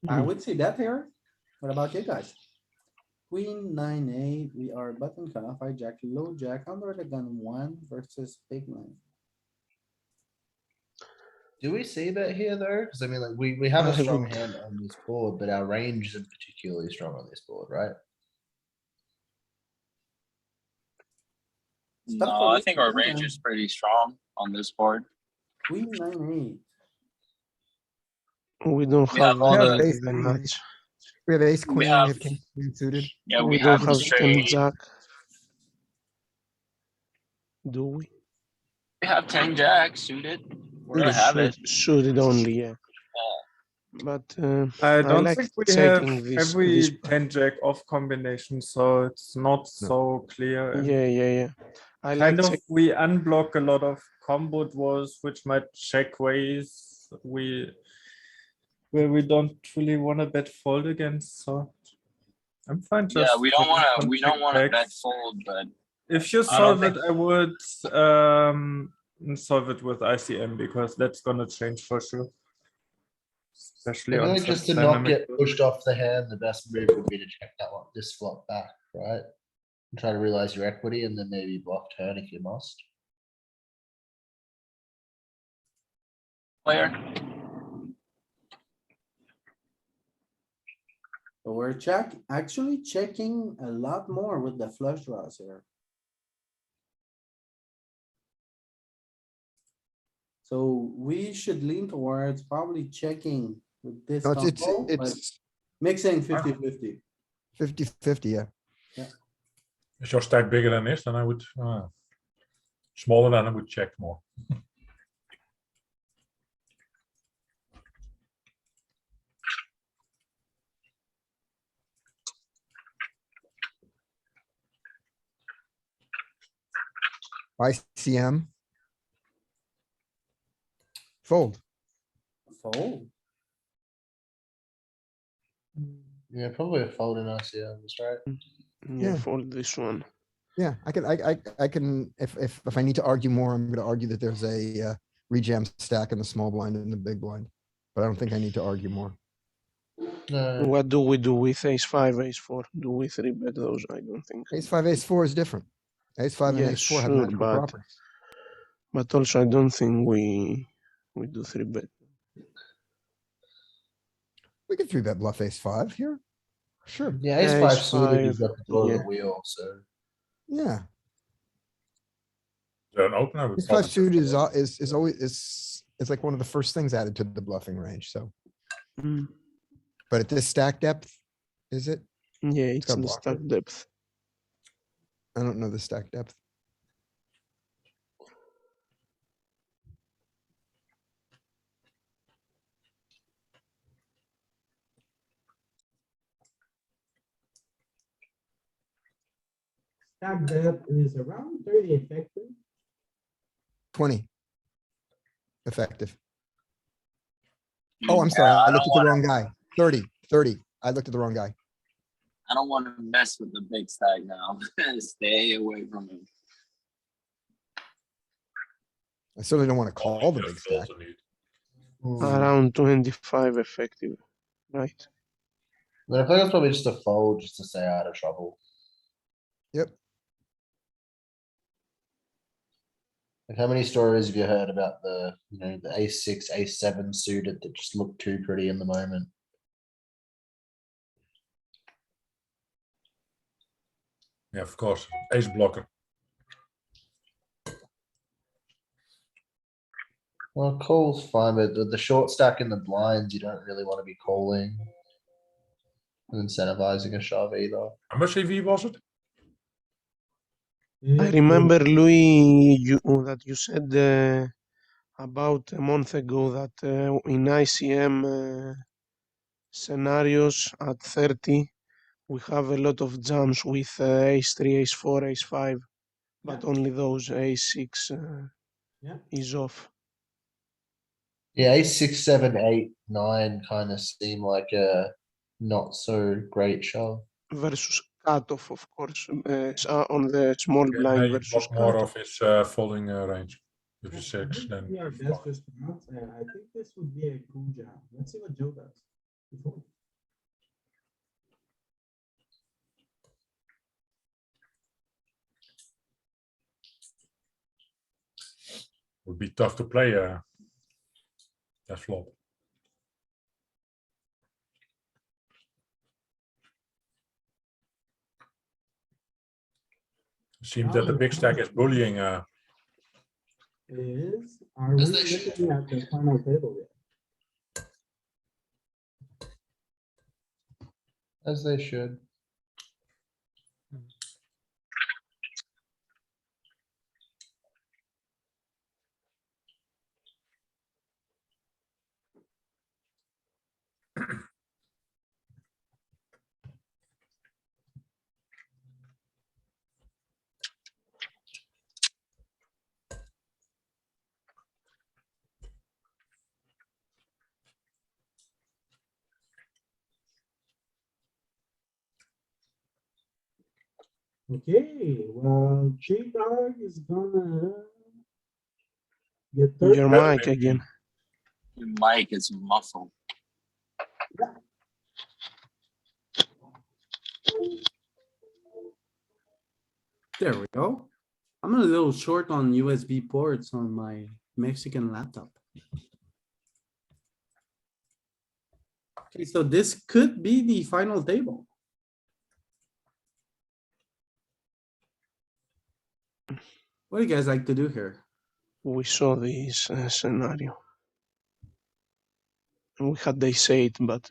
I would say that here. What about you guys? Queen 9-8, we are button cutoff, hijack, low jack, under the gun 1 versus big blind. Do we see bet here though? Cuz I mean, like we have a I strong would- hand on this board, but our range isn't particularly strong on this board, right? Stuff No, for I me think to our do, range man. is pretty strong on this board. Queen 9-8. We don't We have have all the- that much. We have ace, queen, we have- have king, queen suited. Yeah, We we don't have have ten straight. jack. Do we? We have 10 jack suited. We're gonna The have it. suited only, yeah. But I don't like think we have checking this. every 10 jack off combination, so it's not so clear. and Yeah. I like Kind of, check. we unblock a lot of combo dwarfs, which might check ways where we don't really want to bet fold against. So I'm fine. Yeah, Just we don't having some we don't check wanna bet backs. fold, but If you I don't solve it, think- I would solve it with ICM because that's gonna change for sure. Especially I on feel like such just to not dynamic get boards. pushed off the hand, the best move would be to check that one, this flop back, right? And try to realize your equity and then maybe block turn if you must. player. So we're actually checking a lot more with the flush draws here. So we should lean towards probably checking with this No, combo, but it's mixing 50-50. 50-50, yeah. Is your stack bigger than this? Then I would smaller than I would check more. ICM. Fold. Fold. Yeah, probably a fold in ICM, right? Yeah, Yeah. fold this one. Yeah, I can, if I need to argue more, I'm gonna argue that there's a rejam stack in the small blind and the big blind. But I don't think I need to argue more. No. What do we do with ace five, ace four? Do we three bet those? I don't think. Ace five, ace four is different. Ace five and Yeah, ace four have sure, magical but properties. also I don't think we do three bet. We can three bet bluff ace five here. Sure. Yeah, ace five Ace suited, he's five, got the draw of yeah. the wheel, so. Yeah. An opener would Ace five probably suited is always, is like one of the first things added to the bluffing range, so. Mm, But at this stack depth, is it? yeah, it's got the blocker. stack depth. I don't know the stack depth. Stack depth is around 30 effective. 20. Effective. Oh, I'm sorry, I I looked don't at the wanna- wrong guy. 30. I looked at the wrong guy. I don't want to mess with the big stack now. Stay away from him. I certainly don't want to call the big stack. Around 25 effective, right? But I think it's probably just a fold just to stay out of trouble. Yep. Like how many stories have you heard about the, the ace six, ace seven suited that just look too pretty in the moment? Yeah, of course. Ace blocker. Well, call's fine, but the short stack in the blinds, you don't really want to be calling. And incentivizing a shove either. How much EV was it? I remember Louis, that you said about a month ago that in ICM scenarios at 30, we have a lot of jumps with ace three, ace four, ace five, but only those ace six Yeah. is off. Yeah, ace six, seven, eight, nine kind of seem like a not so great shove. Versus cutoff, of course, on the small Yeah, blind you versus block more cutoff. of his folding range. If you six, then We are best response, and I think this would be a cool job. Let's see what Joe does. would be tough to play that flop. Seems that the big stack is bullying. Are we looking at the final table yet? As they should. Okay, well, J-Dog is gonna get Your 30. mic again. Your mic is muffled. There we go. I'm a little short on USB ports on my Mexican laptop. Okay, so this could be the final table. What do you guys like to do here? we saw this scenario. And we had ace-8, but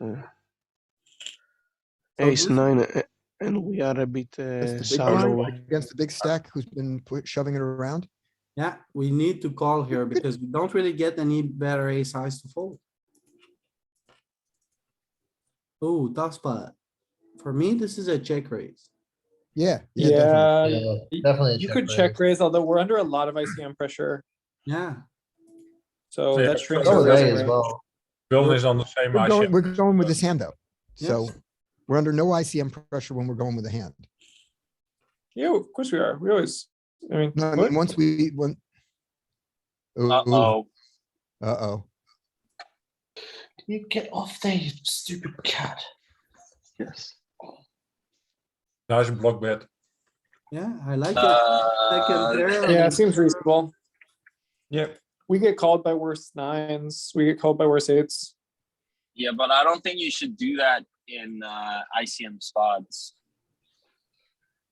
ace-9, and we are a bit Against the big blind, shallow. against the big stack who's been shoving it around. Yeah, we need to call here because we don't really get any better ace size to fold. Oh, tough spot. For me, this is a check raise. Yeah. Yeah, Definitely a you check could check raise, although we're under a lot of ICM pressure. Yeah, So Yeah, that shrinks so our would I raising as range. well. Bill is on the same We're ICM. going with this hand though. So Yes. we're under no ICM pressure when we're going with a hand. Yeah, of course we are. We always, I mean, No, I what? mean, once we, when. Uh-oh. Uh-oh. You get off there, you stupid cat. Yes. Nice block bet. yeah, I like it. Second pair. Yeah, it seems reasonable. Yep. We get called by worse nines. We get called by worse eights. Yeah, but I don't think you should do that in ICM spots.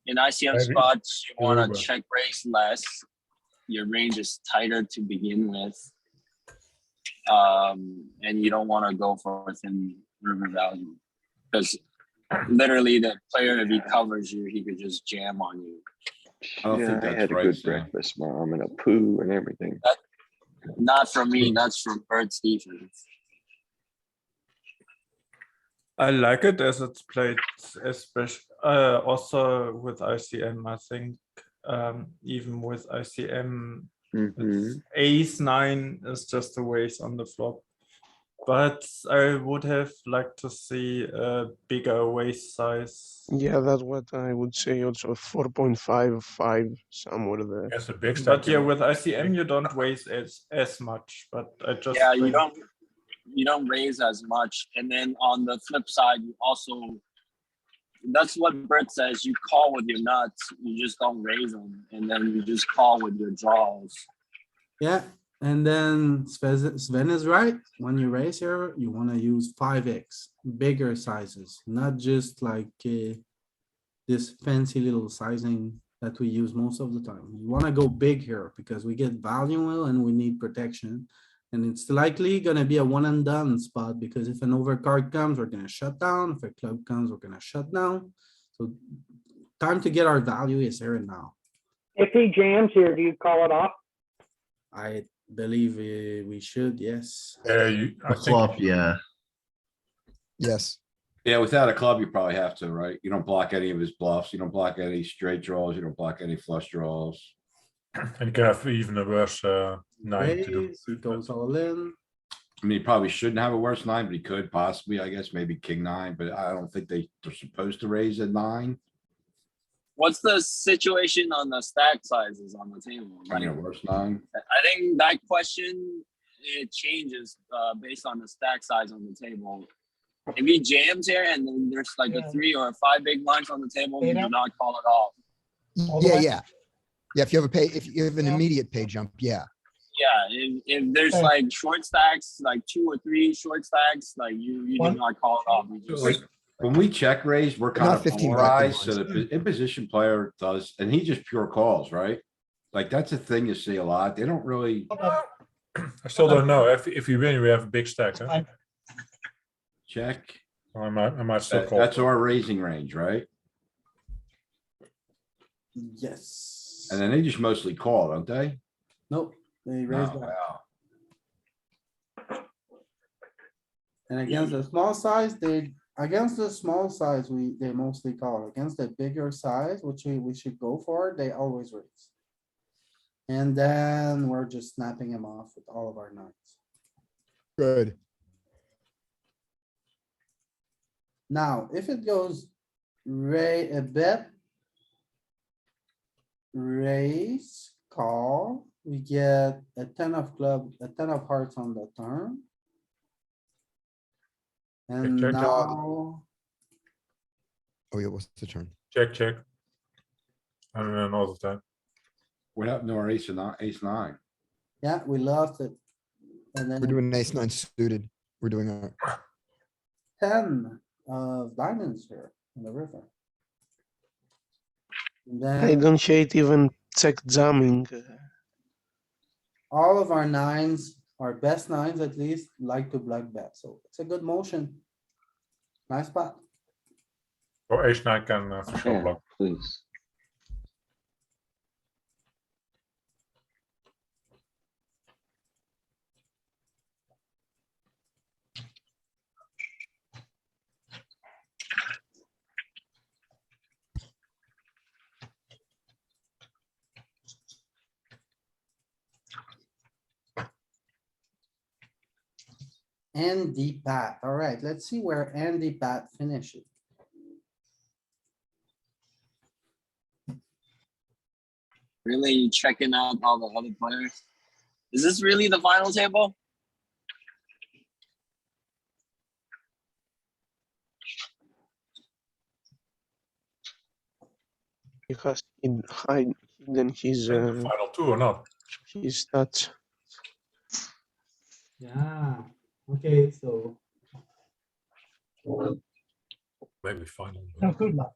In ICM Maybe. spots, you want Little to bit. check raise less. Your range is tighter to begin with. And you don't want to go for within river value. Because literally the player, if he covers you, he could just jam on you. I don't think I that's had a right, good Sam. breakfast, mom, and a poo and everything. Not from me, that's from Bert's defense. I like it as it's played, especially also with ICM. I think even with ICM, it's ace-9 is just a waste on the flop. But I would have liked to see a bigger waist size. Yeah, that's what I would say also, 4.5, 5, somewhere there. Against a big stack. But yeah, with ICM you don't waste as much. But I just Yeah, you think don't raise as much. And then on the flip side, you also, that's what Bert says, you call with your nuts, you just don't raise them. And then you just call with your draws. Yeah, and then Sven is right. When you raise here, you wanna use 5x, bigger sizes, not just like this fancy little sizing that we use most of the time. You wanna go big here because we get value and we need protection. And it's likely gonna be a one and done spot because if an overcard comes, we're gonna shut down. If a club comes, we're gonna shut down. So time to get our value is here and now. If he jams here, do you call it off? I believe we should, yes. I Flop, think yeah. Yes. Yeah, without a club, you probably have to, right? You don't block any of his bluffs. You don't block any straight draws. You don't block any flush draws. and you can have even a worse 9 to do. Raise, he goes all in. I mean, he probably shouldn't have a worse 9, but he could possibly, I guess, maybe king 9, but I don't think they're supposed to raise a 9. What's the situation on the stack sizes on the table? I mean, a worse 9. I think that question, it changes based on the stack size on the table. If he jams here and then there's like a 3 or a 5 big blinds on the table, you do not call it off. Yeah. Yeah, if you have if you have an immediate pay jump, yeah. Yeah, if there's like short stacks, like 2 or 3 short stacks, like you do not call it off. You just, When we check raise, we're kind not of 15 polarized, so back the imposition player does, and he just pure calls, right? Like, that's a thing you see a lot. They don't really I still don't know. If you win, we have a big stack. Huh? check. I might still call. That's our raising range, right? Yes. And then they just mostly call, don't they? Nope, they raise Oh, that. wow. And against the small size, they mostly call. Against the bigger size, which we should go for, they always raise. And then we're just snapping them off with all of our nines. Good. Now, if it goes a bet, raise, call, we get a 10 of hearts on the turn. And check. now, Oh, yeah, what's the turn? Check. I don't know all the time. What happened to our ace nine? yeah, we lost it. And We're then doing ace 9 suited. We're doing our, 10 of diamonds here in the river. And I then, don't hate even check jamming. all of our nines, our best nines at least, like to block bet, so it's a good motion. Nice spot. Or ace nine can for sure Yeah, block. please. Andy Pat, alright, let's see where Andy Pat finishes. Really checking out all the other players. Is this really the final table? He has hidden his Final two or not? his stats. Yeah, okay, so. Maybe final. No, good luck.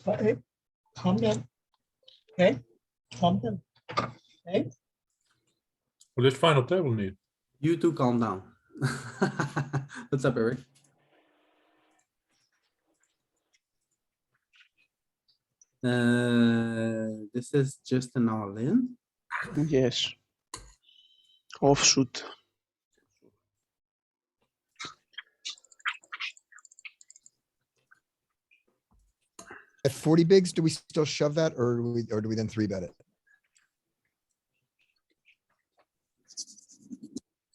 Hey, calm down. Okay, calm down. Hey. Well, this final table need. You two calm down. What's up, Eric? This is just an all in. Yes. Offsuit. At 40 bigs, do we still shove that or do we then three bet it?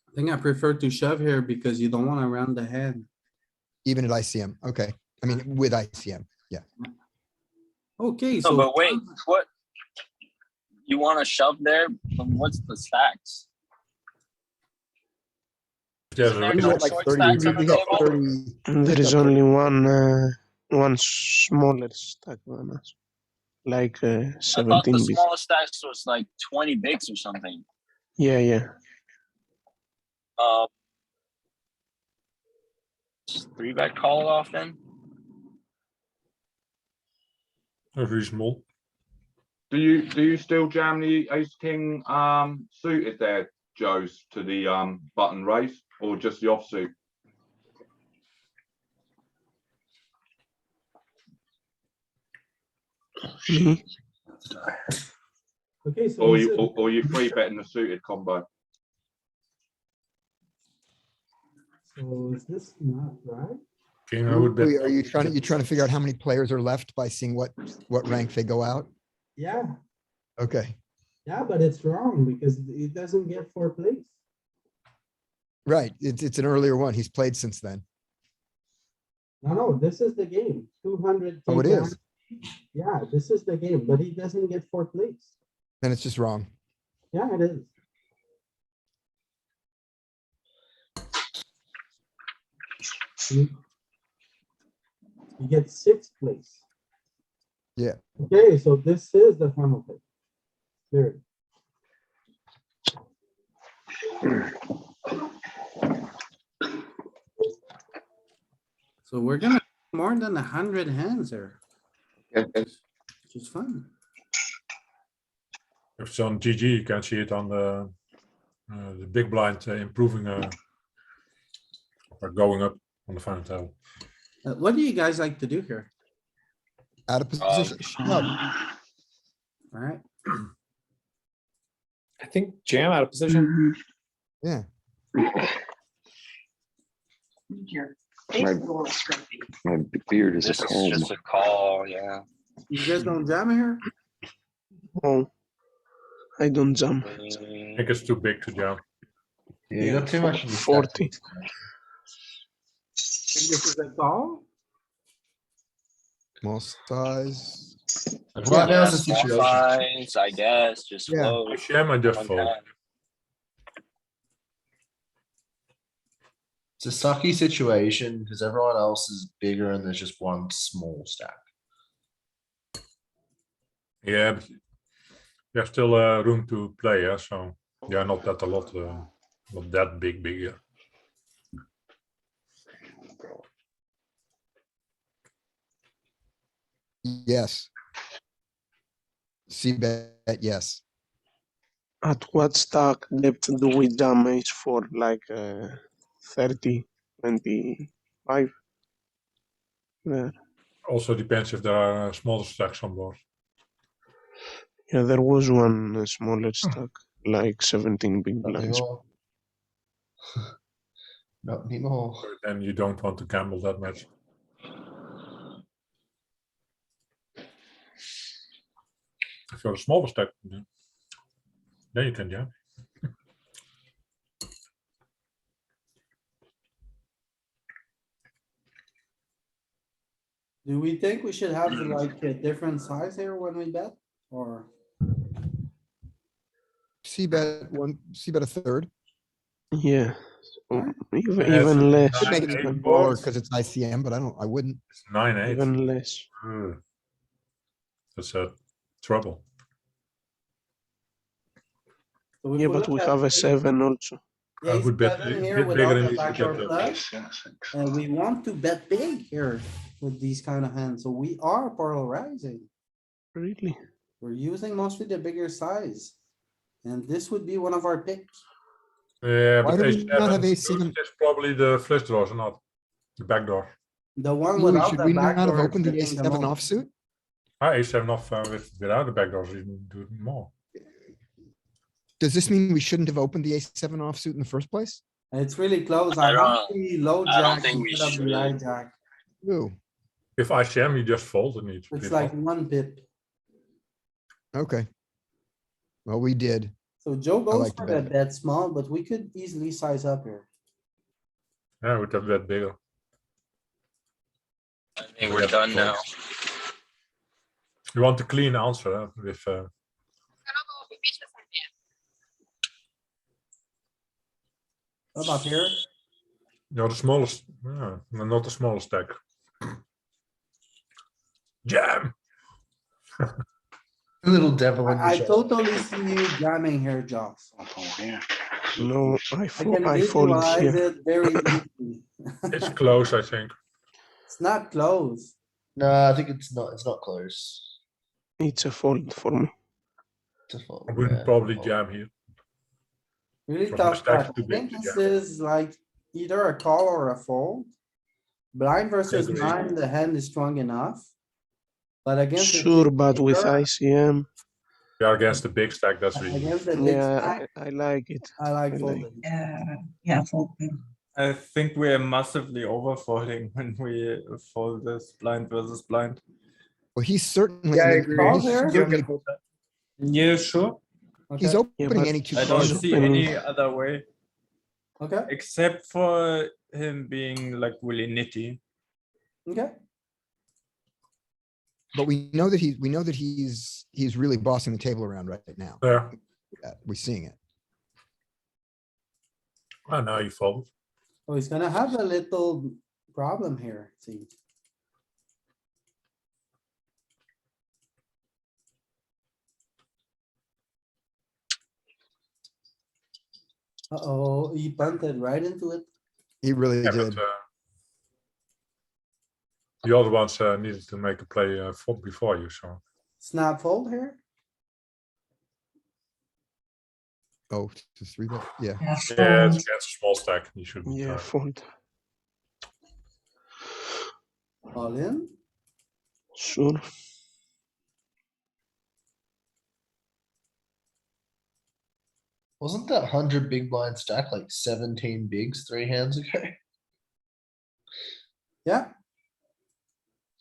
I think I prefer to shove here because you don't wanna round the head. Even at ICM, okay. I mean, with ICM, yeah. Okay, No, so. but wait, what? You want to shove there? What's the stacks? Yeah, Isn't there We no got like short 30, stacks on the we got table? 30. There we is got 30. only one smaller stack than us. Like I thought the 17 big. smallest stacks was like 20 bigs or something. Yeah, yeah. Three bet call off then. Reasonable. Do you still jam the ace king suited there, Joe's, to the button raise, or just the offsuit? Me? Okay, so. Or is you it- or you free betting the suited combo? So is this not right? King, I would bet. Are you trying to figure out how many players are left by seeing what rank they go out? Yeah, Okay, yeah, but it's wrong because it doesn't get four plays. right. It's an earlier one. He's played since then. No, this is the game, 200. Oh, it is. Yeah, this is the game, but he doesn't get four plays. Then it's just wrong. Yeah, it is. You get sixth place. Yeah. Okay, so this is the final play. There. So we're gonna more than 100 hands there. Which is fun. If it's on GG, you can see it on the big blind improving or going up on the final table. What do you guys like to do here? Out of position. Shove. Alright, I think jam out of position. Yeah. My beard This is just a call, yeah. you guys don't jam here? Oh, I don't jump. I think it's too big to jump. Yeah, you got too much in the 40. Think this is a call? Small size. Right now Yeah, is the small situation. size, I guess, just Yeah. float. I share my just one fold. hand. It's a sucky situation because everyone else is bigger and there's just one small stack. Yeah, but you have still room to play, yeah. So yeah, not that a lot, not that big, yeah. Yes. See bet, yes. At what stack depth do we jam ace for? Like 30, 25? There. Also depends if there are smaller stacks on board. Yeah, there was one smaller stack, like 17 big Not blinds. anymore. Not anymore. So then you don't want to gamble that much. If you're a smaller stack, then you can jam. Do we think we should have like a different size here when we bet or? C bet a third. Yeah, even, Yeah, it's even a less. Could make it Eight even board. smaller because it's ICM, but I wouldn't. It's 9-8. Even less. That's trouble. So Yeah, if but look we at have a ace- 7 also. the I ace would bet seven a here bit without bigger the than you backdoor get flush. And we want to bet big here with these kind of hands, so we are polarizing. Really? We're using mostly the bigger size. And this would be one of our picks. Yeah, Why but do we ace not have seven ace seven? is probably the flush draws, not the back door. The one Louis, without should the we not have backdoor is opened the betting ace the seven most. offsuit? Ace seven off without the back doors even do more. Does this mean we shouldn't have opened the ace seven offsuit in the first place? It's really close. I I don't- have the low I don't jack think we instead of the should. high jack. Ooh, If ICM, you just fold and it's It's like one pip. okay. Well, we did. So Joe goes like to for the bet. bet small, but we could easily size up here. Yeah, we'd have bet bigger. I think we're done now. You want a clean answer with What about here? the smallest, yeah, not the smallest stack. Jam. Little devil in the I shop. totally see you jamming here, Joss. No, I can I fold visualize here. it very easily. It's close, I think. It's not close. No, I think it's not. It's not close. It's a fold for me. It's a fold, I wouldn't yeah. probably jam here. Really From the tough stacks spot. too I big think to this jam. is like either a call or a fold. Blind versus Agree. nine, the hand is strong enough. But against. the Sure, big but with pair, ICM, We are against the big stack, that's reason. against the big yeah, stack, I like it. I like I like folding. Yeah, folding. I think we are massively overfolding when we fold this blind versus blind. Well, he's certainly. Yeah, I mean, agree. Call he's here? certainly- Yeah, sure. He's Okay, Yeah, opening but any two. I don't cards. see any other way okay, except for him being like really nitty. okay. But we know that he's really bossing the table around right now. Yeah, We're seeing it. I know you fold. Oh, he's gonna have a little problem here, see. Uh-oh, he punted right into it. He really Yeah, did. but the other ones needed to make a play before you, so. Snap fold here. Oh, to three bet, yeah. Yeah, Yeah, it's fold. against a small stack. You should. Yeah, fold. All in. Sure. Wasn't that 100 big blind stack like 17 bigs 3 hands ago? Yeah,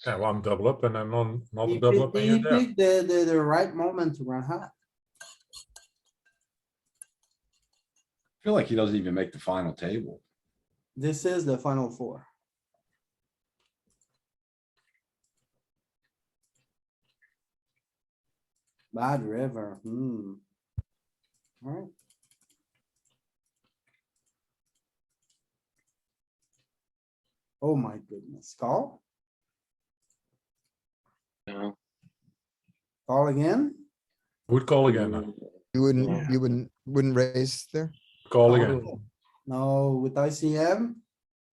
Yeah, one double up and then not he a double up and picked, you're he there. picked the right moment to run hot. I feel like he doesn't even make the final table. This is the final four. Bad river, Alright. Oh my goodness, call? No. Call again? Would call again. You Yeah. wouldn't raise there? Call again. No, with ICM,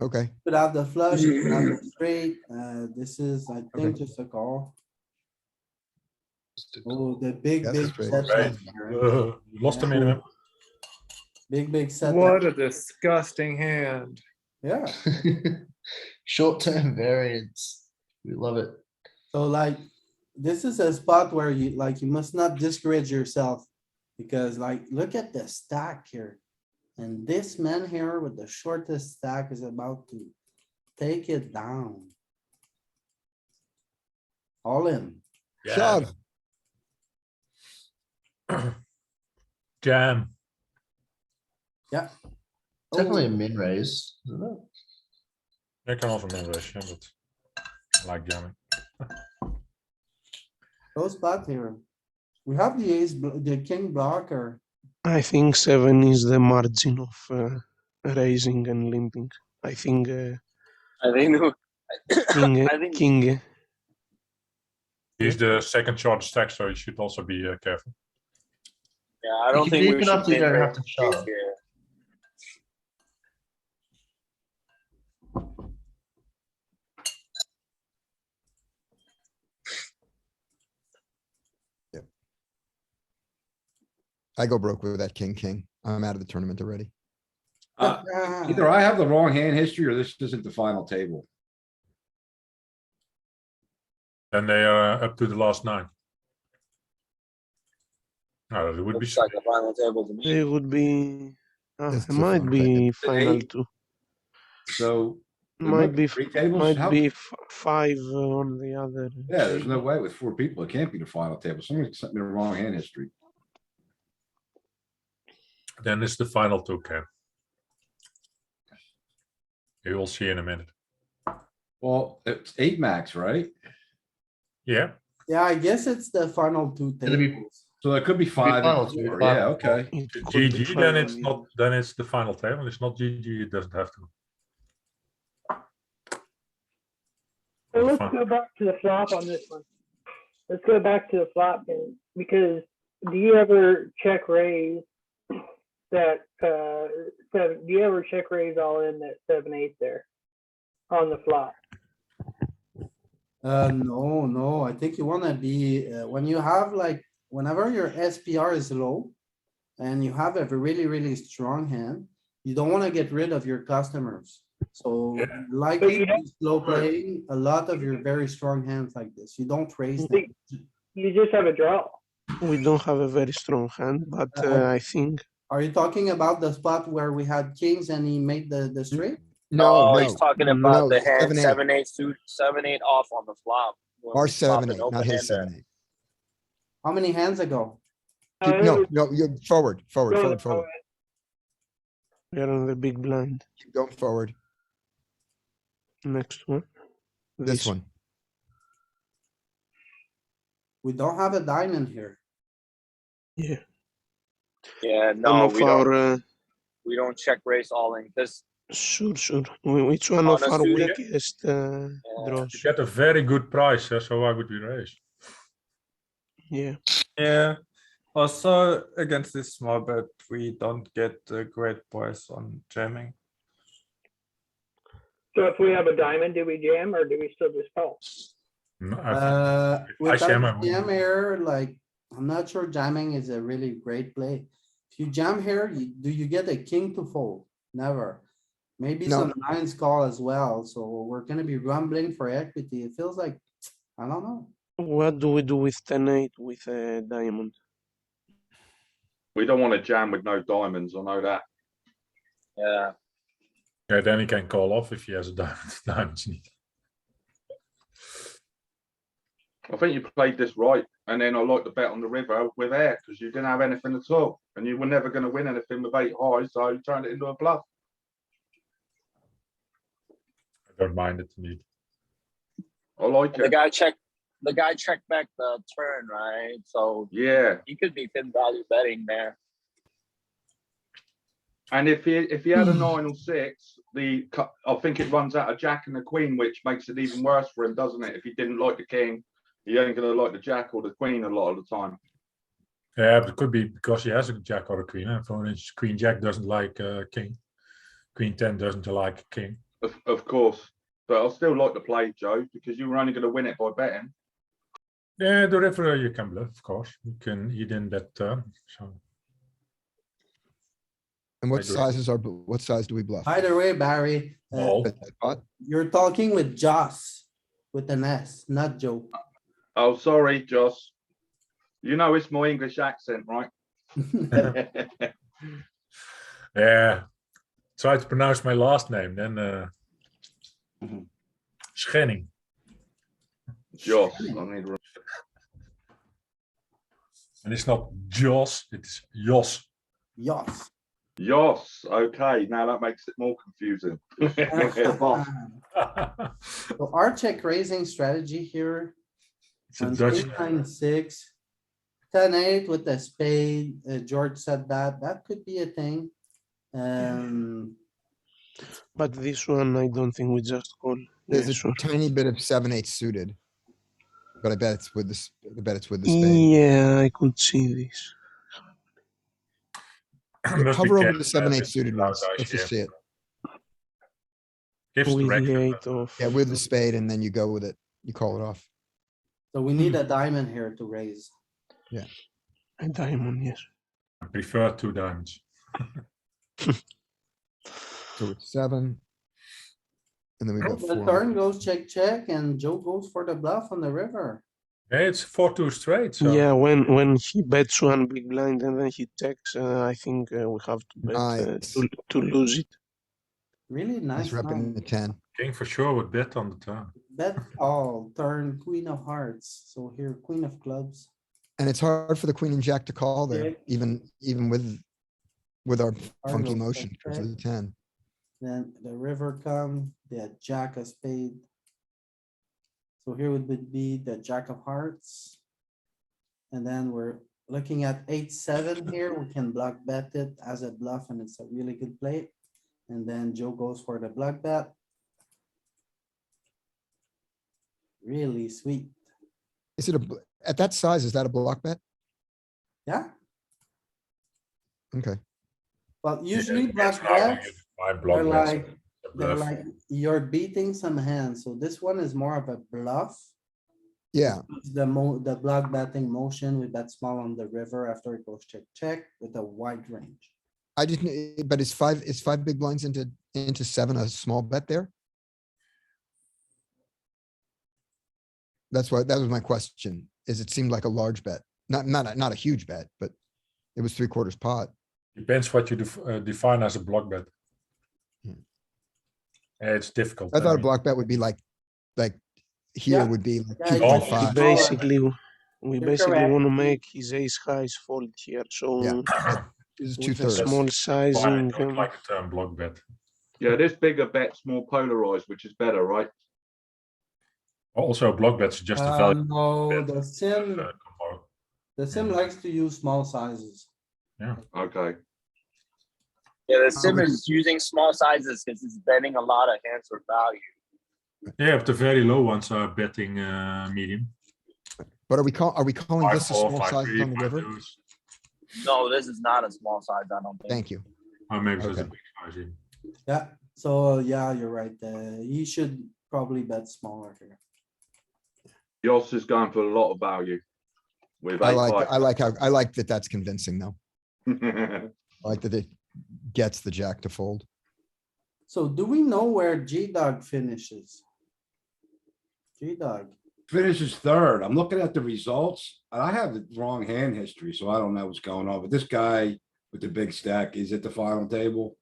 Okay, without the flush, without the straight, this is, I think, just a call. Oh, the big, That's big straight. set. Right. here. You lost the minimum. Big set. What a disgusting hand. Yeah, Short-term variance. We love it. so like, this is a spot where you, like, you must not discourage yourself. Because like, look at the stack here. And this man here with the shortest stack is about to take it down. All in. Yeah. Shove. Jam. Yeah. Definitely a Oh, min raise, isn't it? I can also min raise, yeah, but I like jamming. close spot here. We have the ace, the king blocker. I think 7 is the margin of raising and limping. I think I think king, I think king. He's the second shortest stack, so you should also be careful. yeah, I don't You think can we deepen should up so you min don't have raise to shove. here. I go broke with that king. I'm out of the tournament already. Either I have the wrong hand history or this isn't the final table. Then they are up to the last 9. No, it would be. Looks like the final table to me. It would be. This It is a might fun be table. final Eight. 2. So. there Might be. 3 tables. Might How- be 5 on the other. Yeah, there's no way with 4 people. It can't be the final table. Someone sent me the wrong hand history. Then it's the final 2, Ken. You will see in a minute. Well, it's 8 max, right? Yeah. Yeah, I guess it's the final 2 Gonna be- tables. So it could be 5 final and two, 4. 5 Yeah, and 4. okay. It could be GG, then it's final, not. Then it's the final table. It's not GG. It doesn't have to. So let's Fine. go back to the flop on this one. Let's go back to the flop game, because do you ever check raise that, do you ever check raise all in that 7-8 there on the flop? No, I think you wanna be, when you have like, whenever your SPR is low. And you have a really, really strong hand, you don't wanna get rid of your customers. So Yeah. likely you don't- to slow playing a lot of your very strong hands like this. You don't raise them. You just have a draw. We don't have a very strong hand, but I think Are you talking about the spot where we had kings and he made the straight? No, No, he's talking about no, the hand 7-8. 7-8 suit 7-8 off on the flop. when Our we flop an 7-8, open not his hand there. 7-8. How many hands ago? No, you're forward. we are on the big blind. Keep going forward. Next one. This one. We don't have a diamond here. Yeah. Yeah, One no, of our. we don't check raise all in because Sure. Which one On of a our suited? weakest draws? You get a very good price, so why would we raise? Yeah. Yeah. Also against this small bet, we don't get a great price on jamming. So if we have a diamond, do we jam or do we still just call? No, I think With jam, I that would. jam here, like, I'm not sure jamming is a really great play. If you jam here, do you get a king to fold? Never. Maybe No. some nines call as well, so we're gonna be rumbling for equity. It feels like, I don't know. What do we do with 10-8 with a diamond? We don't want to jam with no diamonds, I know that. yeah, Yeah, then he can call off if he has a diamond. I think you played this right, and then I like the bet on the river with air, because you didn't have anything at all, and you were never gonna win anything with 8 high, so you turned it into a bluff. I don't mind it to me. I like the it. guy checked back the turn, right? So Yeah, he could be thin value betting there. and if he had a 9 or 6, I think it runs out a jack and a queen, which makes it even worse for him, doesn't it? If he didn't like the king, he ain't gonna like the jack or the queen a lot of the time. Yeah, but it could be because he has a jack or a queen. And for instance, queen jack doesn't like king. Queen 10 doesn't like king. Of course, but I still like the play, Joe, because you were only gonna win it by betting. Yeah, the river you can bluff, of course. You can eat in that turn. So And I what do. sizes are, what size do we bluff? Either way, Barry, All. Bet pot? you're talking with Joss with an S, not Joe. Oh, sorry, Joss. You know it's my English accent, right? Yeah. Try to pronounce my last name, then Schenning. Joss. I need. And it's not Jos, it's Jos. Yoss. Joss. Okay, now that makes it more confusing. So our check raising strategy here. It's a On Dutch. 8-9-6, 10-8 with the spade, George said that could be a thing. But this one, I don't think we just call. There's Yeah, a sure. tiny bit of 7-8 suited. But I bet it's with this, I bet it's with the spade. Yeah, I could see this. Must be Hover over careful, the 7-8 with suited loud ones. dice Let's just here. see it. Gives the With the record. 8 of Yeah, with the spade and then you go with it. You call it off. So we need a diamond here to raise. a diamond, yes. I prefer 2 diamonds. So it's 7. And then we bet The 4. turn goes check, and Joe goes for the bluff on the river. Yeah, it's 4-2 straight. So Yeah, when he bets one big blind and then he checks, I think we have to bet Nice. to lose it. Really Nice nice repping line. the 10. King for sure would bet on the turn. Bet all, turn queen of hearts. So here, queen of clubs. And it's hard for the queen and jack to call there, Yeah. even with our funky goes motion check, for the 10. Then the river come, the jack of spade. So here would be the jack of hearts. And then we're looking at 8-7 here. We can block bet it as a bluff and it's a really good play. And then Joe goes for the block bet. Really sweet. Is it at that size, is that a block bet? Yeah, Okay. but usually Yeah, block it's how you bets, define block they're bets. like, A they're bluff. like, you're beating some hands. So this one is more of a bluff. Yeah, The block betting motion, we bet small on the river after it goes check with a wide range. I didn't, but is 5 big blinds into 7 a small bet there? That's why, that was my question, is it seemed like a large bet, not a huge bet, but it was 3/4 pot. Depends what you define as a block bet. Hmm. It's difficult. I thought a mean, block bet would be like here Yeah. would be like Yeah, 2, yeah, 3, yeah. 5. Basically, we You're basically correct. want to make his ace highs fold here. So Yeah. This is with a 2/3. small fine, sizing, I don't like the term block bet. Yeah, this bigger bet's more polarized, which is better, right? Also, block bets are just a value. No, bet, the sim, combo. the sim likes to use small sizes. Okay. Yeah, the sim is using small sizes because it's betting a lot of hands for value. Yeah, but the very low ones are betting medium. But are we calling this a 5-4, small size 5-3, on the river? 5-2s. No, this is not a small size, I don't think. Thank you. Or maybe there's a Okay. big size even. Yeah, so yeah, you're right. He should probably bet smaller here. Yoss is going for a lot of value. With I 8-5. like that that's convincing though. I like that it gets the jack to fold. So do we know where G-Dog finishes? G-Dog, Finishes 3rd. I'm looking at the results. I have the wrong hand history, so I don't know what's going on, but this guy with the big stack is at the final table.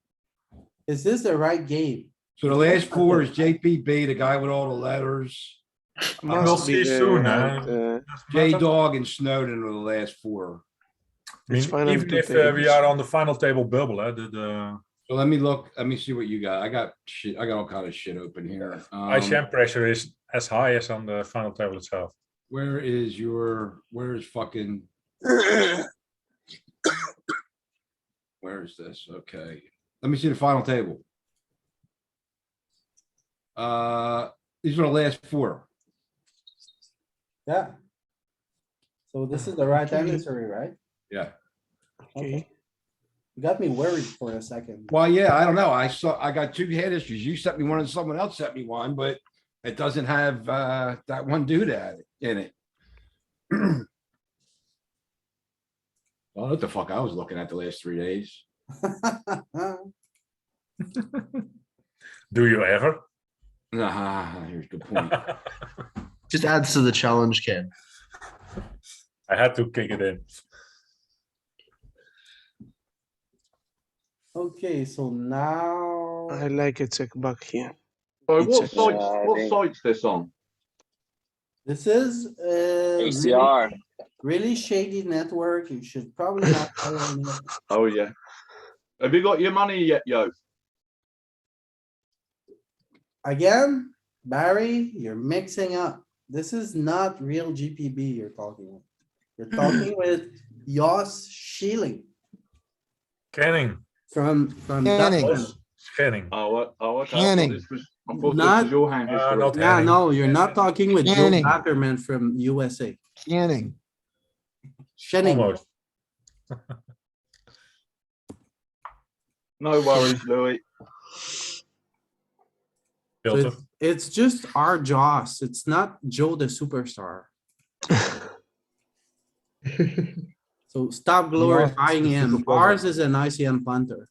is this the right game? So the last 4 is JPB, the guy with all the letters. We'll must be see the soon, right, huh? J-Dog and Snowden are the last 4. I mean, It's final even two if we tables. are on the final table bubble, So let me look, let me see what you got. I got shit, I got all kind of shit open here. ICM pressure is as high as on the final table itself. Where is fucking? Where is this? Okay, let me see the final table. These are the last 4. Yeah. So this is the right answer, right? Yeah. Okay. You got me worried for a second. Well, yeah, I don't know. I got 2 hand histories. You sent me one and someone else sent me one, but it doesn't have that one dude in it. I don't know what the fuck I was looking at the last 3 days. Do you ever? Nah, here's a good point. Just adds to the challenge, Ken. I had to kick it in. Okay, so now. I like a check back here. So It's what site's this on? This is ACR. really shady network. You should probably not play on it. Oh yeah. Have you got your money yet, yo? Again, Barry, you're mixing up. This is not real GPB you're talking with. You're talking with Yoss Schilling Canning. from Canning. Dutchman. Canning. Oh, okay. Canning. I thought Not- this was your hand history. Not Yeah, Canning. no, you're not talking with Joe Canning. Ackerman from USA. Canning. Shenning. Almost. No worries, Louis. So Filter. it's just our Joss. It's not Joe the superstar. So stop glorifying the him. Super Ours is an ICM punter.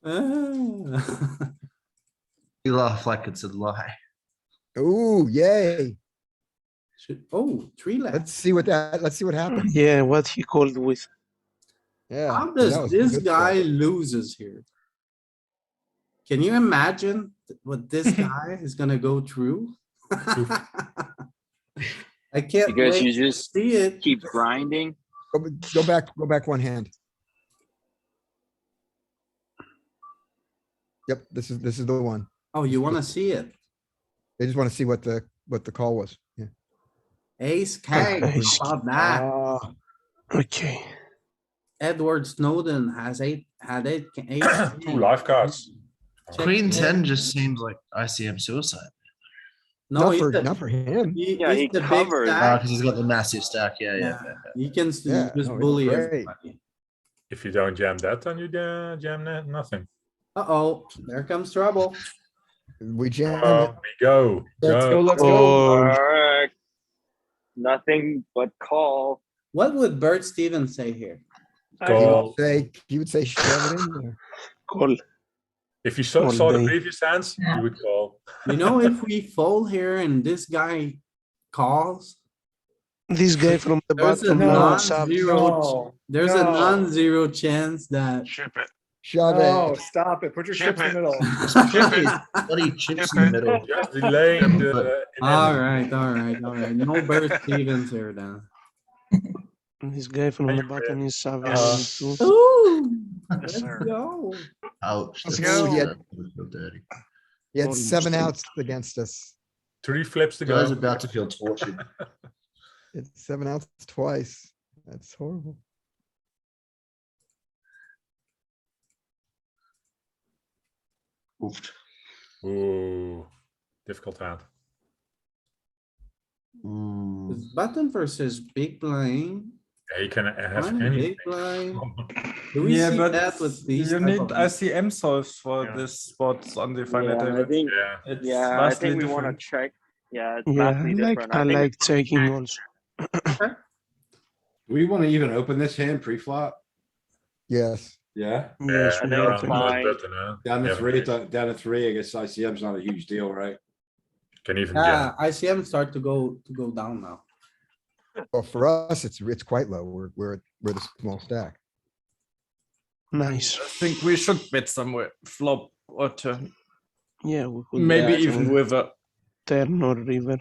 Ah. You laugh like it's a lie. Ooh, yay. Oh, 3 left. Let's see what happens. Yeah, what he called with. Yeah. How that does was a this good guy start. loses here? Can you imagine what this guy is gonna go through? I can't Because wait you to just see it. keep grinding. Go back one hand. Yep, this is the one. Oh, you wanna see it? They just want to see what the call was. Yeah. Ace King, Ace about that. Ah, Okay. Edward Snowden has eight. Two live cards. Queen 10 just seems like ICM suicide. No, he's not for him. Yeah, he's he the big covered. stack. Because he's got the massive stack. Yeah. He can Yeah, just no, it's bully great. everybody. If you don't jam that, then you jam nothing. Uh-oh, there comes trouble. We jam it. Oh, we go. Let's go, Go. let's go. Oh, Alright. Nothing but call. What would Bert Stevens say here? Call. He would say shove it in there. call. If you saw All the day. previous hands, you would call. You know, if we fold here and this guy calls, This guy from the there's a bottom. non-zero, there's a no. non-zero chance that. Ship it. Shove Oh, it. stop it. Put your Chip chips in the middle. Bloody chips in the middle. Just delaying the. All right. No Bert Stevens here then. This guy from the bottom is savage too. Ooh, Yes, let's sir. go. Ouch. Let's that's go. so feel dirty. He had Almost 7 eight. outs against us. 3 flips to The guy's go. about to feel tortured. It's 7 outs twice. That's horrible. Oofed. Ooh, difficult hand. It's button versus big blind. Yeah, you can have Fine, any. big blind. Do we Yeah, see but that with these? you type need of- ICM solves for Yeah. this spots on the final Yeah, I table. think. Yeah. It's Yeah, I vastly think we want to different. check. Yeah, it's Yeah, vastly different. I think like checking also. Do we want to even open this hand pre-flop? Yes. Yeah, Yes, I we think are it's open. fine. down to Yeah. 3, down to 3, I guess ICM's not a huge deal, right? Can even Yeah, jam. ICM start to go down now. Well, for us, it's quite low. We're the small stack. Nice. I think we should bet somewhere flop or turn. Yeah, we could Maybe bet even on river. turn or river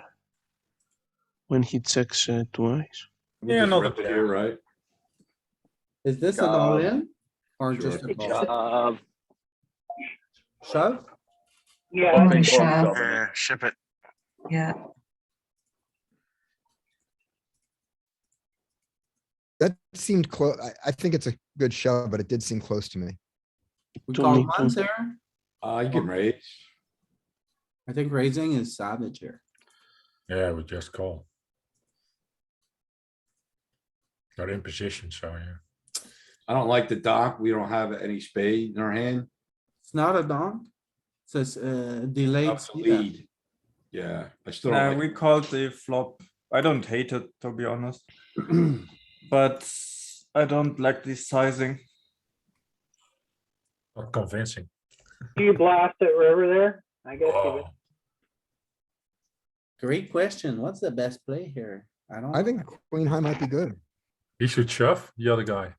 when he checks twice. We'll Yeah, just not rip a it here, right? Is this an all in? Or just a Good call? job. Shove? Yeah, I I think think I'm so. shoving it. Yeah, ship it. Yeah. That seemed close. I think it's a good shove, but it did seem close to me. We To call me once too. here? You can raise. I think raising is savage here. Yeah, we just call. Not in position, so yeah. I don't like the dock. We don't have any spade in our hand. It's not a donk. It says delayed. Up to C-bet. lead. Yeah, I still Nah, don't we like. called the flop. I don't hate it, to be honest. But I don't like the sizing. Not convincing. Do you blast it river there? I guess you would. Oh, Great question. What's the best play here? I don't. I know. think queen high might be good. he should shove the other guy.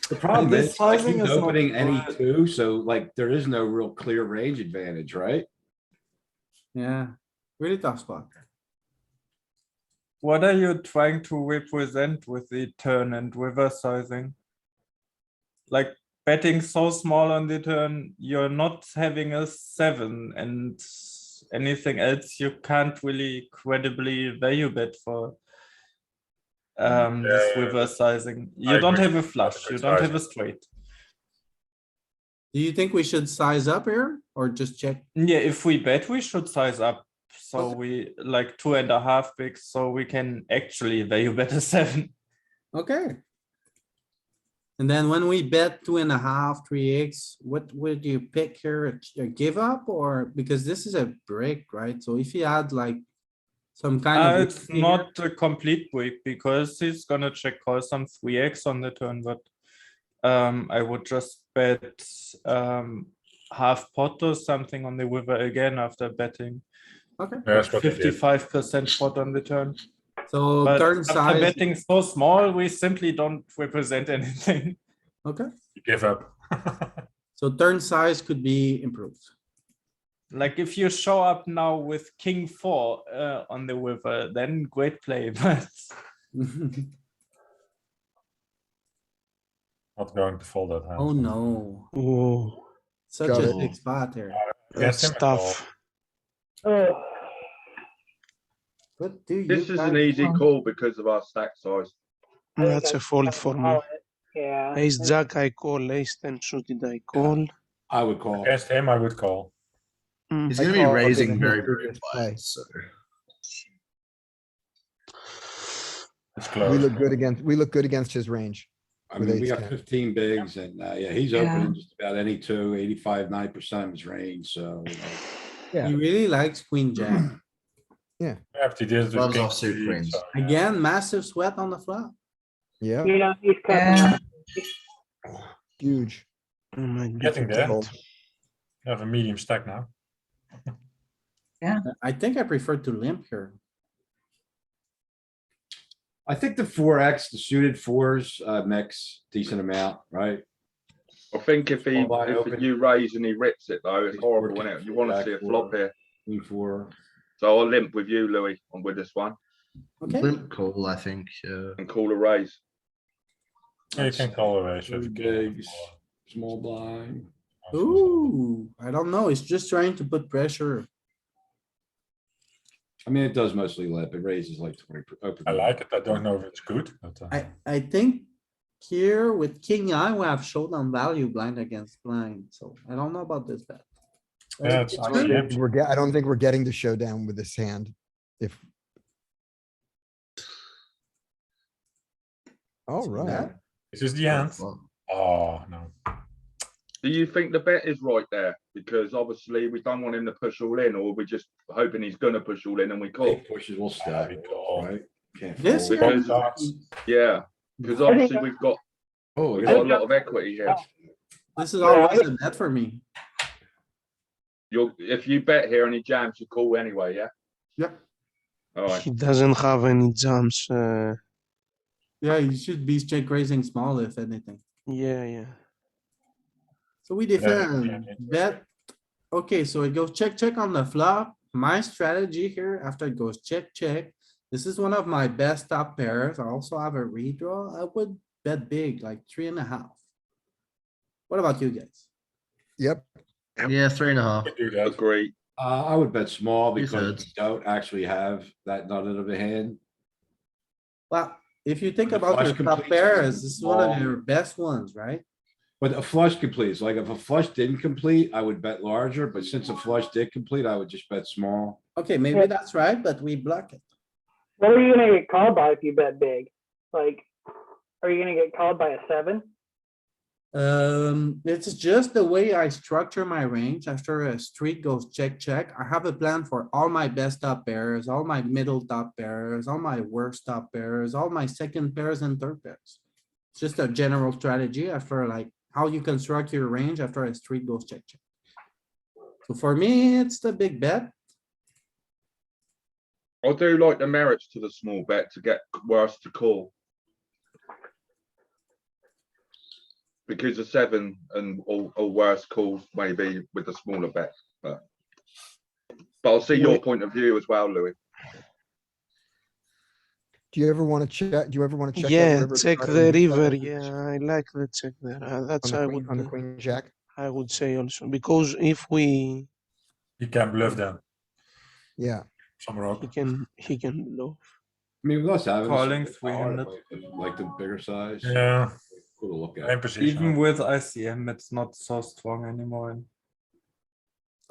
The problem This is, like, sizing he's is not opening any bad. two, so like, there is no real clear range advantage, right? Yeah, really tough spot. What are you trying to represent with the turn and river sizing? Like betting so small on the turn, you're not having a 7 and anything else you can't really credibly value bet for this Yeah, river sizing. I You don't agree. have a That's a flush, good you don't have sizing. a straight. Do you think we should size up here or just check? Yeah, if we bet, we should size up. So Okay. we like 2.5 bigs, so we can actually value bet a 7. Okay. And then when we bet 2.5, 3x, what would you pick here? A give up or because this is a break, right? So if you add like some kind of. It's not a complete break because he's gonna check call some 3x on the turn, but I would just bet half pot or something on the river again after betting. Okay. That's what he did. 55% pot on the turn. So But turn after size. betting so small, we simply don't represent anything. Okay. You give up. So turn size could be improved. Like if you show up now with king 4 on the river, then great play, but Not going to fold that hand. Oh, no. Oh, Such Got a it. big spot here. Against that's him, I call. tough. Oh, What do you? This is an guys easy want? call because of our stack size. I think That's I a fold kinda for me. call it. Yeah. Ace jack I call, ace 10 suited I call. I would call. Against him, I would call. Mm. He's I gonna be call raising given very, his very previous play. wide, so. It's We close. look good against his range. I With mean, we ace got 10. 15 bigs and, yeah, he's opening just about any two, 85, 9% of his range, so. Yeah. He really likes queen jack. Yeah, but he did it with Loves king offsuit three, queens. so, Again, massive sweat on the flop. Yeah, You know, he's cutting out. huge. Might be Getting too there. tight. You have a medium stack now. I think I prefer to limp here. I think the 4x, the suited fours, mix decent amount, right? I think if Small blind open. you raise and he rips it though, it's Ace horrible, four, isn't it? king You four, wanna jack see a four. flop here. Queen 4. So I'll limp with you, Louis, on with this one Okay. Limp call, I think, yeah. and call a raise. Yeah, you can call away. So if Three you can. bigs, small blind. Ooh, I don't know. It's just trying to put pressure. I mean, it does mostly limp. It raises like 20. Open. I like it. I don't know if it's good, but I think here with king eye, we have showdown value blind against blind. So I don't know about this bet. yeah, it's It's I good. don't think I don't think we're getting to showdown with this hand. If. All right. Is this the end? Oh no. Do you think the bet is right there? Because obviously we don't want him to push all in, or we're just hoping he's gonna push all in and we call. He pushes, we'll stack, we call. right? Can't This fold. here, Because- Yeah, because obviously we've got Oh, a look at lot of equity here. this is always a bet for me. If you bet here and he jams, you call anyway, yeah? Yep. Alright, He doesn't have any jumps. Yeah, you should be check raising small if anything. Yeah. So we Yeah, defend, yeah. bet. Okay, so it goes check, check on the flop. My strategy here after it goes check, check. This is one of my best top pairs. I also have a redraw. I would bet big, like 3.5. What about you guys? Yep. Yeah, 3.5. You do that. agree. I would bet small because Two-thirds. we don't actually have that nut of a hand. Well, if you think But the about flush your top completes pairs, is this is one of small. your best ones, right? But a flush completes, like if a flush didn't complete, I would bet larger, but since a flush did complete, I would just bet small. Okay, maybe that's right, but we block it. What are you gonna get called by if you bet big? Like, are you gonna get called by a 7? It's just the way I structure my range. After a street goes check, check, I have a plan for all my best top pairs, all my middle top pairs, all my worst top pairs, all my second pairs and third pairs. It's just a general strategy after like how you construct your range after a street goes check, check. So for me, it's the big bet. I do like the merits to the small bet to get worse to call. Because the 7 and or worse calls maybe with the smaller bet, but I'll see your point of view as well, Louis. Do you ever want to check, do you ever want to check? that Yeah, river to check try to the reduce that river. leverage Yeah, I like the check there. That's on I the queen, would on the queen jack? I would say also because if we You can bluff them. Yeah. Somewhere up. he can bluff. I mean, with us having. Calling this power, 300. Like the bigger size. Yeah. Cool to look In at. position. Even with ICM, it's not so strong anymore.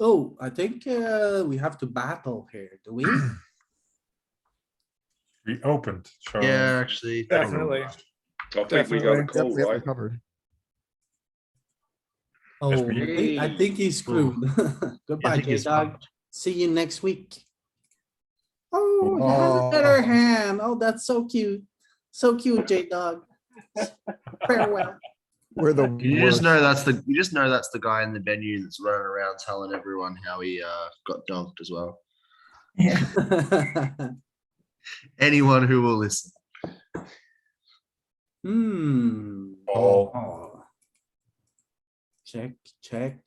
Oh, I think we have to battle here, do we? We opened, so. Yeah, actually. Definitely. I think we got a call, Definitely right? covered. Oh, me. I think he's screwed. Goodbye, think he's J-Dog. fucked. See you next week. Oh, he has a better Oh. hand. Oh, that's so cute. So cute, J-Dog. Farewell. We're the You just worst. know that's the guy in the venue that's running around telling everyone how he got donked as well. Anyone who will listen. Hmm. Oh. Oh. Check, check,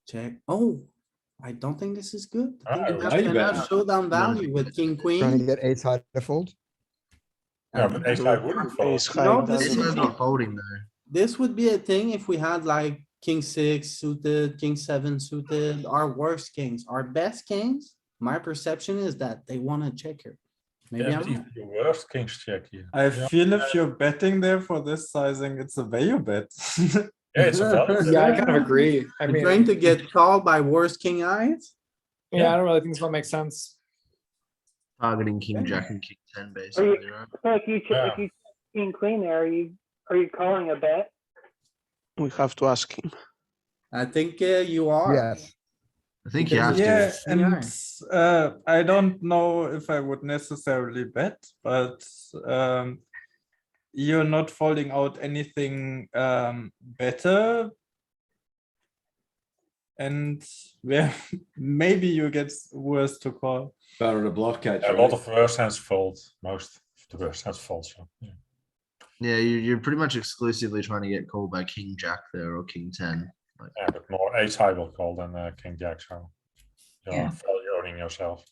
check. Oh, I don't think this is good. I think Oh, you now have you enough bet. showdown value with king, Trying to queen. get ace high to fold. Yeah, but ace high wouldn't fall. Ace You know, high this This would one's be- not folding though. This would be a thing if we had like king 6 suited, king 7 suited, our worst kings, our best kings. My perception is that they wanna check here. Maybe Yeah, I'm but wrong. even the worst kings check here. I Yeah. feel if you're betting there for this sizing, it's a value bet. Yeah, it's a value. Yeah, I kind of agree. I You're mean, trying to get called by worst king eyes? yeah, I don't really think this one makes sense. Targeting king jack and king 10 Are basically, you, right? so if you Yeah. if you king queen there, are you calling a bet? We have to ask him. I think you are. Yes. I think you Because have to. Yeah, Yeah. and I don't know if I would necessarily bet, but you're not folding out anything better. And yeah, maybe you get worse to call. Better to bluff catch. A lot of worst hands fold. Most of the worst hands fold. So yeah. Yeah, you're pretty much exclusively trying to get called by king jack there or king 10. Like, Yeah, but more ace high will call than king jack. So you're value owning yourself.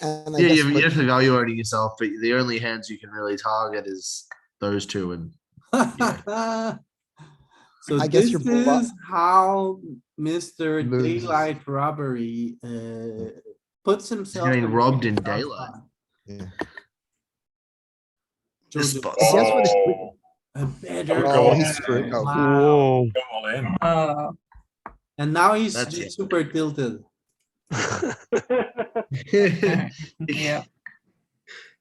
And I yeah, guess you what- definitely value owning yourself, but the only hands you can really target is those two. And So I guess this your bluff- is how Mr. Loses. Daylight Robbery puts himself. getting in robbed in tough daylight. spot. Yeah. This Joe spot. just- Guess what is- A better. Go Oh, on. he's screwed. Oh, Wow. Whoa. Go all in. And now he's That's just it. super tilted. Yeah.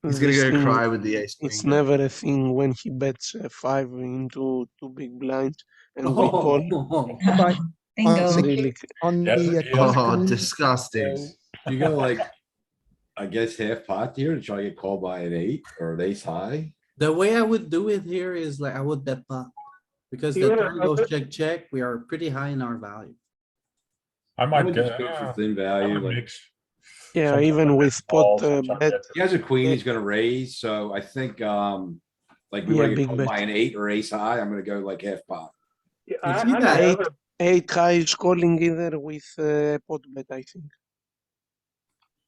He's gonna This go thing, cry with the ace. It's queen. never a thing when he bets 5 into 2 big blinds and we call. Goodbye. Bingo. It's On really on Yes, the. yes. Oh, queen- disgusting. You go like, I guess half pot here to try to get called by an 8 or an ace high. The way I would do it here is like I would bet pot. Because You the wanna- turn goes check, check, we are pretty high in our value. I I might would get just go for thin value, like, mix. Yeah, Sometimes even I with bet small, pot sometimes I bet. bet- he has a queen, he's gonna raise, so I think, like we Yeah, wanna get big called bet. by an 8 or ace high, I'm gonna go like half pot. Yeah, You I see might that? have a- 8 high is calling either with pot bet, I think.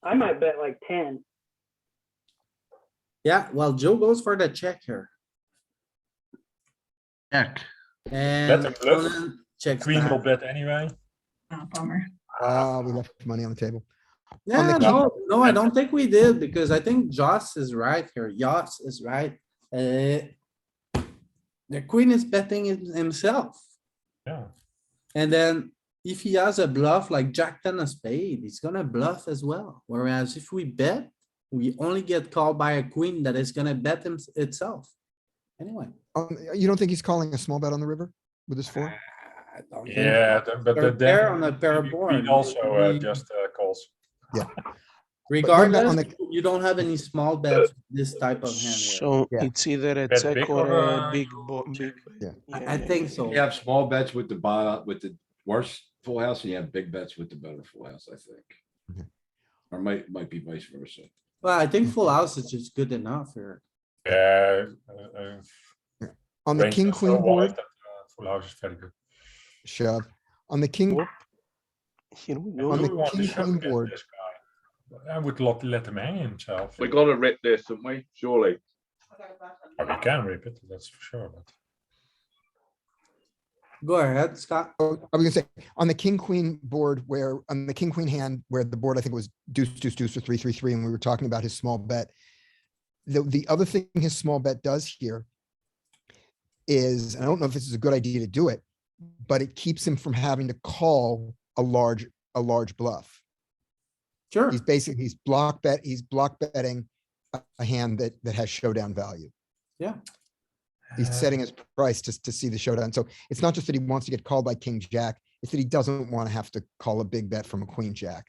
I might bet like 10. Yeah, well, Joe goes for the check here. Heck. And him bluff. opponent checks Queen will back. bet anyway. Oh, bummer. We left money on the table. Yeah, king. no, I don't think we did because I think Joss is right here. Joss is right. The queen is betting himself. Yeah. And then if he has a bluff like Jack 10 of spade, he's gonna bluff as well. Whereas if we bet, we only get called by a queen that is gonna bet itself. Anyway, You don't think he's calling a small bet on the river? with his four? I don't think Yeah, so. but They're the pair on a pair maybe board. queen also maybe- just calls. Regardless, on the- you don't have any small bets with this type of hand here. So Yeah. it's either a Bet check big or or, a big, big. Yeah. I think so. You have small bets with the bottom, with the worst full house, and you have big bets with the better full house, I think. Mhm. Or might be vice versa. Well, I think full house is just good enough here. Yeah. On the range king, is so queen wide board, that, full house is very good. shove. On the king, Whoop. Here we go. On the Do we want to king, shove queen against board. this guy? I would let him hang himself. We gotta rip this, haven't we? Surely. Oh, we can rip it, that's for sure, but. Go ahead, Scott. oh, I was gonna say, on the king, queen board where, on the king, queen hand, where the board, I think was deuce, deuce, deuce, or 3-3-3, and we were talking about his small bet. The other thing his small bet does here is, and I don't know if this is a good idea to do it, but it keeps him from having to call a large bluff. Sure. He's block betting a hand that has showdown value. Yeah. He's setting his price to see the showdown. So it's not just that he wants to get called by king jack, it's that he doesn't want to have to call a big bet from a queen jack.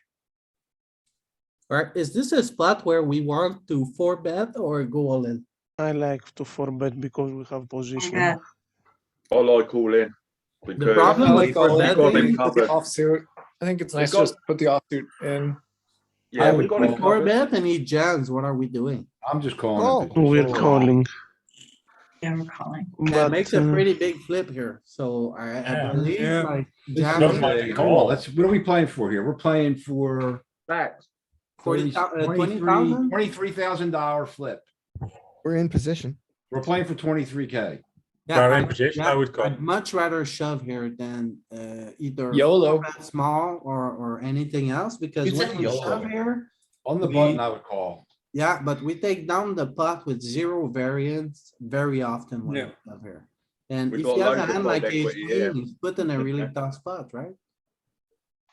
Alright, is this a spot where we want to four bet or go all in? I like to four bet because we have position. Yeah. I like all in. The Because problem I with like four all in, got maybe him put the covered. offsuit. I think it's nice got- just put the offsuit in. yeah, we got We it four covered. bet and he jams, what are we doing? I'm just calling. Oh, it because We're it's so calling. Yeah, we're calling. That But makes a pretty big flip here, so I Yeah. believe Yeah. like This jam is Don't mind the a- call. hold on, let's, what are we playing for here? We're playing for 20,000? $23,000 flip. We're in position. We're playing for 23K. We're in I- position, I would call. I'd much rather shove here than either YOLO. four bet small or anything else, because You when said we YOLO. shove here, On the We- button, I would call. yeah, but we take down the pot with zero variance very often when we Yeah. shove here. And We if got he has a loads of hand fold like ace equity here. queen, he's put in a really tough spot, right?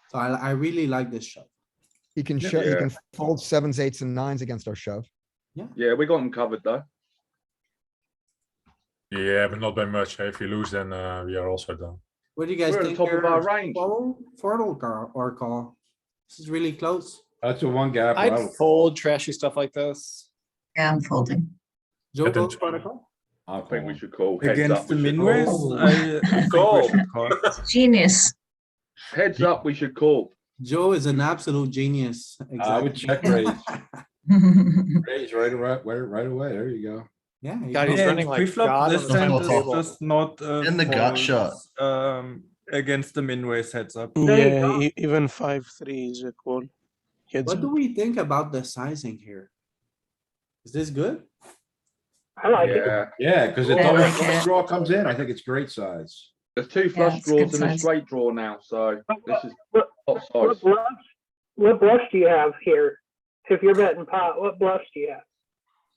So I really like this shove. He can Yeah. show, he Yeah. can fold sevens, eights, and nines against our shove. Yeah, we got them covered though. Yeah, but not by much. If you lose, then we are also done. What do you guys We're at the think? top of here? our range. Fold or call? This is really close. That's a one gap. I I'd would fold trashy stuff like this. Yeah, I'm folding. Joe But then goes for the call? I'll I think call. we should call. Heads Against up, the we should min raise, call. I think Call. we should call. Genius. Heads up, we should call. Joe is an absolute genius. I would check raise. Raise right away, right away. There you go. Yeah. he God, he's goes- running like Pre-flop, God this on the hand final is table. just not. In the gut shot. Against the min raise heads up. Yeah, even 5-3 is a call. Heads What up. do we think about the sizing here? Is this good? I like it. Yeah, Yeah, because if Yeah, the like flush it. draw comes in, I think it's great size. there's two flush it's good draws and a size. straight draw now, so this is What, hot what size. bluffs? What bluffs do you have here? If you're betting pot, what bluffs do you have?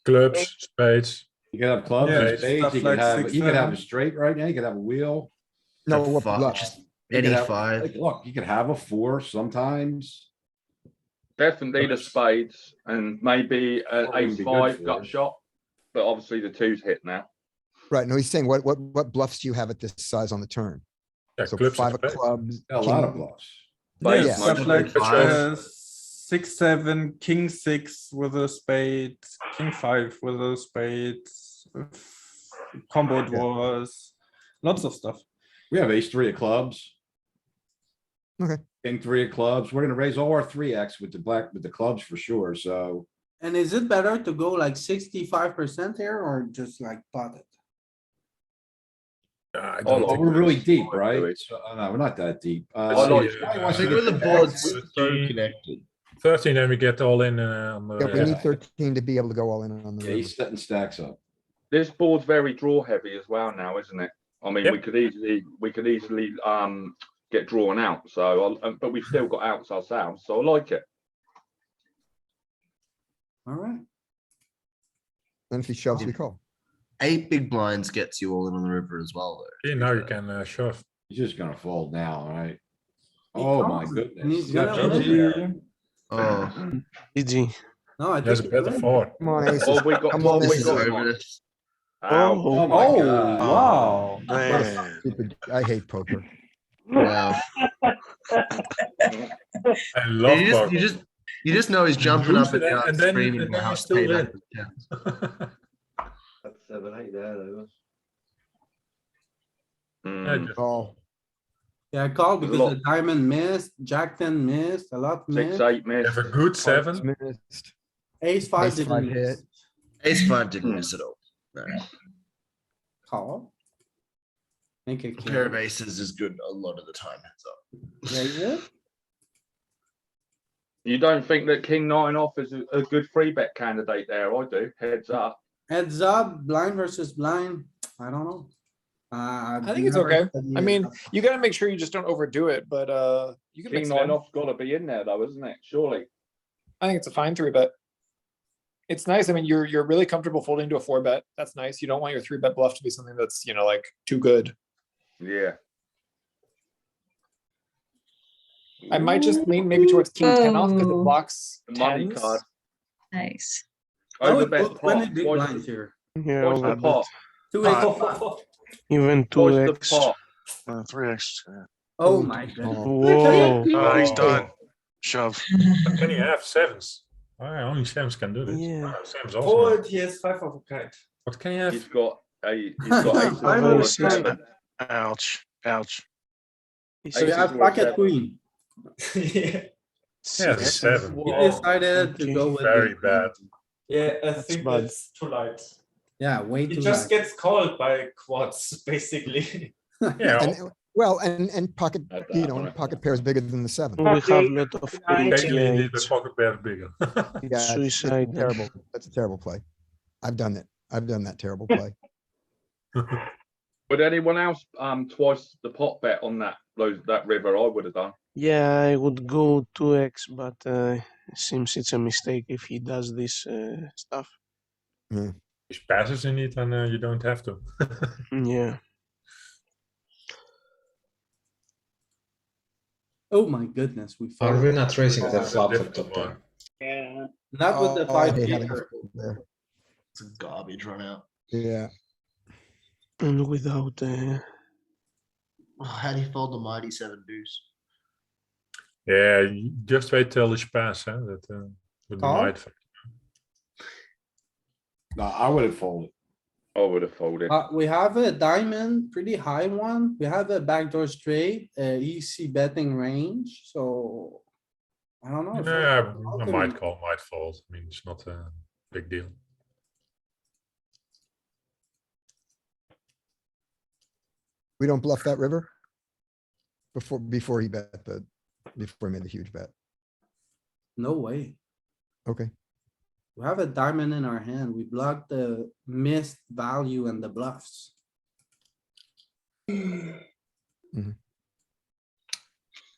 Clubs, spades. You can have clubs Yeah, and spades, stuff you like can have, you can have a 6-7. straight right now, you can have a wheel. No, The what fuck, bluff? just You could any have- five. like, look, you could have a 4 sometimes. Definitely the spades and maybe Four wouldn't ace be good five for gut us. shot, but obviously the two's hit now. Right, no, he's saying what bluffs do you have at this size on the turn? Yeah, So clubs and 5 of spades. clubs. A lot of king- bluffs. Spades, Yeah, Yeah. stuff mostly. like Five. 6-7, king 6 with a spade, king 5 with a spade, combo draws, lots of stuff. We have ace 3 of clubs. Okay. King 3 of clubs. We're gonna raise all our 3X with the clubs for sure, so. And is it better to go like 65% here or just like pot it? I Oh, don't Well, think we're really it's- deep, right? So, no, we're not that deep. I Let's like- see, Why was it uh, the board's so connected. 13, and we get all in on the. Yeah, we need 13 to be able to go all in on the Yeah, river. he's setting stacks up. This board's very draw heavy as well now, isn't it? I mean, Yep. we could easily get drawn out. So, but we've still got outs ourselves. So I like it. Alright, And if he shoves, we call. 8 big blinds gets you all in on the river as well, though. Yeah, now you can shove. He's just gonna fold now, right? He Oh my calls, goodness. and he's He's got gonna chips win. there. Oh, GG. no, I There's a think. better four. Come on, aces. Oh, we got. Come Oh, on, we this is got over one. this. Oh my God. Wow. What a Man. stupid, I hate poker. Wow. I love you poker. just know he's You jumping lose up and it, down, and then screaming you about how it's still payback win. with tens. That's 7-8 there, though. Yeah, just- Oh, Yeah, call There's a because lot. the diamond missed, jack ten missed, a lot missed, 6-8 you missed. have a good seven. missed. ace five Ace didn't five miss. hit. Ace five didn't miss at all. No. Call. Make a A pair of king. aces is good a lot of the time. Heads up. Raise it. You don't think that king nine off is a good free bet candidate there? I do. Heads up. Heads up, blind versus blind. I don't know. I think it's okay. I mean, you got to make sure you just don't overdo it, but you can King mix it nine in. off's got to be in there though, isn't it? Surely. I think it's a fine 3-bet. It's nice. I mean, you're really comfortable folding to a 4-bet. That's nice. You don't want your 3-bet bluff to be something that's, you know, like too good. Yeah. I might just lean maybe towards king 10 off because it Ooh. blocks The money tens. card. Nice. Overbet Twenty pot. big Twice blinds here. Yeah, twice the overbet. pot. Two X. Even Twice the 2x. pot. 3x. Oh my god. Whoa. He's done. Shove. But can you have sevens? Oh, yeah, only sevens can do this. Yeah. Sevens also. Oh, he has 5 of a kind. What can you have? He's got ace of I know or what's right. seven. Ouch. Ouch. So you Aces have or pocket seven. queen. Yeah, the seven. You Whoa. decided to Okay. go with. Very the- bad. Yeah, I That's think bad. that's too light. Yeah, way He too just much. gets called by quads, basically. Yeah. And, well, and pocket, Add that you know, on it. pocket pair is bigger than the seven. We have a lot of eights, Occasionally yeah, indeed, but eights. pocket pair is bigger. Yeah, it's Suicide. terrible. That's a terrible play. I've done it. I've done that terrible play. Would anyone else twice the pot bet on that river? I would have done. Yeah, I would go 2x, but seems it's a mistake if he does this stuff. If passes in it, then you don't have to. Yeah. Oh my goodness, we. Are we folded. not raising the That's a flop with difficult top one. pair? Yeah. Not with the Oh, five they had a pair. fold there. It's a garbage run out. Yeah. And without How do you fold the mighty seven deuce? Yeah, you just wait till it's pass. Huh? That would be Call? my advice. No, I would have folded. I would have folded. We have a diamond, pretty high one. We have a backdoor straight, EC betting range, so. I don't know. if Yeah, how I can might we- call, might fold. I mean, it's not a big deal. We don't bluff that river? Before he before he made the huge bet. No way. Okay. We have a diamond in our hand. We block the missed value and the bluffs.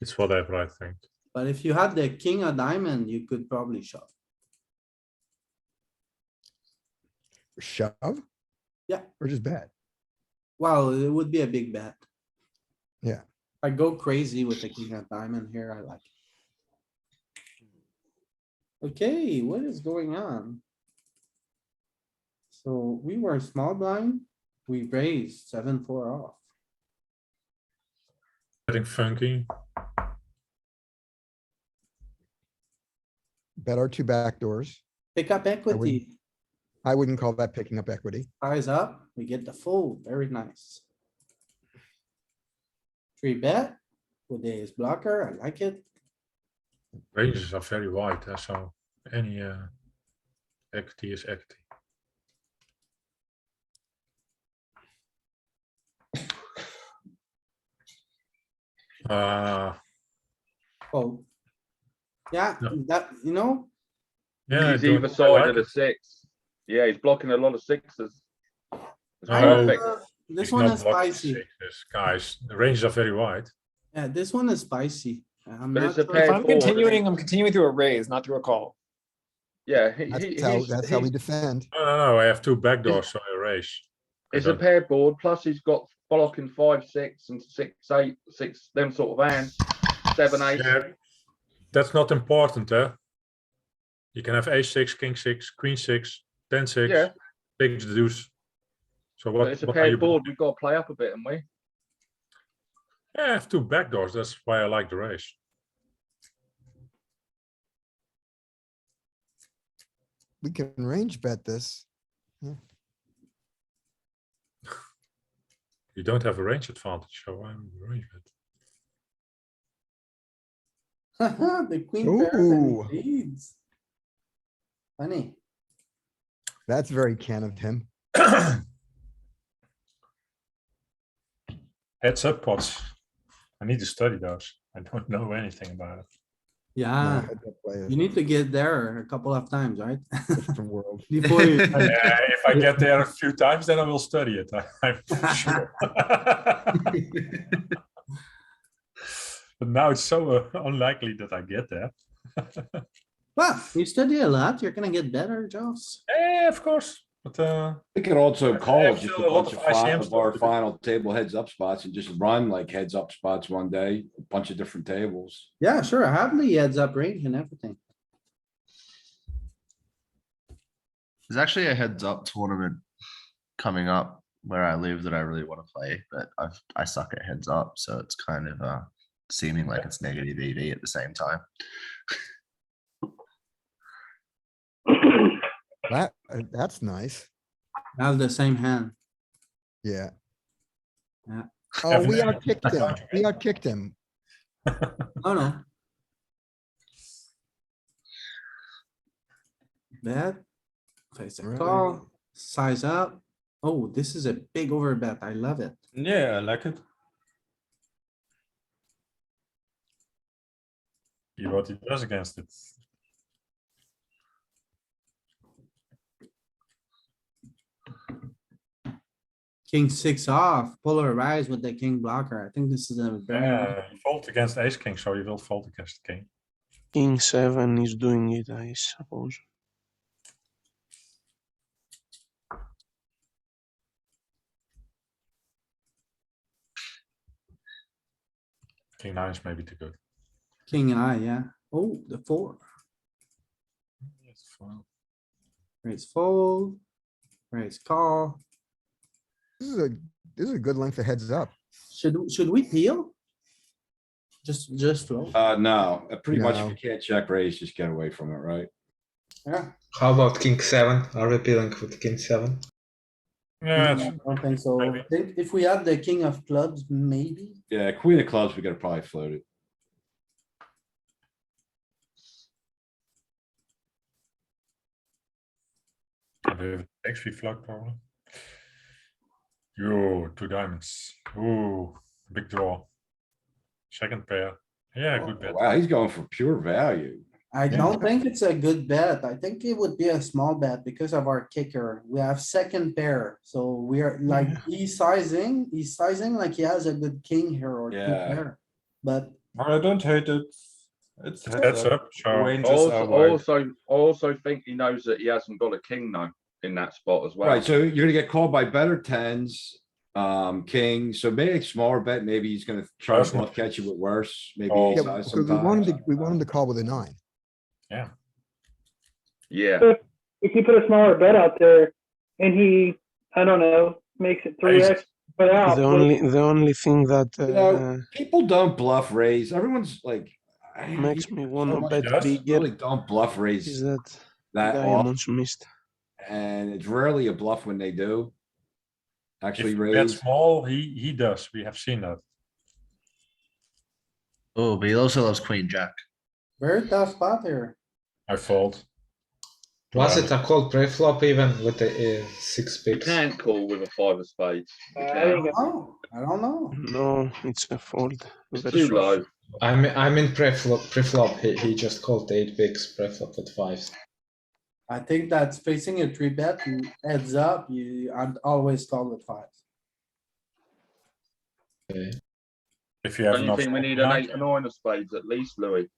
It's whatever, I think. But if you had the king of diamond, you could probably shove. Shove? Yeah. Or just bet? Well, it would be a big bet. Yeah. I go crazy with the king of diamond here. I like it. Okay, what is going on? So we were small blind. We raised 7-4 off. Getting funky. Bet our two back doors. Pick up equity, I wouldn't call that picking up equity. size up, we get the fold. Very nice. 3-bet with the ace blocker. I like it. Ranges are very wide, so any equity is equity. Oh. Yeah, No. that, you know, Yeah, He's I don't- either I side like of the it. six. Yeah, he's blocking a lot of sixes. It's I No, perfect. this He's one not is blocking spicy. sixes, guys. The ranges are very wide. Yeah, this one is spicy. I'm But not it's a sure pair if If I'm I'm board, isn't continuing, it? I'm continuing through a raise, not through a call. Yeah, That's how we defend. No, I have two backdoors, so I raise. It's a pair board, plus he's got blocking 5-6 and 6-8, six, them sort of hands, 7-8. Yeah, that's not important, eh? You can have ace-6, king-6, queen-6, 10-6, Yeah. big deuce. So But it's a what are paired you? board. We've got to play up a bit, haven't we? Yeah, I have two backdoors. That's why I like the raise. We can range bet this. You don't have a range advantage, so I'm range bet. The queen pairs and Ooh. he leads. Funny. That's very can of him. Heads up pots. I need to study those. I don't know anything about it. Yeah, heads up players. you need to get there a couple of times, right? Different world. Before you. If I get there a few times, then I will study it. I'm sure. But now it's so unlikely that I get there. Well, you study a lot, you're gonna get better, Joss. Yeah, of course. But We could also I call have just a still a lot bunch of of ICM of our stuff to do. final table heads up spots and just run like heads up spots one day, a bunch of different tables. Yeah, sure, I have the heads up range and everything. There's actually a heads up tournament coming up where I live that I really want to play, but I suck at heads up, so it's kind of seeming like it's negative EV at the same time. That's nice. I have the same hand. Yeah. Yeah. Oh, we outkicked him. We outkicked him. Oh no. Bet. Face a Right. call, size up. Oh, this is a big overbet. I love it. Yeah, I like it. See what he does against it. King six off, polarize with the king blocker. I think this is a very. Yeah, you fold against ace king, so you will fold against the king. King 7 is doing it, I suppose. King 9 is maybe too good. King eye, yeah. Oh, the 4. Yes, fine. Raise fold. Raise call. This is a good length of heads up. Should we peel? Just flow. No, pretty much if No. you can't check raise, just get away from it, right? Yeah. How about king 7? Are we peeling with king 7? Yeah, No, I don't think so. I think if we had the king of clubs, maybe. Yeah, queen of clubs, we gotta probably float it. XP float probably. Yo, 2 diamonds. Ooh, big draw. Second pair. Yeah, good bet. Wow, he's going for pure value. I don't think it's a good bet. I think it would be a small bet because of our kicker. We have second pair, so we are like, he's sizing like he has a good king here or two Yeah. pair. But I don't hate it. It's Heads up, so Ranges are wide. Also think he knows that he hasn't got a king though in that spot as well. Right, so you're gonna get called by better tens, kings, so maybe a smaller bet, maybe he's gonna try to bluff catch you with worse, maybe Oh. ace Yeah, high because we want him sometimes. to call with a 9. yeah. Yeah, If you put a smaller bet out there and he, I don't know, makes it 3x, but out. The only thing that You know, people don't bluff raise, everyone's like. makes me want so to much bet does, bigger Really don't bluff is raise that that often, diamonds missed. and it's rarely a bluff when they do. Actually If you bet raise. small, he does. We have seen that. Oh, but he also loves queen jack. very tough spot here. I fold. Was it a call pre-flop even with the 6 you pips? can't call with a 5 of spades. You I can't. think I don't know. No, it's a fold. It's Very too soft. low. I mean pre-flop. He just called 8 bigs pre-flop with 5s. I think that's facing a 3-bet, you heads up, I'd always call with 5. Okay. If you have Don't you enough. think we need an 8 and 9 of spades at least, Louis?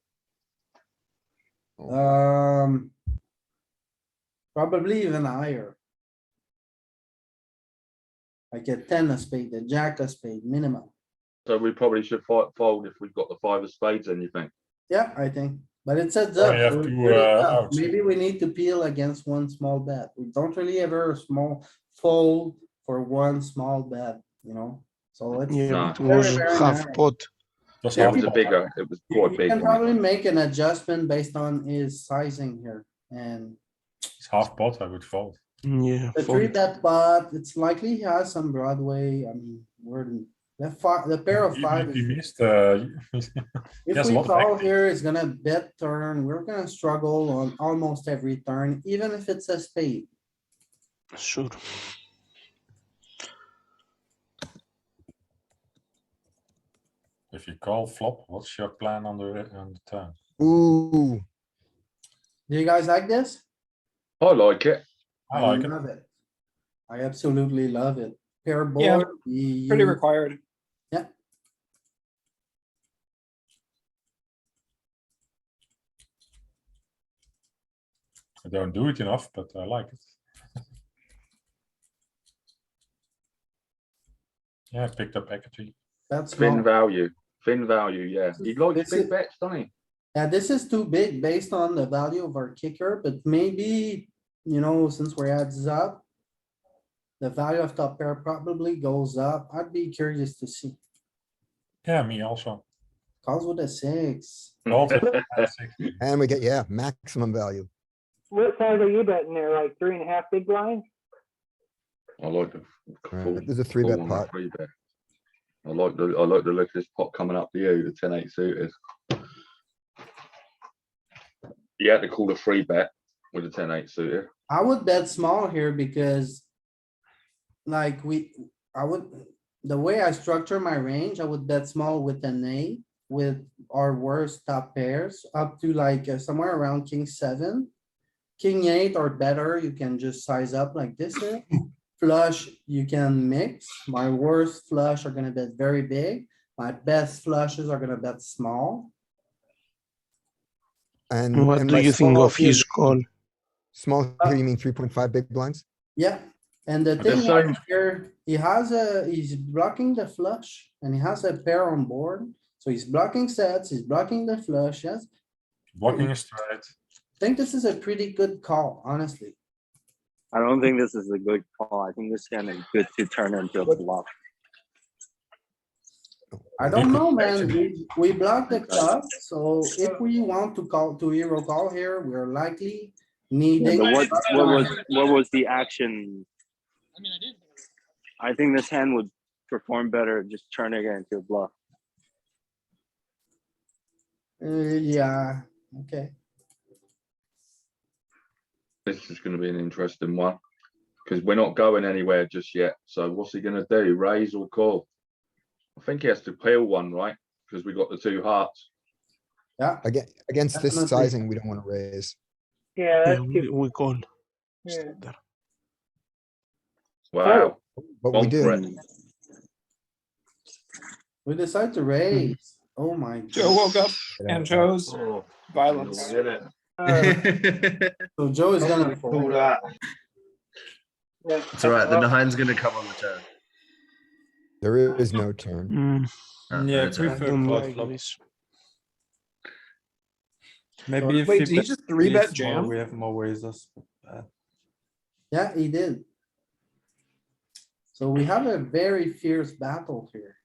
Probably even higher. Like a 10 of spade, a jack of spade minimum. So we probably should fold if we've got the 5 of spades, then you think? Yeah, I think, but it sets Oh, up. you have so two, it's pretty tough. outs. Maybe we need to peel against one small bet. We don't really ever fold for one small bet, you know? So it's Yeah, No. it very, was very half narrow. pot. Just It half was a pot. bigger, it was You quite you big. can wasn't probably it? make an adjustment based on his sizing here, and It's half pot, I would fold. Yeah, the three fold. bet pot, it's likely he has some Broadway, I mean, the pair of Even five. if he is- missed, he If has a we lot of call equity. here, it's gonna bet turn, we're gonna struggle on almost every turn, even if it's a spade. Sure. If you call flop, what's your plan on the turn? Ooh, Do you guys like this? I like it. I like it. love it. I absolutely love it. Pair Yeah, board. Pretty you- required. Yeah, I don't do it enough, but I like it. Yeah, picked up equity. that's Thin small. value, yeah. He likes This big is- bets, doesn't he? Yeah, this is too big based on the value of our kicker, but maybe, you know, since we're heads up. The value of top pair probably goes up. I'd be curious to see. Yeah, me also. Calls with a six. Called it. and we get, yeah, maximum value. What size are you betting there? Like 3.5 big blinds? I like the. Right, there's a three full bet on the pot. three bet. I like the look of this pot coming up to you, the 10-8 suited. You had to call a free bet with the 10-8 suited. I would bet small here because. Like the way I structure my range, I would bet small with an eight with our worst top pairs up to like somewhere around king 7. King 8 or better, you can just size up like this here. Flush, you can mix. My worst flush are gonna bet very big. My best flushes are gonna bet small. And. What and do by you think small of his here- call? Small here, you mean 3.5 big blinds? Yeah, and the The thing same- here, he's blocking the flush and he has a pair on board. So he's blocking sets, he's blocking the flush, yes. Blocking is straight. I think this is a pretty good call, honestly. I don't think this is a good call. I think this hand is good to turn into a bluff. I don't know, man. We block the club, so if we want to call to hero call here, we're likely Yeah, needing. but what was the action? I think this hand would perform better just turning it into a bluff. Yeah, okay. This is gonna be an interesting one. Because we're not going anywhere just yet. So what's he gonna do? Raise or call? I think he has to peel one, right? Because we got the two hearts. Yeah, Against this Definitely. sizing, we don't want to raise. Yeah, Yeah, that's we, too. we call. Yeah. Wow. But we Gone for do. it. we decide to raise. Oh my. Joe woke up and chose Oh, violence. So Joe is gonna fold. It's alright, the nine's gonna come on the turn. There is no turn. Yeah, I it's alright. I prefer don't call like flop. this. Maybe if Wait, he did he bets just 3-bet these more, jam? we have more raises. Yeah, he did. So we have a very fierce battle here.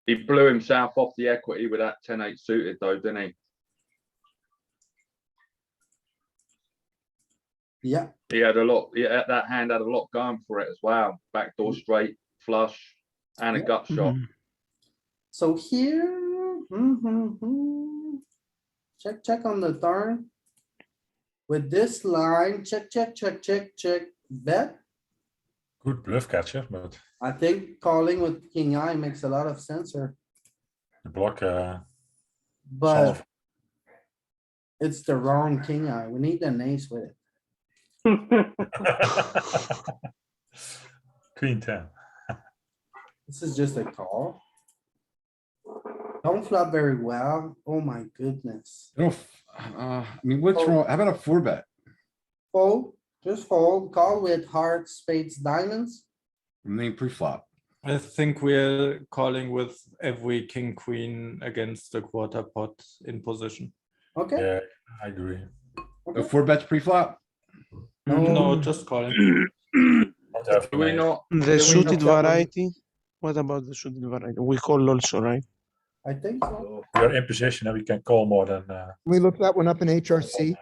He blew himself off the equity with that 10-8 suited though, didn't he? Yeah, He had a lot, that hand had a lot going for it as well. Backdoor straight, flush, and a gut shot. so here. Check on the turn. With this line, check, bet. Good bluff catcher, but I think calling with king eye makes a lot of sense here, the block, but solve. it's the wrong king eye. We need an ace with it. Queen 10. This is just a call. Don't flop very well. Oh my goodness. I mean, what's wrong? How about a four bet? Fold, just fold, call with hearts, spades, diamonds. I mean, pre-flop. I think we're calling with every king queen against the quarter pot in position. Okay, Yeah, I agree. The four bets pre-flop. No, just calling. Do we not? The do we suited not- variety. What about the suited variety? We call also, right? I think so. We are in position and we can call more than. We look that one up in HRC,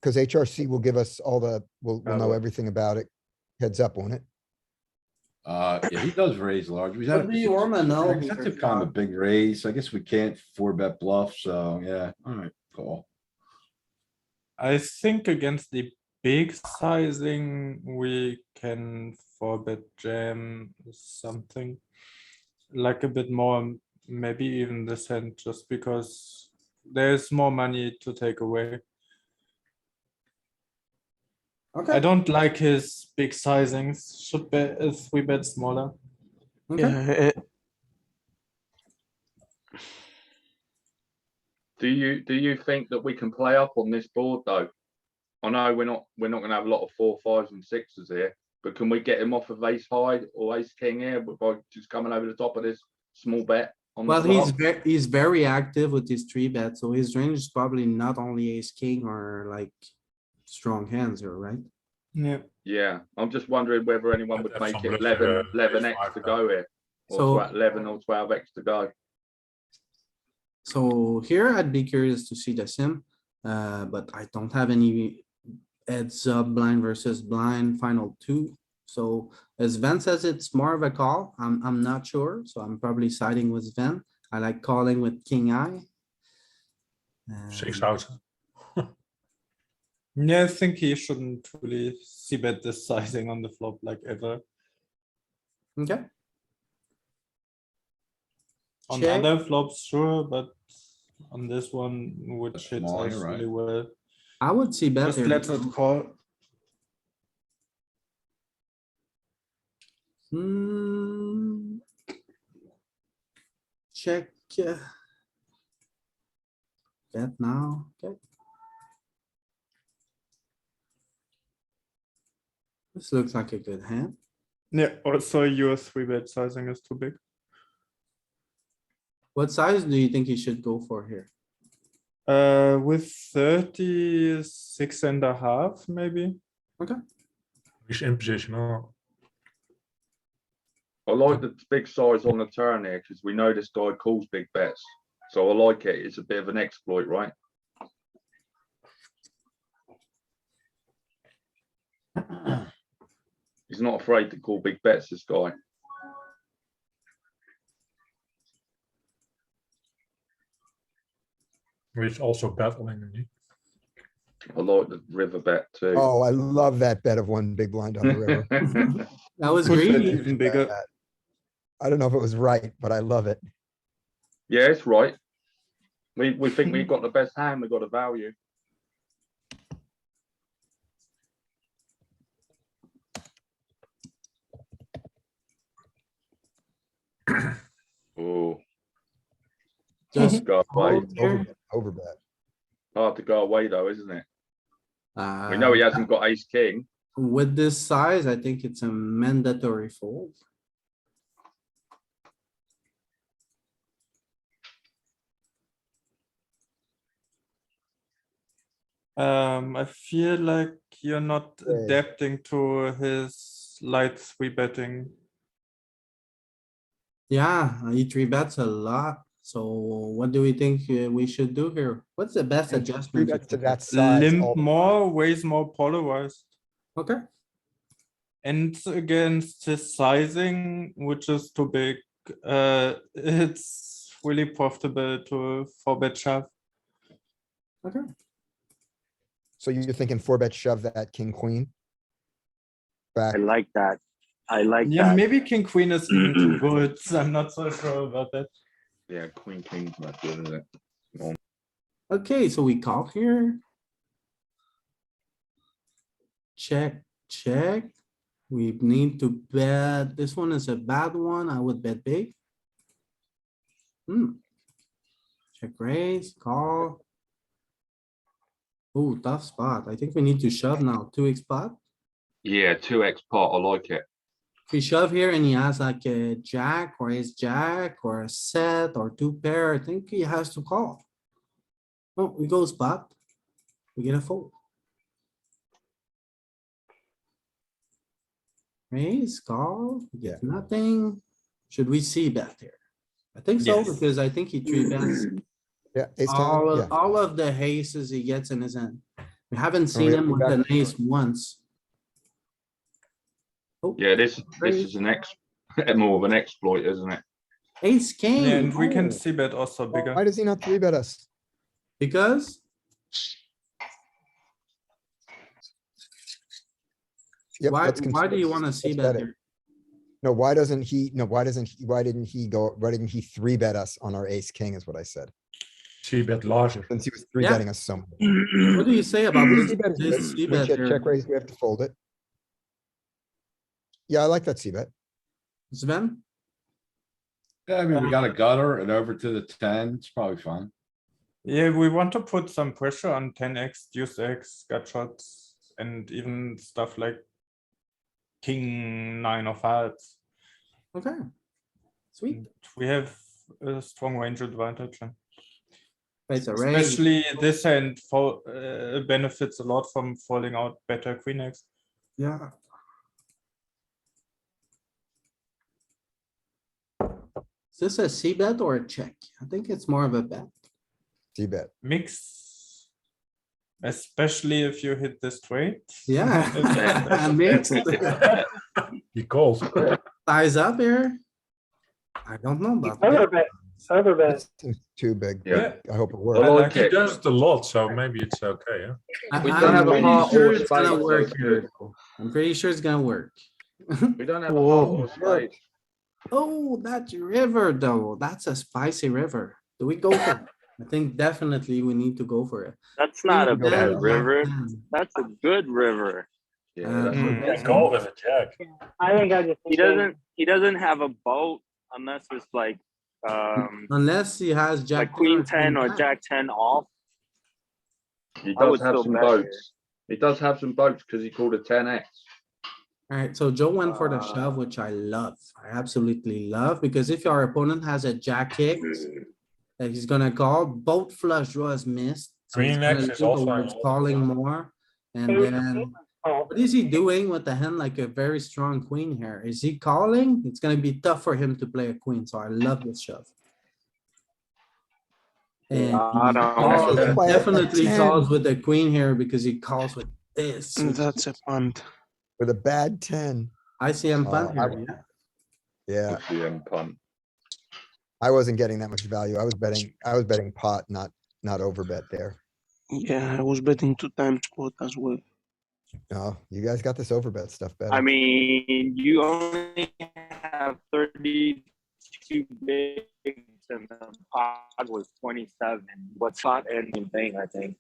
because HRC will give us all the, we'll know everything about it. Heads up on it. Yeah, he does raise large. He's What do you wanna know That's here, a kind of a Scott? big raise. I guess we can't four bet bluff, so yeah, alright, call. I think against the big sizing, we can four bet jam something. Like a bit more, maybe even the cent, just because there's more money to take away. Okay. I don't like his big sizings. Should bet if we bet smaller. Okay. Yeah, Do you think that we can play up on this board though? I know we're not gonna have a lot of 4, 5s and 6s here, but can we get him off of ace high or ace king here by just coming over the top of this small bet on the Well, flop? he's very active with his 3-bet, so his range is probably not only ace king or like strong hands here, right? Yeah. Yeah, I'm just wondering whether anyone would Have make some it bluff, 11x ace-5 to now. go here. Or So- 11 or 12x to go. So here I'd be curious to see the sim, but I don't have any heads up blind versus blind final two. So as Sven says, it's more of a call. I'm not sure, so I'm probably siding with Sven. I like calling with king eye. 6 out. Yeah, I think he shouldn't really see bet this sizing on the flop like ever. Okay, On Check. other flops, sure, but on this one, which hits small, us you're right. really well. I would see bet Just here. let it call. Hmm. Check. Bet now, okay. This looks like a good hand. Yeah, also your 3-bet sizing is too big. What size do you think you should go for here? With 36.5, maybe. Okay. He's in position. Oh. I like the big size on the turn here because we know this guy calls big bets. So I like it. It's a bit of an exploit, right? He's not afraid to call big bets, this guy. He's also battling. I like the river bet too. Oh, I love that bet of one big blind on the river. That was Push bet greedy. even bigger. I don't know if it was right, but I love it. Yeah, it's right. We think we've got the best hand, we've got a value. Oh, Just go away. hold here. Overbet. Hard to go away though, isn't it? We Uh, know he hasn't got ace king. With this size, I think it's a mandatory fold. I feel like you're not Okay. adapting to his light 3-betting. Yeah, he 3-bets a lot. So what do we think we should do here? What's the best And adjustment? 3-bets to that size. Limp all the more, ways more polarized. Okay, And against his sizing, which is too big, it's really profitable to 4-bet shove. okay. So you're thinking 4-bet shove that king, queen? Back. I like that. I like Yeah, that. maybe king queen is even too good. I'm not so sure about that. Yeah, queen king's not good, is it? Okay, so we call here. Check, check. We need to bet. This one is a bad one. I would bet big. Check raise, call. Oh, tough spot. I think we need to shove now. 2x spot. Yeah, 2x pot, I like it. If we shove here and he has like a jack or ace jack or a set or 2 pair, I think he has to call. Oh, we go spot. We get a fold. Raise, call, we get nothing. Should we see bet here? I think so, Yes. because I think he three bets Yeah, ace ten, yeah. all of the aces he gets in his hand. We haven't we seen have him to with back an to ace once. Oh, Yeah, this is an more of an exploit, isn't it? ace king. Yeah, and we can oh, see bet also bigger. Why does he not three bet us? Because Yep, why let's do you let's- wanna see let's bet bet it. here? No, why didn't he three bet us on our ace king is what I said, See bet larger. since he was three Yeah. betting us so much. What do you say about this? C bet is This good. C When bet she had here? check raise, we have to fold it. Yeah, I like that C bet. Sven? Yeah, I mean, we got a gutter and over to the 10, it's probably fine. Yeah, we want to put some pressure on 10x, deuce x, gut shots, and even stuff like king nine of hearts. Okay. Sweet. We have a strong range advantage. It's a raise. Especially this hand benefits a lot from falling out better queen x. Yeah. Is this a C bet or a check? I think it's more of a bet. C bet. Mix. Especially if you hit this straight. Yeah. Mixed. He calls. Size up here. I don't know about Over that. bet. Over bet. This seems too big. Yeah. I hope it I works. like he does it a lot, so maybe it's okay. Yeah. We don't have a I'm heart pretty or sure it's gonna spade, so work it's here. good. I'm pretty sure it's gonna work. We don't have a Whoa. heart or spade. Oh, that river though, that's a spicy river. Do we go for it? I think definitely we need to go for it. That's not a Three bad bet, river. jack ten. That's a good river. Yeah, that's Mm. a Yeah, call with a jack. I think I just. He doesn't have a boat unless it's like Unless he has jack. like queen 10 or jack. jack 10 off. He I does would have still some bet here. boats. He does have some boats because he called a 10x. Alright, so Joe went for the shove, which I love. I absolutely love, because if your opponent has a jack kick, that he's gonna call, both flush draws missed. So he's Queen gonna X is lean also towards an calling more. And then, Oh, what is he doing with the hand like a very strong queen here? Is he calling? It's gonna be tough for him to play a queen, so I love this shove. And I don't calls, know. he definitely 10. calls with the queen here because he calls with this. That's a punt. With a bad 10. ICM punt I here, yeah. Yeah, ICM punt. I wasn't getting that much value. I was betting pot, not over bet there. Yeah, I was betting 2 times pot as well. No, you guys got this over bet stuff better. I mean, you only have 32 bigs and the pod was 27. What's not anything, I think.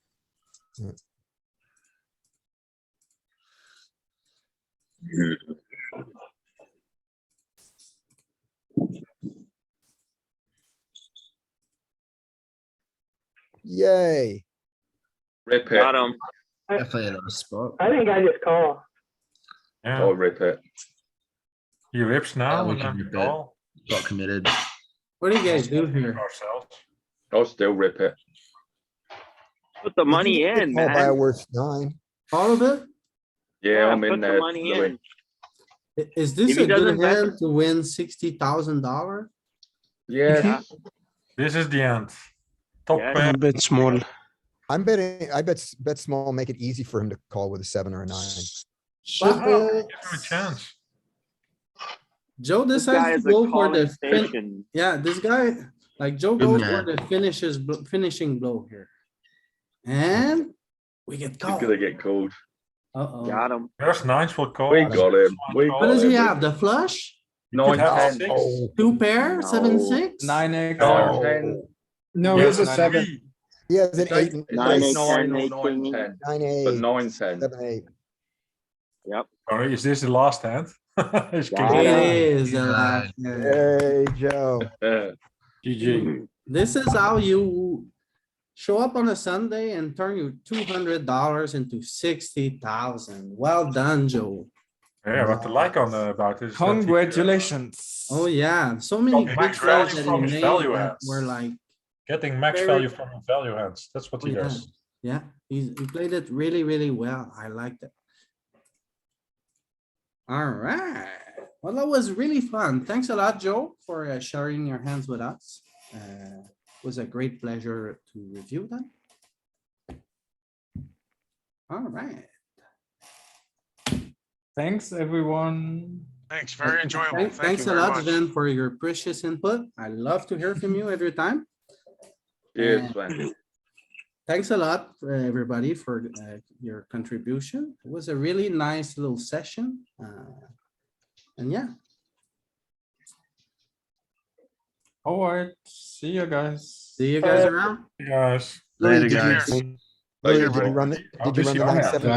Yay. Rip it. Got him. Definitely another spot. I think I just call. Yeah. Oh, rip it. He rips now we and can then we rip it. call. Got committed. What do you guys do here? Ourselves. I'll still rip it. Put the money in, Call by a man. worst 9. All of it? Yeah, I'm put in the there. money Louis. in. Is this If he a good doesn't bet- hand to win $60,000? Yeah. This is the end. Top Yeah. pair. I bet small. I'm betting, I bet small, make it easy for him to call with a 7 or a 9. Wow. Give him a chance. Joe This guy decides is to a go for calling the station. yeah, this guy, like Joe goes Yeah. for the finishing blow here. And we get He's called. gonna get called. Uh-oh. Got him. First nines will call. We got him. We What got does he him. have? The flush? He could have 9-10. 6. Oh, 2 pair, No. 7-6? 9x. No. 9-10. No, Yes, here's a nine, 7. he has an 8 and 9, 8, 9 10, or 8, 9-10. 9, But 8, 9-10. 7, 8. Yep. Sorry, is this the last hand? It's Got king. It him. is the last hand. Hey, Joe. GG. This is how you show up on a Sunday and turn your $200 into 60,000. Well done, Joe. Yeah, what I like on about this. is that he, Congratulations. Oh, yeah, so many Got big max plays value that from he his made value that adds. were like, getting max Very- value from his value hands. That's what oh, he yeah, does. yeah, he played it really, really well. I liked it. Alright, well, that was really fun. Thanks a lot, Joe, for sharing your hands with us. It was a great pleasure to review them. Alright. Thanks, everyone. Thanks, very enjoyable. Thank you Thanks a very lot, much. Sven, for your precious input. I love to hear from you every time. Cheers, And Sven. Thanks a lot, everybody, for your contribution. It was a really nice little session. And yeah. All right. See you guys. See you guys around. Guys. Louis, Later, did you- guys. Louis, did you run the I'll be line seeing you. seven?